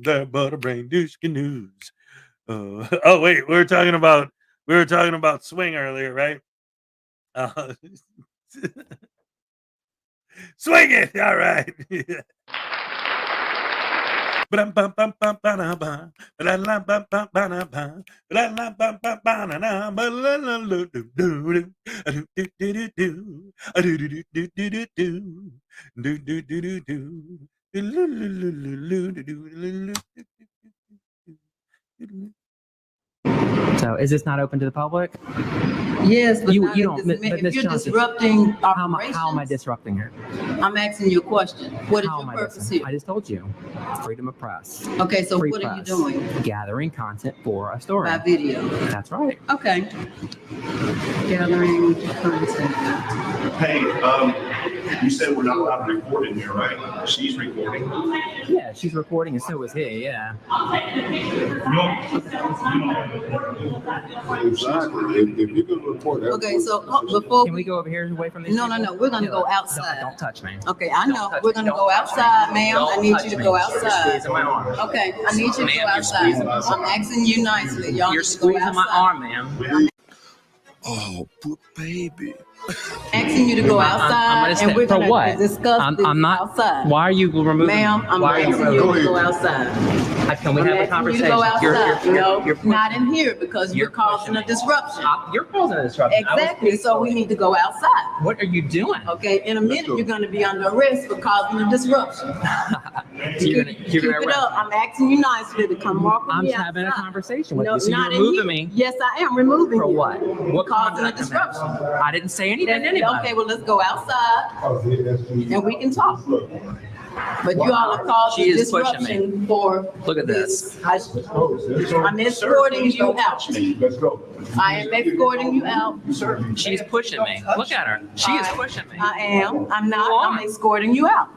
A: They're butter brain, douche canoes. Oh wait, we were talking about swing earlier, right? Swing it, all right.
Q: So is this not open to the public?
C: Yes, but
Q: You
C: not
Q: don't-
C: if,
Q: but
C: if
Q: Ms.
C: you're
Q: Johnson,
C: disrupting
Q: How am I
C: operations,
Q: disrupting her?
C: I'm asking you a question. What is
Q: How
C: your
Q: am I
C: purpose
Q: disrupting?
C: here?
Q: I just told you. Freedom of press.
C: Okay, so
Q: Free
C: what are you
Q: press.
C: doing?
Q: Gathering content for a story.
C: By video.
Q: That's right.
C: Okay. Gathering content.
R: Hey, you said we're not allowed to record in here, right? She's recording.
Q: Yeah, she's recording and so is he, yeah.
K: Exactly. If you can report that.
C: Okay, so before
Q: Can we go over here away from these
C: No,
Q: people?
C: we're gonna go
Q: Don't-
C: outside.
Q: Don't touch me.
C: Okay, I know. We're gonna go outside, ma'am. I need you to go outside.
Q: Squeezing my arm.
C: Okay, I need you to
Q: Ma'am,
C: go
Q: you're
C: outside.
Q: squeezing my
C: I'm asking you nicely. Y'all
Q: You're
C: need to go
Q: squeezing my
C: outside.
Q: arm, ma'am.
K: Oh, but baby.
C: Asking you to go outside, and we're
Q: For
C: gonna
Q: what?
C: discuss this
Q: I'm not.
C: outside.
Q: Why are you removing?
C: Ma'am, I'm
Q: why are you
C: asking you
Q: removing?
C: to go outside.
Q: Can we
C: I'm
Q: have a
C: asking
Q: conversation?
C: you to go outside. No,
Q: you're
C: not in here because you're causing a disruption.
Q: You're causing a disruption. I was
C: Exactly. So we need to go outside.
Q: What are you doing?
C: Okay. In a minute, you're going to be under arrest for causing a disruption.
Q: You're
C: Keep
Q: gonna
C: it
Q: arrest
C: up.
Q: me.
C: I'm asking you nicely to come walk with
Q: I'm
C: me
Q: just having a
C: outside.
Q: conversation with
C: No,
Q: you. So
C: not
Q: you're
C: in
Q: removing
C: here.
Q: me.
C: Yes, I am removing
Q: For
C: you.
Q: what? What
C: Causing a
Q: conduct?
C: disruption.
Q: I didn't say anything to anybody.
C: Okay, well, let's go outside and we can talk. But you all are causing
Q: She is pushing
C: disruption for.
Q: Look at this.
C: I'm escorting you out.
R: Let's go.
C: I am escorting you out.
Q: She's pushing me. Look at her. She is pushing me.
C: I am. I'm not.
Q: Go on.
C: I'm escorting you out.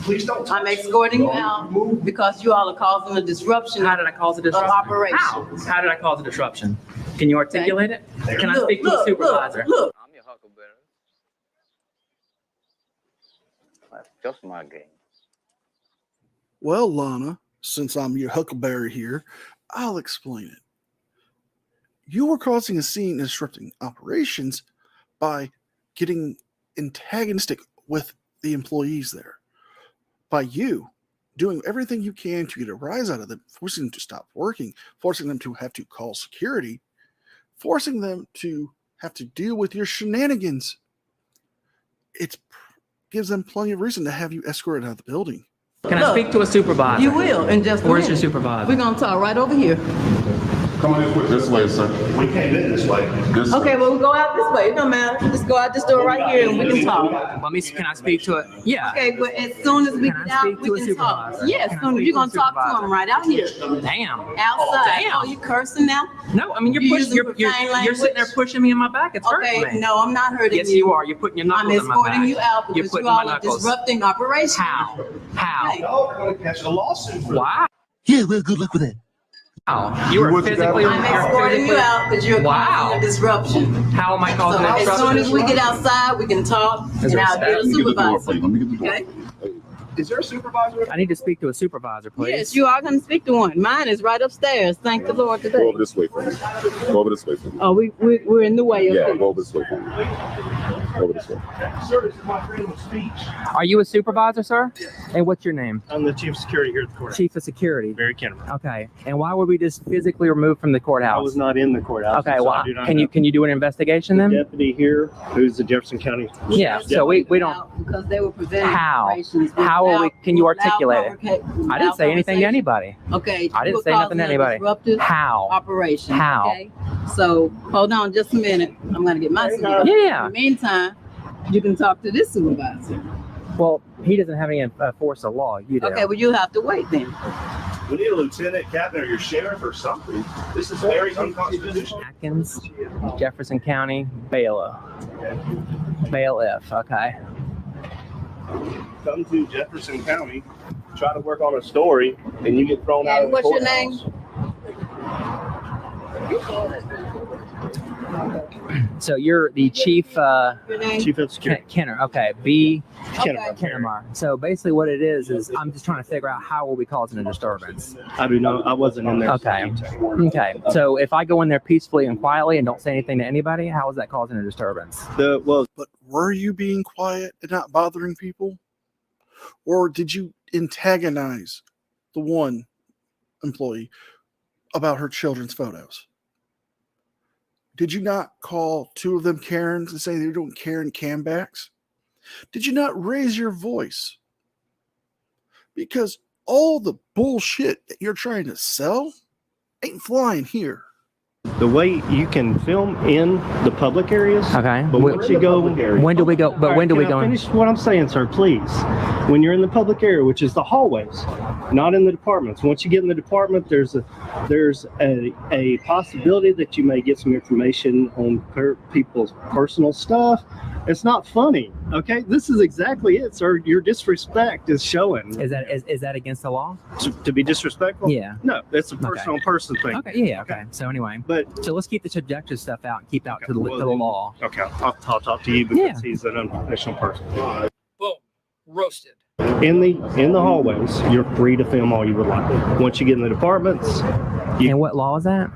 R: Please don't.
C: I'm escorting you out because you all are causing a disruption.
Q: How did I cause a disruption?
C: Operation.
Q: How did I cause a disruption? Can you articulate it? Can I
C: Look,
Q: speak to a
C: look,
Q: supervisor?
C: Look.
I: I'm your huckleberry. That's just my game.
P: Well, Lana, since I'm your huckleberry here, I'll explain it. You were causing a scene and disrupting operations by getting antagonistic with the employees there. By you doing everything you can to get a rise out of them, forcing them to stop working, forcing them to have to call security, forcing them to have to deal with your shenanigans. It gives them plenty of reason to have you escorted out of the building.
Q: Can I speak to a supervisor?
C: You will in just a
Q: Where's your
C: minute.
Q: supervisor?
C: We're gonna talk right over here.
K: Come on this way, sir.
R: We came in this way.
K: This way.
C: Okay, well, we'll go out this way. It don't matter. Just go out this door right here and we can talk.
Q: Let me. Can I speak to it? Yeah.
C: Okay, but as soon as we
Q: Can I
C: get out,
Q: speak to
C: we
Q: a
C: can talk.
Q: supervisor?
C: Yeah,
Q: Can
C: as
Q: I
C: soon as
Q: speak
C: you're
Q: to a
C: gonna talk to
Q: supervisor?
C: him right out here.
Q: Damn.
C: Outside.
Q: Damn.
C: Oh, you cursing now?
Q: No, I mean you're
C: You
Q: pushing.
C: using
Q: You're
C: profane
Q: sitting there
C: language?
Q: pushing me in my back. It's hurting
C: Okay,
Q: me.
C: no, I'm not hurting
Q: Yes,
C: you.
Q: you are. You're putting your
C: I'm
Q: knuckles in my back.
C: escorting you out
Q: You're
C: because
Q: putting
C: you
Q: my
C: all are
Q: knuckles.
C: disrupting operations.
Q: How? How?
C: Okay.
R: Y'all are gonna catch a lawsuit for
Q: Wow.
B: Yeah, well, good luck with it.
Q: Wow. You are physically.
C: I'm escorting you out because you're causing a disruption.
Q: How am I
C: So
Q: causing a
C: as
Q: disruption?
C: soon as we get outside, we can talk
Q: Is
C: and
Q: there a
C: I'll get a
K: Let me get the door,
C: supervisor.
K: please. Let me get the door.
C: Okay?
R: Is there a supervisor?
Q: I need to speak to a supervisor, please.
C: Yes, you are going to speak to one. Mine is right upstairs. Thank the Lord
K: Go
C: today.
K: over this way for me. Go over this way for me.
C: Oh, we're in the way of
K: Yeah,
C: things.
K: go over this way for me. Go over this way.
R: Sir, this is my freedom of speech.
Q: Are you a supervisor, sir? And what's your name?
G: I'm the chief of security here at the courthouse.
Q: Chief of Security.
G: Barry Kinneman.
Q: Okay. And why were we just physically removed from the courthouse?
G: I was not in the courthouse.
Q: Okay.
G: so
Q: Well,
G: I do not
Q: can
G: know.
Q: you do an investigation then?
G: The deputy here, who's the Jefferson County.
Q: Yeah. So we don't.
C: Because they were preventing
Q: How?
C: operations.
Q: How are we? Can you
C: Loud
Q: articulate it? I didn't say anything to
C: conversation.
Q: anybody.
C: Okay.
Q: I
C: you
Q: didn't
C: were
Q: say nothing to
C: causing a
Q: anybody.
C: disruptive
Q: How?
C: operation.
Q: How?
C: Okay. So hold on just a minute. I'm going to get my supervisor.
Q: Yeah.
C: In the meantime, you can talk to this supervisor.
Q: Well, he doesn't have any force of law. You do.
C: Okay, well, you have to wait then.
R: We need a lieutenant, captain, or your sheriff or something. This is very unconstitutional.
Q: Atkins, Jefferson County, bailiff. Bailiff. Okay.
R: Come to Jefferson County, try to work on a story, and you get thrown out of
C: And
R: the
C: what's your
R: courthouse.
C: name?
Q: So you're the chief.
C: Your name?
G: Chief of security.
Q: Kenner. Okay. B.
C: Okay.
Q: Kennemar. So basically, what it is I'm just trying to figure out how will we causing a disturbance.
G: I do know. I wasn't in there.
Q: Okay. Okay. So if I go in there peacefully and quietly and don't say anything to anybody, how is that causing a disturbance?
G: But
P: were you being quiet and not bothering people? Or did you antagonize the one employee about her children's photos? Did you not call two of them Karens and say they're doing Karen Cambacks? Did you not raise your voice? Because all the bullshit that you're trying to sell ain't flying here.
S: The way you can film in the public areas.
Q: Okay.
S: But once you go,
Q: when do we go? But when do we go?
S: Finish what I'm saying, sir, please. When you're in the public area, which is the hallways, not in the departments. Once you get in the department, there's a possibility that you may get some information on people's personal stuff. It's not funny. Okay, this is exactly it, sir. Your disrespect is showing.
Q: Is that against the law?
S: To be disrespectful?
Q: Yeah.
S: No, that's a personal person thing.
Q: Okay. Yeah. Okay. So anyway, so let's keep the subjective stuff out and keep out to the law.
S: Okay. I'll talk to you because he's an unprofessional person.
T: Boom. Roasted.
S: In the hallways, you're free to film all you would like. Once you get in the departments,
Q: and what law is that?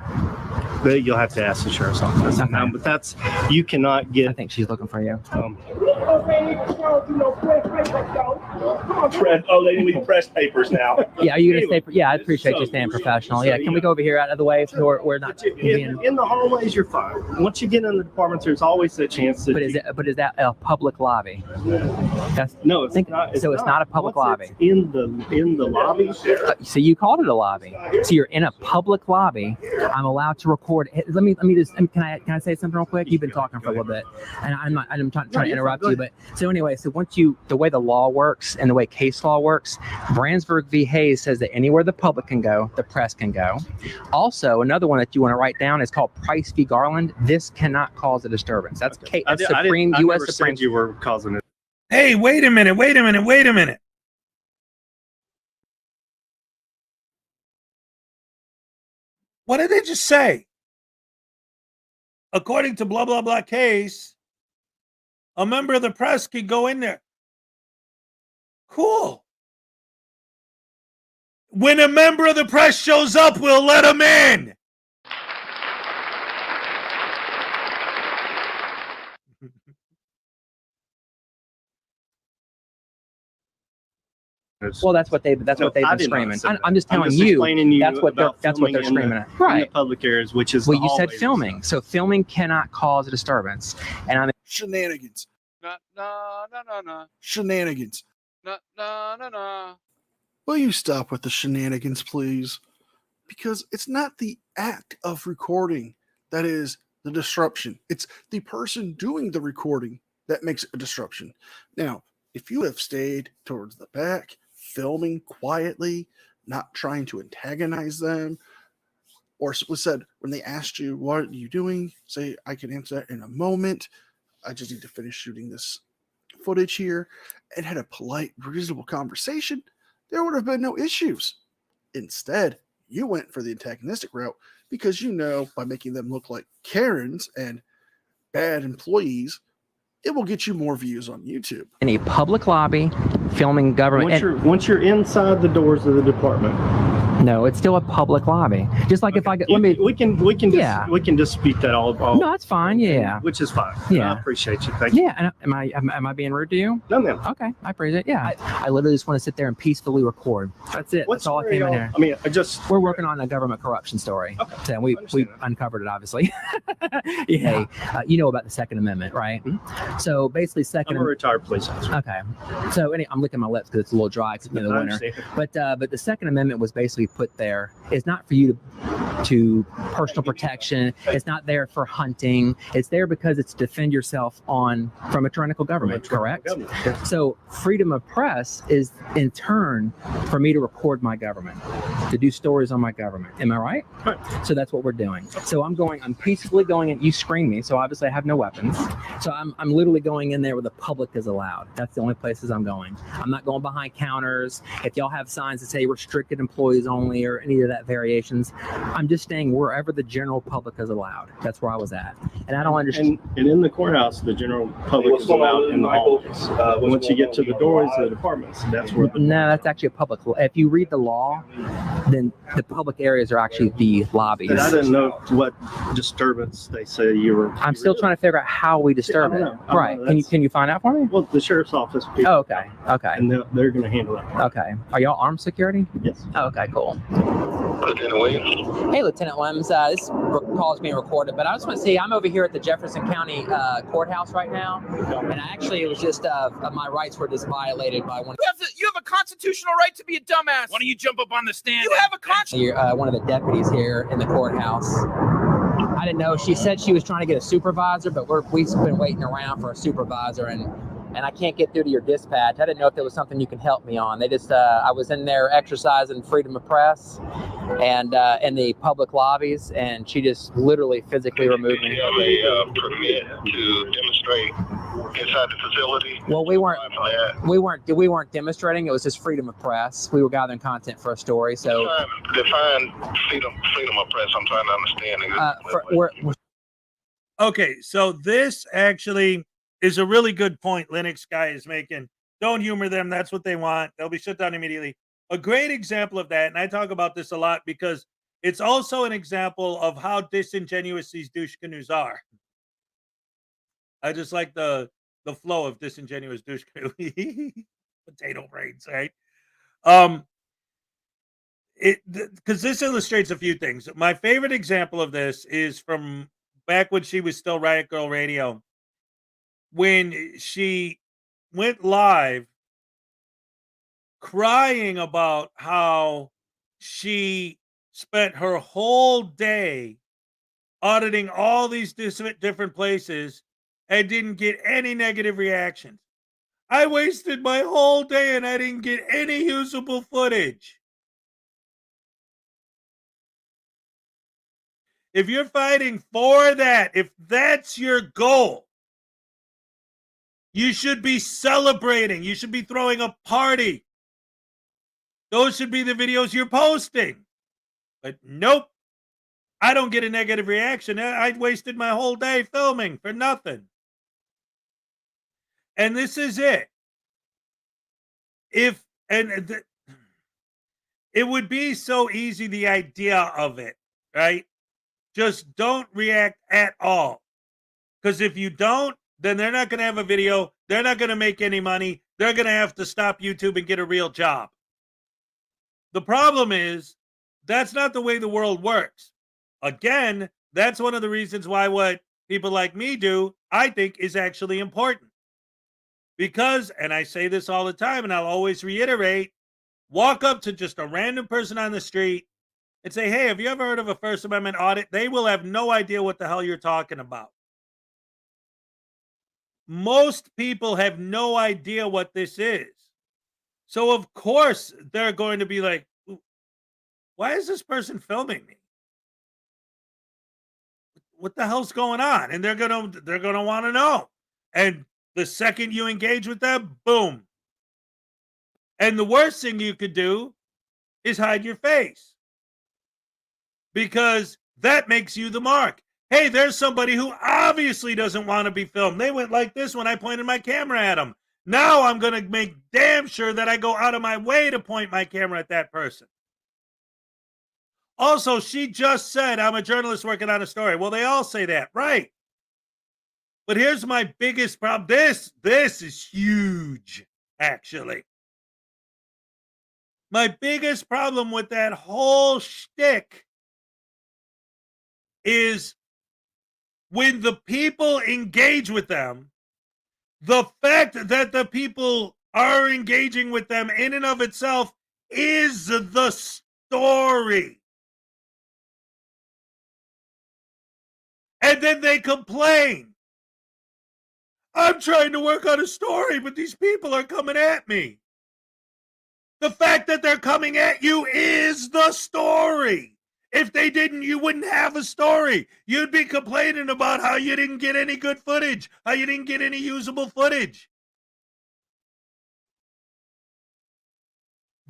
S: But you'll have to ask the sheriff's office.
Q: Okay.
S: But that's, you cannot get.
Q: I think she's looking for you.
R: Oh, they need press papers now.
Q: Yeah, are you gonna stay? Yeah, I appreciate you staying professional. Yeah, can we go over here out of the way so we're not being?
S: In the hallways, you're fine. Once you get in the departments, there's always a chance that.
Q: But is that a public lobby?
S: No, it's not.
Q: So it's not a public lobby.
S: It's in the lobby.
Q: So you called it a lobby. So you're in a public lobby. I'm allowed to record. Let me just. Can I say something real quick? You've been talking for a little bit, and I'm trying to interrupt you. But so anyway, so once the way the law works and the way case law works, Brandsburg v. Hayes says that anywhere the public can go, the press can go. Also, another one that you want to write down is called Price v. Garland. This cannot cause a disturbance. That's Supreme U.S. Supreme.
S: You were causing it.
A: Hey, wait a minute. What did they just say? According to blah, blah, blah case, a member of the press could go in there. Cool. When a member of the press shows up, we'll let him in.
Q: Well, that's what they've been screaming. I'm just telling you that's what they're screaming at. Right.
S: In the public areas, which is
Q: well, you said filming, so filming cannot cause a disturbance, and I'm
P: Shenanigans.
J: No.
P: Shenanigans.
J: No.
P: Will you stop with the shenanigans, please? Because it's not the act of recording that is the disruption. It's the person doing the recording that makes it a disruption. Now, if you have stayed towards the back, filming quietly, not trying to antagonize them, or was said when they asked you, what are you doing? Say, I can answer that in a moment. I just need to finish shooting this footage here, and had a polite, reasonable conversation, there would have been no issues. Instead, you went for the antagonistic route because you know by making them look like Karens and bad employees, it will get you more views on YouTube.
Q: In a public lobby, filming government.
S: Once you're inside the doors of the department.
Q: No, it's still a public lobby. Just like if I get,
S: we can dispute that all.
Q: No, that's fine. Yeah,
S: which is fine.
Q: Yeah,
S: I appreciate you. Thank you.
Q: Yeah, and am I being rude to you?
S: No, ma'am.
Q: Okay, I appreciate it. Yeah, I literally just want to sit there and peacefully record. That's it. That's all I came in here.
S: I mean,
Q: we're working on a government corruption story. Okay. So we uncovered it, obviously.
S: Yeah.
Q: Hey, you know about the Second Amendment, right? Mm-hmm. So basically,
S: I'm a retired police officer.
Q: Okay. So I'm licking my lips because it's a little dry because it's the winter. But the Second Amendment was basically put there. It's not for you to personal protection. It's not there for hunting. It's there because it's to defend yourself from a tyrannical government, correct? So freedom of press is in turn for me to record my government, to do stories on my government. Am I right? Right. So that's what we're doing. So I'm peacefully going in. You screen me, so obviously I have no weapons. So I'm literally going in there where the public is allowed. That's the only places I'm going. I'm not going behind counters. If y'all have signs that say restricted employees only or any of that variations, I'm just staying wherever the general public is allowed. That's where I was at. And I don't understand.
S: And in the courthouse, the general public is allowed in the hallways. Once you get to the doors of the departments, that's where.
Q: No, that's actually a public. If you read the law, then the public areas are actually the lobbies.
S: And I didn't know what disturbance they say you were.
Q: I'm still trying to figure out how we disturb it. Right. Can you find out for me?
S: Well, the sheriff's office.
Q: Oh, okay. Okay.
S: And they're going to handle that.
Q: Okay. Are y'all armed security?
S: Yes.
Q: Oh, okay, cool.
U: Lieutenant Williams.
Q: Hey, Lieutenant Williams. This call is being recorded, but I just want to say I'm over here at the Jefferson County Courthouse right now, and it was just my rights were just violated by one.
T: You have a constitutional right to be a dumbass. Why don't you jump up on the stand? You have a
Q: You're one of the deputies here in the courthouse. I didn't know. She said she was trying to get a supervisor, but we've been waiting around for a supervisor, and I can't get through to your dispatch. I didn't know if there was something you can help me on. They just, I was in there exercising freedom of press and in the public lobbies, and she just literally physically removed me.
U: You have a permit to demonstrate inside the facility?
Q: Well, we weren't demonstrating. It was just freedom of press. We were gathering content for a story. So
U: Define freedom of press. I'm trying to understand.
A: Okay, so this actually is a really good point Linux guy is making. Don't humor them. That's what they want. They'll be shut down immediately. A great example of that, and I talk about this a lot because it's also an example of how disingenuous these douche canoes are. I just like the flow of disingenuous douche canoe. Potato brains, right? Because this illustrates a few things. My favorite example of this is from back when she was still Riot Girl Radio, when she went live crying about how she spent her whole day auditing all these different places and didn't get any negative reactions. I wasted my whole day and I didn't get any usable footage. If you're fighting for that, if that's your goal, you should be celebrating. You should be throwing a party. Those should be the videos you're posting. But nope, I don't get a negative reaction. I wasted my whole day filming for nothing. And this is it. It would be so easy, the idea of it, right? Just don't react at all. Because if you don't, then they're not going to have a video. They're not going to make any money. They're going to have to stop YouTube and get a real job. The problem is, that's not the way the world works. Again, that's one of the reasons why what people like me do, I think, is actually important. Because, and I say this all the time, and I'll always reiterate, walk up to just a random person on the street and say, hey, have you ever heard of a First Amendment audit? They will have no idea what the hell you're talking about. Most people have no idea what this is. So, of course, they're going to be like, why is this person filming me? What the hell's going on? And they're gonna want to know. And the second you engage with them, boom. And the worst thing you could do is hide your face, because that makes you the mark. Hey, there's somebody who obviously doesn't want to be filmed. They went like this when I pointed my camera at them. Now I'm going to make damn sure that I go out of my way to point my camera at that person. Also, she just said, I'm a journalist working on a story. Well, they all say that, right? But here's my biggest problem. This is huge, actually. My biggest problem with that whole shtick is when the people engage with them, the fact that the people are engaging with them in and of itself is the story. And then they complain. I'm trying to work on a story, but these people are coming at me. The fact that they're coming at you is the story. If they didn't, you wouldn't have a story. You'd be complaining about how you didn't get any good footage, how you didn't get any usable footage.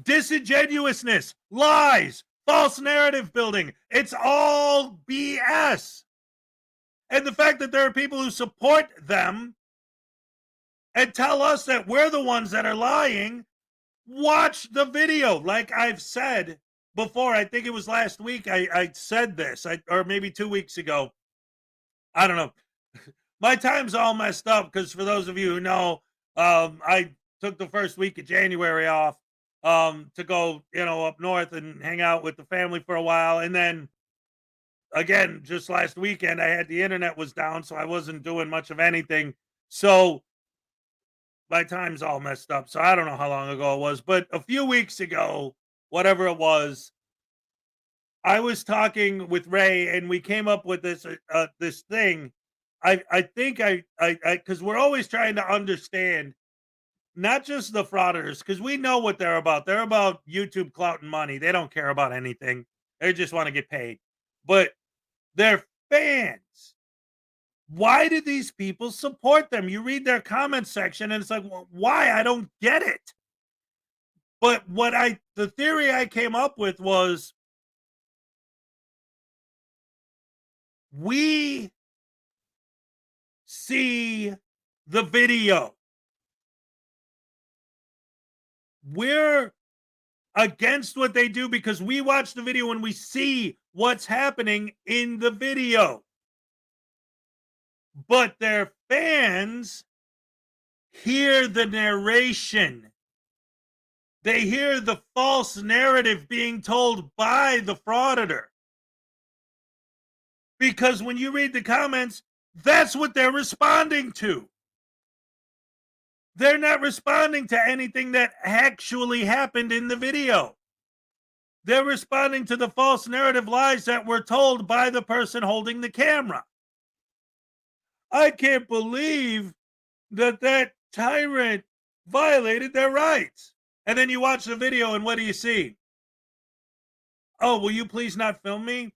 A: Disingenuousness, lies, false narrative building. It's all BS. And the fact that there are people who support them and tell us that we're the ones that are lying, watch the video. Like I've said before, I think it was last week I said this, or maybe 2 weeks ago. I don't know. My time's all messed up because for those of you who know, I took the first week of January off to go, up north and hang out with the family for a while. And then again, just last weekend, the internet was down, so I wasn't doing much of anything. So my time's all messed up. So I don't know how long ago it was, but a few weeks ago, whatever it was, I was talking with Ray, and we came up with this this thing. I think I because we're always trying to understand not just the frauditors, because we know what they're about. They're about YouTube clout and money. They don't care about anything. They just want to get paid. But their fans, why do these people support them? You read their comment section, and it's like, well, why? I don't get it. But the theory I came up with was, we see the video. We're against what they do because we watch the video and we see what's happening in the video. But their fans hear the narration. They hear the false narrative being told by the frauditor. Because when you read the comments, that's what they're responding to. They're not responding to anything that actually happened in the video. They're responding to the false narrative lies that were told by the person holding the camera. I can't believe that tyrant violated their rights. And then you watch the video, and what do you see? Oh, will you please not film me?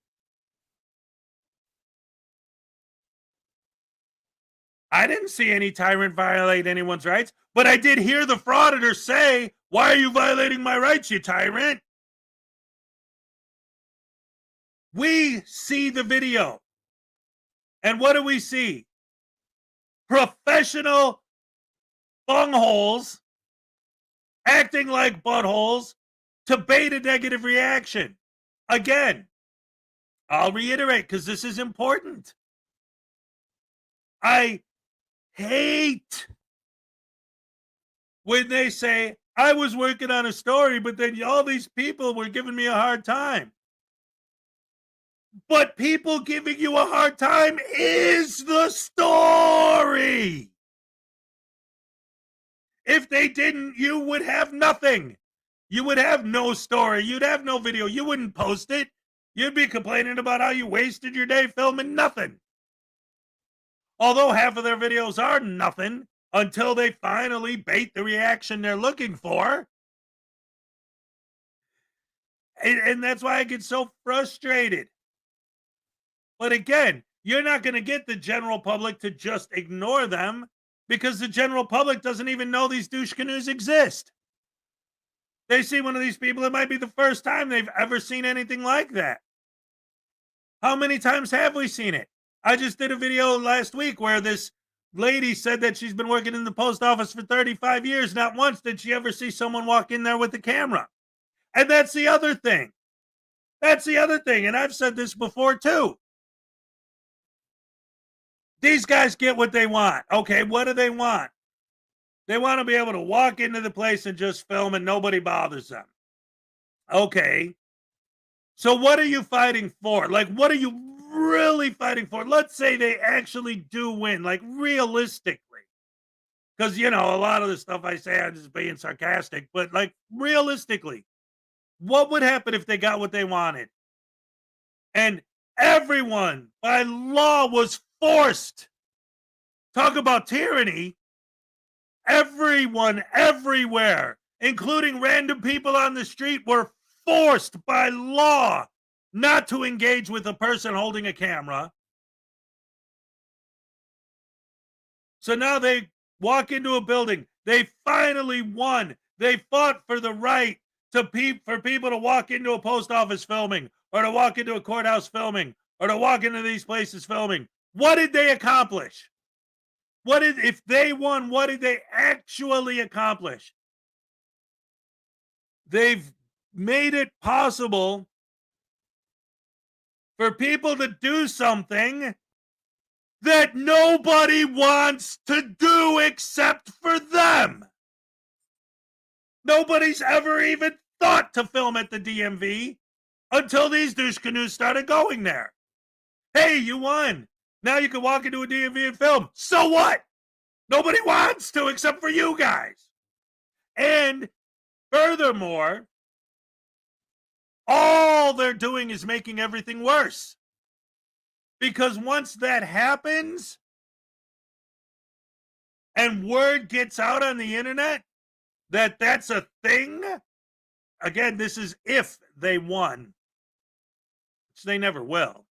A: I didn't see any tyrant violate anyone's rights, but I did hear the frauditor say, "Why are you violating my rights, you tyrant?" We see the video. And what do we see? Professional bungholes acting like buttholes to bait a negative reaction. Again, I'll reiterate because this is important. I hate when they say, I was working on a story, but then all these people were giving me a hard time. But people giving you a hard time is the story. If they didn't, you would have nothing. You would have no story. You'd have no video. You wouldn't post it. You'd be complaining about how you wasted your day filming nothing. Although half of their videos are nothing until they finally bait the reaction they're looking for. And that's why I get so frustrated. But again, you're not going to get the general public to just ignore them because the general public doesn't even know these douche canoes exist. They see one of these people, it might be the first time they've ever seen anything like that. How many times have we seen it? I just did a video last week where this lady said that she's been working in the post office for 35 years. Not once did she ever see someone walk in there with a camera. And that's the other thing. That's the other thing. And I've said this before too. These guys get what they want. Okay, what do they want? They want to be able to walk into the place and just film and nobody bothers them. Okay. So what are you fighting for? Like, what are you really fighting for? Let's say they actually do win, like realistically. Because, you know, a lot of the stuff I say, I'm just being sarcastic, but like realistically, what would happen if they got what they wanted? And everyone by law was forced. Talk about tyranny. Everyone, everywhere, including random people on the street, were forced by law not to engage with a person holding a camera. So now they walk into a building. They finally won. They fought for the right for people to walk into a post office filming, or to walk into a courthouse filming, or to walk into these places filming. What did they accomplish? If they won, what did they actually accomplish? They've made it possible for people to do something that nobody wants to do except for them. Nobody's ever even thought to film at the DMV until these douche canoes started going there. Hey, you won. Now you can walk into a DMV and film. So what? Nobody wants to except for you guys. And furthermore, all they're doing is making everything worse. Because once that happens and word gets out on the internet that that's a thing, again, this is if they won, which they never will.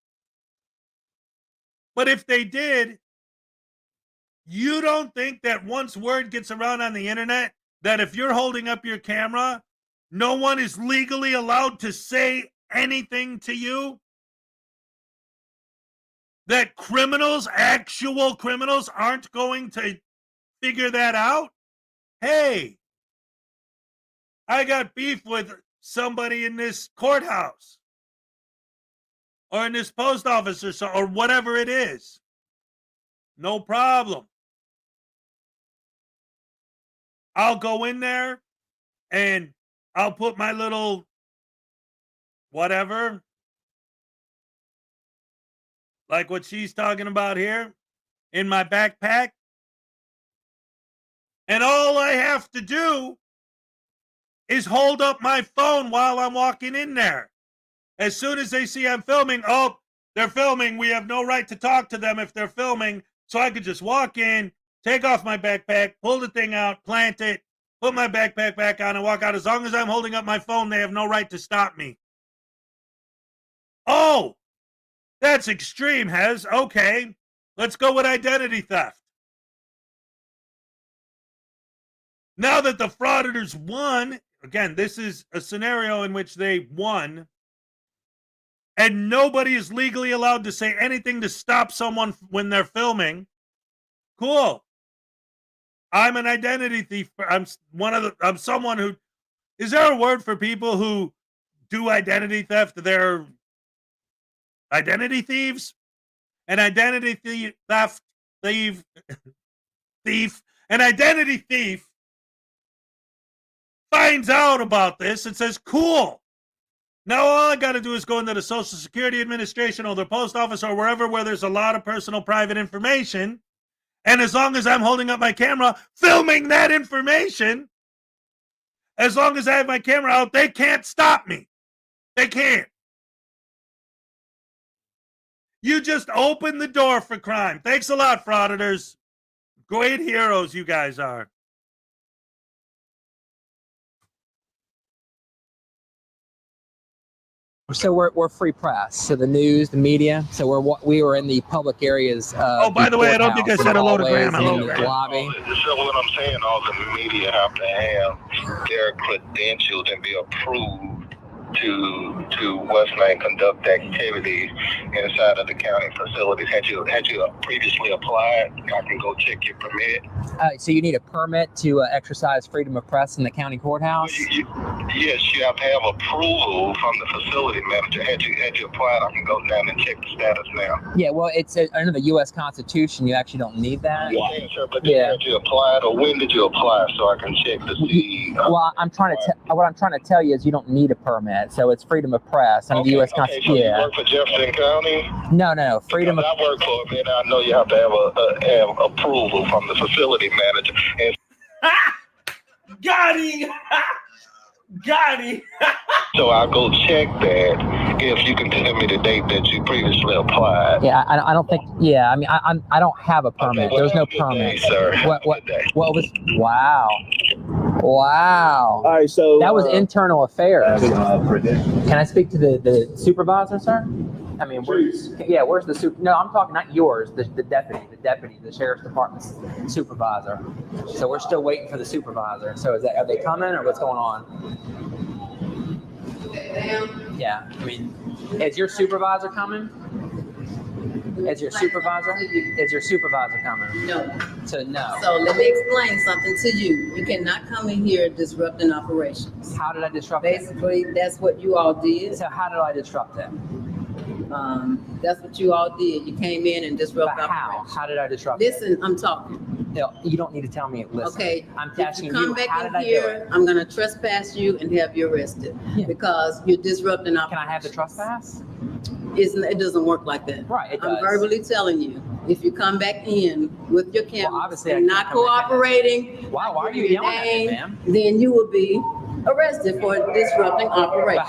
A: But if they did, you don't think that once word gets around on the internet that if you're holding up your camera, no one is legally allowed to say anything to you? That criminals, actual criminals, aren't going to figure that out? Hey, I got beef with somebody in this courthouse or in this post office or whatever it is. No problem. I'll go in there and I'll put my little whatever, like what she's talking about here, in my backpack. And all I have to do is hold up my phone while I'm walking in there. As soon as they see I'm filming, oh, they're filming. We have no right to talk to them if they're filming. So I could just walk in, take off my backpack, pull the thing out, plant it, put my backpack back on and walk out. As long as I'm holding up my phone, they have no right to stop me. Oh, that's extreme, Hez. Okay, let's go with identity theft. Now that the Frauditors won, again, this is a scenario in which they won, and nobody is legally allowed to say anything to stop someone when they're filming. Cool. I'm an identity thief. I'm someone who, is there a word for people who do identity theft? They're identity thieves? An identity thief, an identity thief finds out about this and says, cool. Now all I got to do is go into the Social Security Administration or the post office or wherever where there's a lot of personal private information. And as long as I'm holding up my camera, filming that information, as long as I have my camera out, they can't stop me. They can't. You just opened the door for crime. Thanks a lot, Frauditors. Great heroes you guys are.
Q: So we're free press. So the news, the media. So we were in the public areas.
A: Oh, by the way, I don't think I said hello to Graham. Hello, Graham.
Q: Lobby.
U: So what I'm saying, all the media have to have their credentials and be approved to what's name conduct activities inside of the county facilities. Had you previously applied? I can go check your permit.
Q: So you need a permit to exercise freedom of press in the county courthouse?
U: Yes, you have to have approval from the facility manager. Had you applied, I can go down and check the status now.
Q: Yeah, well, it's under the U.S. Constitution. You actually don't need that.
U: Yeah, sure, but had you applied, or when did you apply, so I can check to see?
Q: Well, what I'm trying to tell you is you don't need a permit. So it's freedom of press under the U.S. Constitution.
U: So you work for Jefferson County?
Q: No. Freedom of.
U: I work for them, and I know you have to have approval from the facility manager. And
A: Got him. Got him.
U: So I'll go check that if you can tell me the date that you previously applied.
Q: Yeah, I don't think. Yeah, I mean, I don't have a permit.
U: Okay,
Q: There's no permit.
U: Sir.
Q: What was? Wow. All right, so that was internal affairs. Can I speak to the supervisor, sir? I mean, where's the super? No, I'm talking not yours. The deputy, the sheriff's department supervisor. So we're still waiting for the supervisor. So are they coming or what's going on? Yeah, I mean, is your supervisor coming? Is your supervisor coming?
F: No.
Q: So no.
F: So let me explain something to you. You cannot come in here disrupting operations.
Q: How did I disrupt
F: Basically, that's what you all did.
Q: So how did I disrupt it?
F: That's what you all did. You came in and disrupted
Q: operations. How did I disrupt it?
F: Listen, I'm talking.
Q: No, you don't need to tell me. Listen. Okay. I'm asking you.
F: Come back in here, I'm going to trespass you and have you arrested because you're disrupting operations.
Q: Can I have the trespass?
F: It doesn't work like that.
Q: Right, it does.
F: I'm verbally telling you. If you come back in with your camera
Q: obviously
F: and not cooperating,
Q: why are you yelling at me, ma'am?
F: Then you will be arrested for disrupting operation.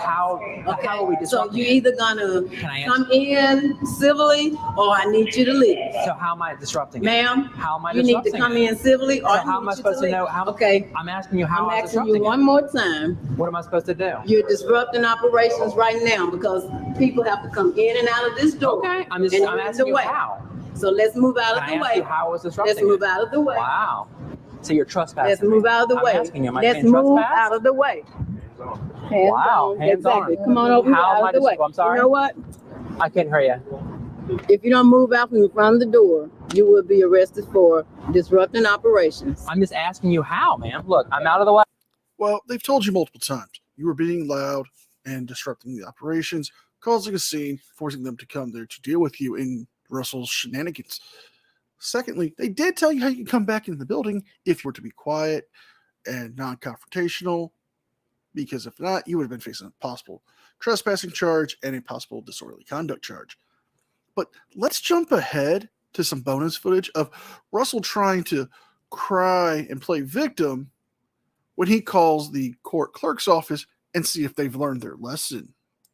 Q: But how are we
F: So
Q: disrupting?
F: you're either gonna
Q: I
F: come in civilly or I need you to leave.
Q: So how am I disrupting it?
F: Ma'am,
Q: How am I
F: you need to
Q: disrupting
F: come
Q: it?
F: in civilly or
Q: So
F: I
Q: how am
F: need
Q: I
F: you
Q: supposed to
F: leave.
Q: know how?
F: Okay,
Q: I'm asking you how
F: I'm
Q: I'm
F: asking you
Q: disrupting
F: one
Q: it.
F: more time.
Q: What am I supposed to do?
F: You're disrupting operations right now because people have to come in and out of this door.
Q: Okay, I'm
F: and you're in
Q: asking
F: the
Q: you
F: way.
Q: how.
F: So let's move out
Q: Can
F: of
Q: I
F: the
Q: ask
F: way.
Q: you how I was disrupting
F: Let's move
Q: it?
F: out of the way.
Q: Wow. So you're trespassing.
F: Let's move out of the
Q: I'm
F: way.
Q: asking you, am I
F: Let's
Q: being
F: move
Q: trespassed?
F: out of the way.
Q: Wow, hands
F: Exactly.
Q: on.
F: Come on over
Q: How
F: out
Q: am I
F: of the way.
Q: I'm sorry.
F: You know what?
Q: I can't hear you.
F: If you don't move out from in front of the door, you will be arrested for disrupting operations.
Q: I'm just asking you how, man. Look, I'm out of the way.
P: Well, they've told you multiple times. You were being loud and disrupting the operations, causing a scene, forcing them to come there to deal with you in Russell's shenanigans. Secondly, they did tell you how you can come back in the building if you were to be quiet and non-confrontational, because if not, you would have been facing a possible trespassing charge and a possible disorderly conduct charge. But let's jump ahead to some bonus footage of Russell trying to cry and play victim when he calls the court clerk's office and see if they've learned their lesson.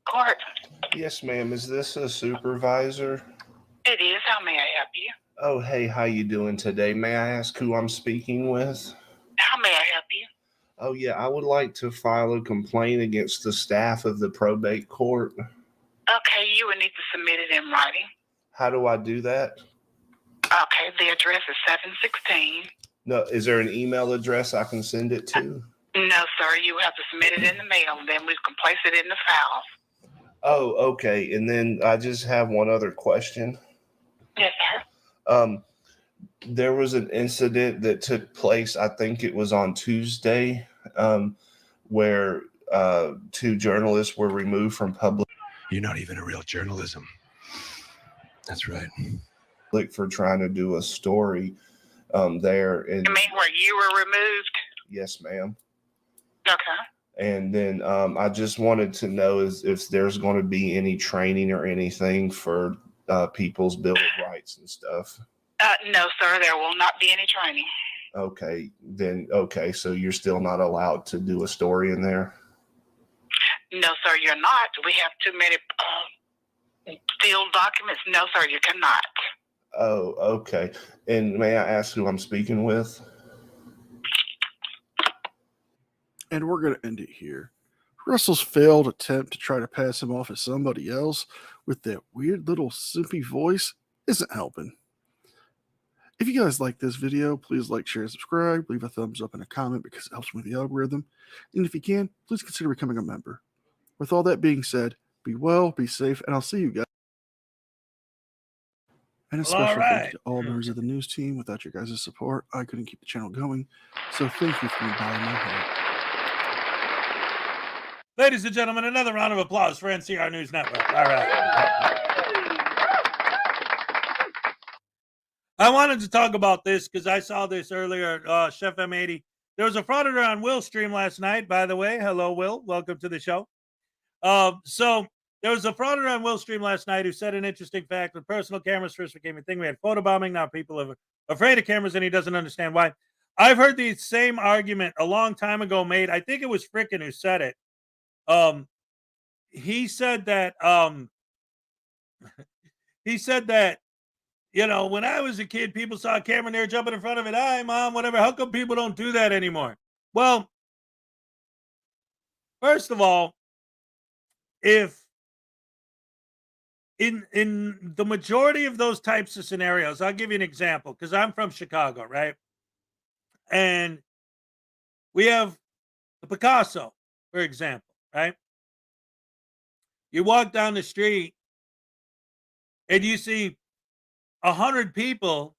U: Court.
R: Yes, ma'am. Is this a supervisor?
U: It is. How may I help you?
R: Oh, hey, how you doing today? May I ask who I'm speaking with?
U: How may I help you?
R: Oh, yeah, I would like to file a complaint against the staff of the probate court.
U: Okay, you would need to submit it in writing.
R: How do I do that?
U: Okay, the address is 716.
R: No, is there an email address I can send it to?
U: No, sir, you have to submit it in the mail, then we can place it in the files.
R: Oh, okay. And then I just have one other question.
U: Yes, sir.
R: There was an incident that took place, I think it was on Tuesday, where two journalists were removed from public.
H: You're not even a real journalism. That's right.
R: For trying to do a story there. And
U: You mean where you were removed?
R: yes, ma'am.
U: Okay.
R: And then I just wanted to know if there's going to be any training or anything for people's Bill of Rights and stuff.
U: No, sir, there will not be any training.
R: Okay, then, okay, so you're still not allowed to do a story in there?
U: No, sir, you're not. We have too many sealed documents. No, sir, you cannot.
R: Oh, okay. And may I ask who I'm speaking with?
P: And we're going to end it here. Russell's failed attempt to try to pass him off as somebody else with that weird little simpy voice isn't helping. If you guys like this video, please like, share, and subscribe. Leave a thumbs up and a comment because it helps with the algorithm. And if you can, please consider becoming a member. With all that being said, be well, be safe, and I'll see you guys. And a special thank you to all members of the news team. Without your guys' support, I couldn't keep the channel going. So thank you for being by my heart.
A: Ladies and gentlemen, another round of applause for NCR News Network. All right. I wanted to talk about this because I saw this earlier, Chef M80. There was a frauditor on Will's stream last night, by the way. Hello, Will. Welcome to the show. So there was a frauditor on Will's stream last night who said an interesting fact. When personal cameras first became a thing, we had photobombing. Now people are afraid of cameras, and he doesn't understand why. I've heard the same argument a long time ago made. I think it was Frickin' who said it. He said that you know, when I was a kid, people saw a camera and they were jumping in front of it. Hi, Mom, whatever. How come people don't do that anymore? Well, first of all, if in the majority of those types of scenarios, I'll give you an example because I'm from Chicago, right? And we have the Picasso, for example, right? You walk down the street and you see 100 people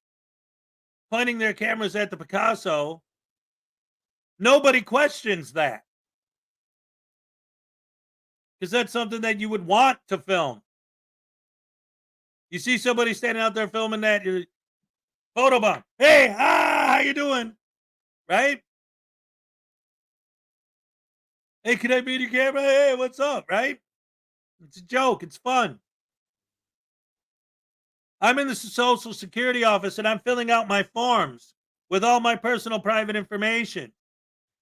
A: pointing their cameras at the Picasso. Nobody questions that because that's something that you would want to film. You see somebody standing out there filming that, you're photobomb. Hey, how you doing? Right? Hey, can I be in your camera? Hey, what's up? Right? It's a joke. It's fun. I'm in the Social Security office and I'm filling out my forms with all my personal private information.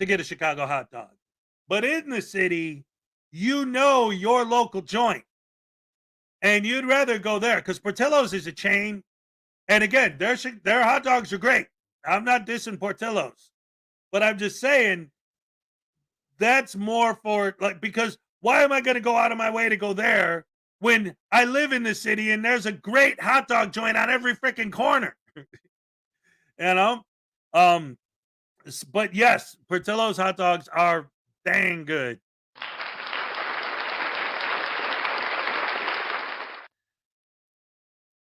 A: to get a Chicago hot dog. But in the city, you know your local joint. And you'd rather go there because Portillo's is a chain. And again, their hot dogs are great. I'm not dissing Portillo's. But I'm just saying that's more for, like, because why am I going to go out of my way to go there when I live in the city and there's a great hot dog joint on every freaking corner? You know? But yes, Portillo's hot dogs are dang good.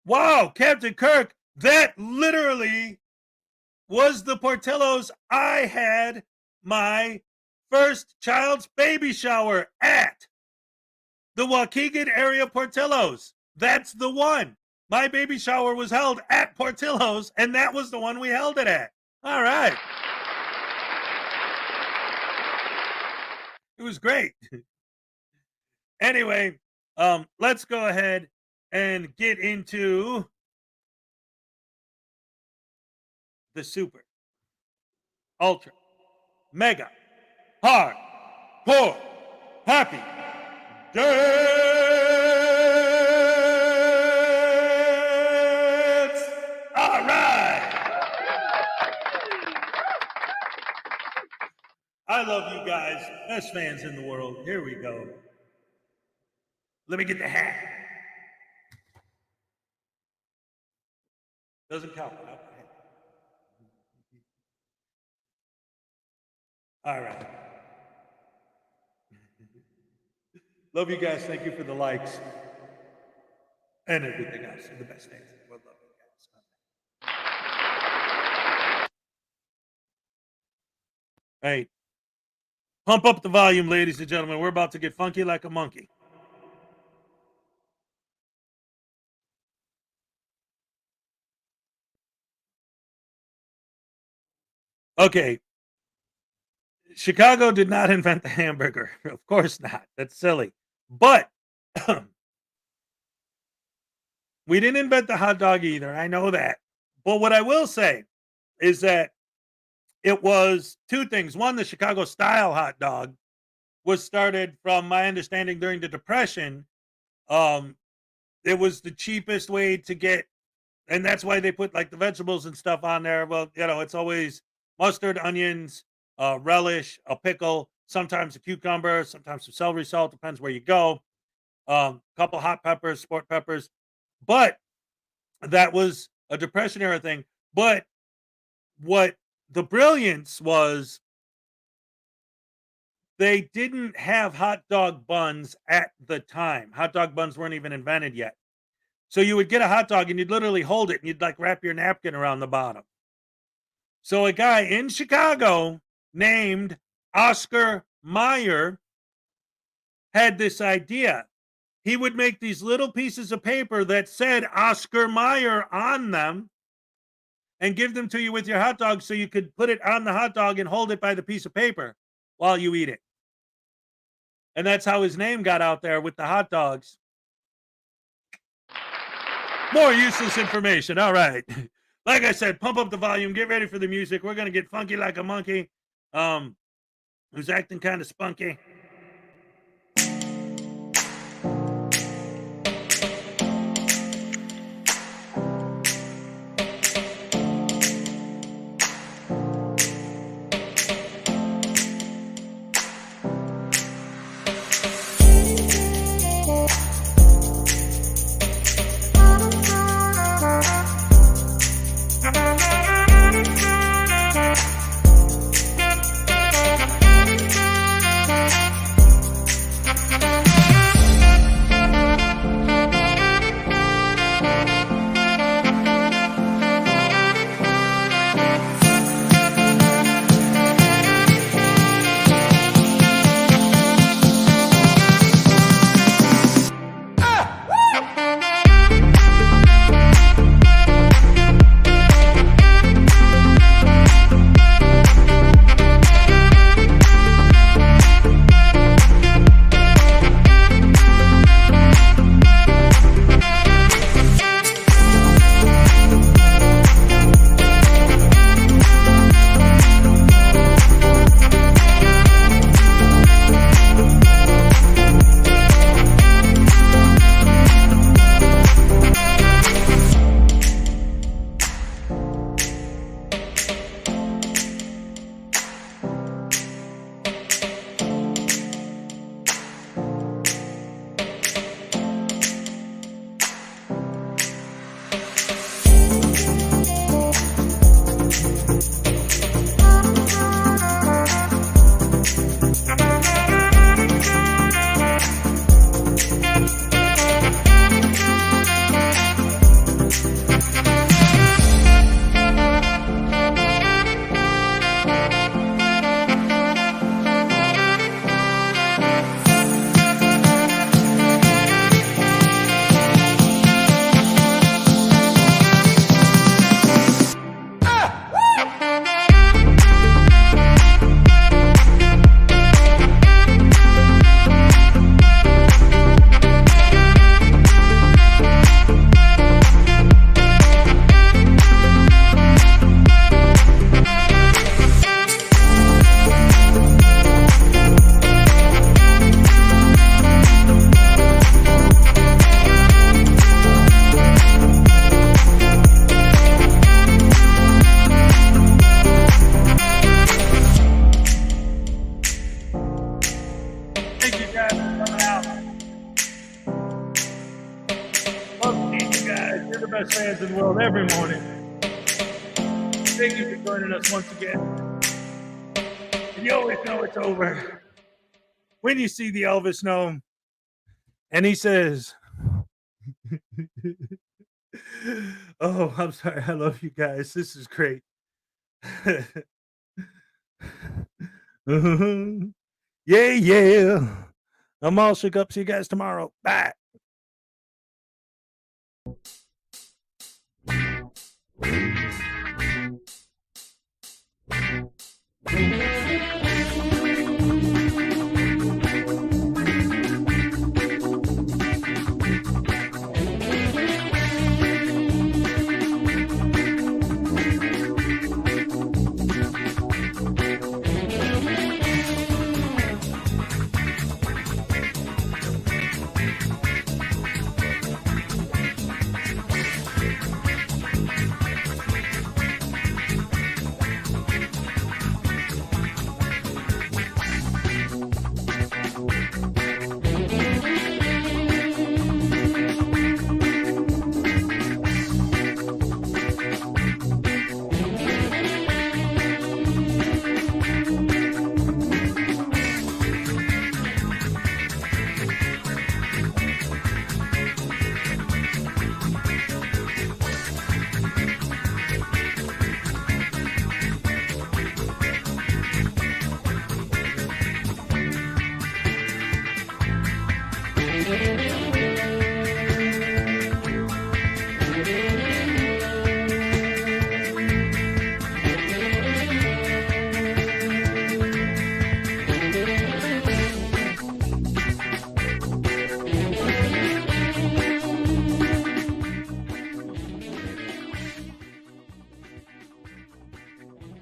A: Wow, Captain Kirk, that literally was the Portillo's I had my first child's baby shower at. The Waukegan area Portillo's. That's the one. My baby shower was held at Portillo's, and that was the one we held it at. All right. It was great. Anyway, let's go ahead and get into the super, ultra, mega, hard, core, happy dance. All right. I love you guys. Best fans in the world. Here we go. Let me get the hat. Doesn't count. All right. Love you guys. Thank you for the likes and everything else. You're the best fans in the world. Love you guys. Hey, pump up the volume, ladies and gentlemen. We're about to get funky like a monkey. Okay. Chicago did not invent the hamburger. Of course not. That's silly. But we didn't invent the hot dog either. I know that. But what I will say is that it was two things. One, the Chicago style hot dog was started, from my understanding, during the Depression. It was the cheapest way to get, and that's why they put like the vegetables and stuff on there. Well, you know, it's always mustard, onions, relish, a pickle, sometimes a cucumber, sometimes some celery salt, depends where you go. Couple hot peppers, sport peppers. But that was a Depression era thing. But what the brilliance was, they didn't have hot dog buns at the time. Hot dog buns weren't even invented yet. So you would get a hot dog and you'd literally hold it and you'd like wrap your napkin around the bottom. So a guy in Chicago named Oscar Mayer had this idea. He would make these little pieces of paper that said Oscar Mayer on them and give them to you with your hot dog so you could put it on the hot dog and hold it by the piece of paper while you eat it. And that's how his name got out there with the hot dogs. More useless information. All right. Like I said, pump up the volume. Get ready for the music. We're going to get funky like a monkey. Who's acting kind of spunky. You're the best fans in the world every morning. Thank you for joining us once again. And you always know it's over when you see the Elvis gnome and he says, oh, I'm sorry. I love you guys. This is great. Yeah, yeah. I'm all shook up. See you guys tomorrow. Bye.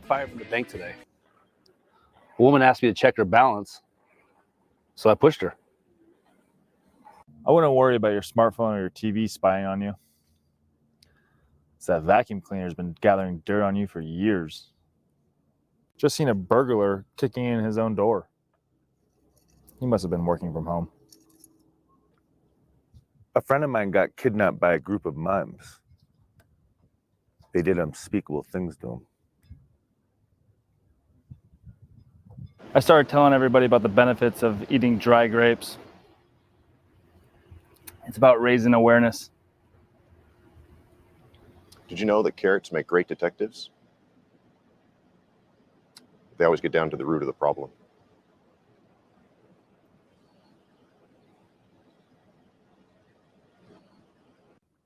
L: Fired from the bank today. A woman asked me to check her balance, so I pushed her.
V: I wouldn't worry about your smartphone or your TV spying on you. That vacuum cleaner's been gathering dirt on you for years. Just seen a burglar kicking in his own door. He must have been working from home.
W: A friend of mine got kidnapped by a group of mimes. They did unspeakable things to him.
V: I started telling everybody about the benefits of eating dry grapes. It's about raising awareness.
X: Did you know that carrots make great detectives? They always get down to the root of the problem.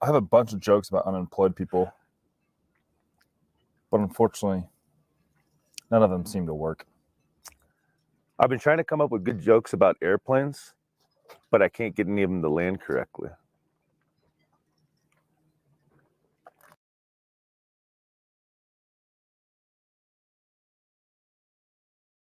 V: I have a bunch of jokes about unemployed people, but unfortunately, none of them seem to work.
W: I've been trying to come up with good jokes about airplanes, but I can't get any of them to land correctly.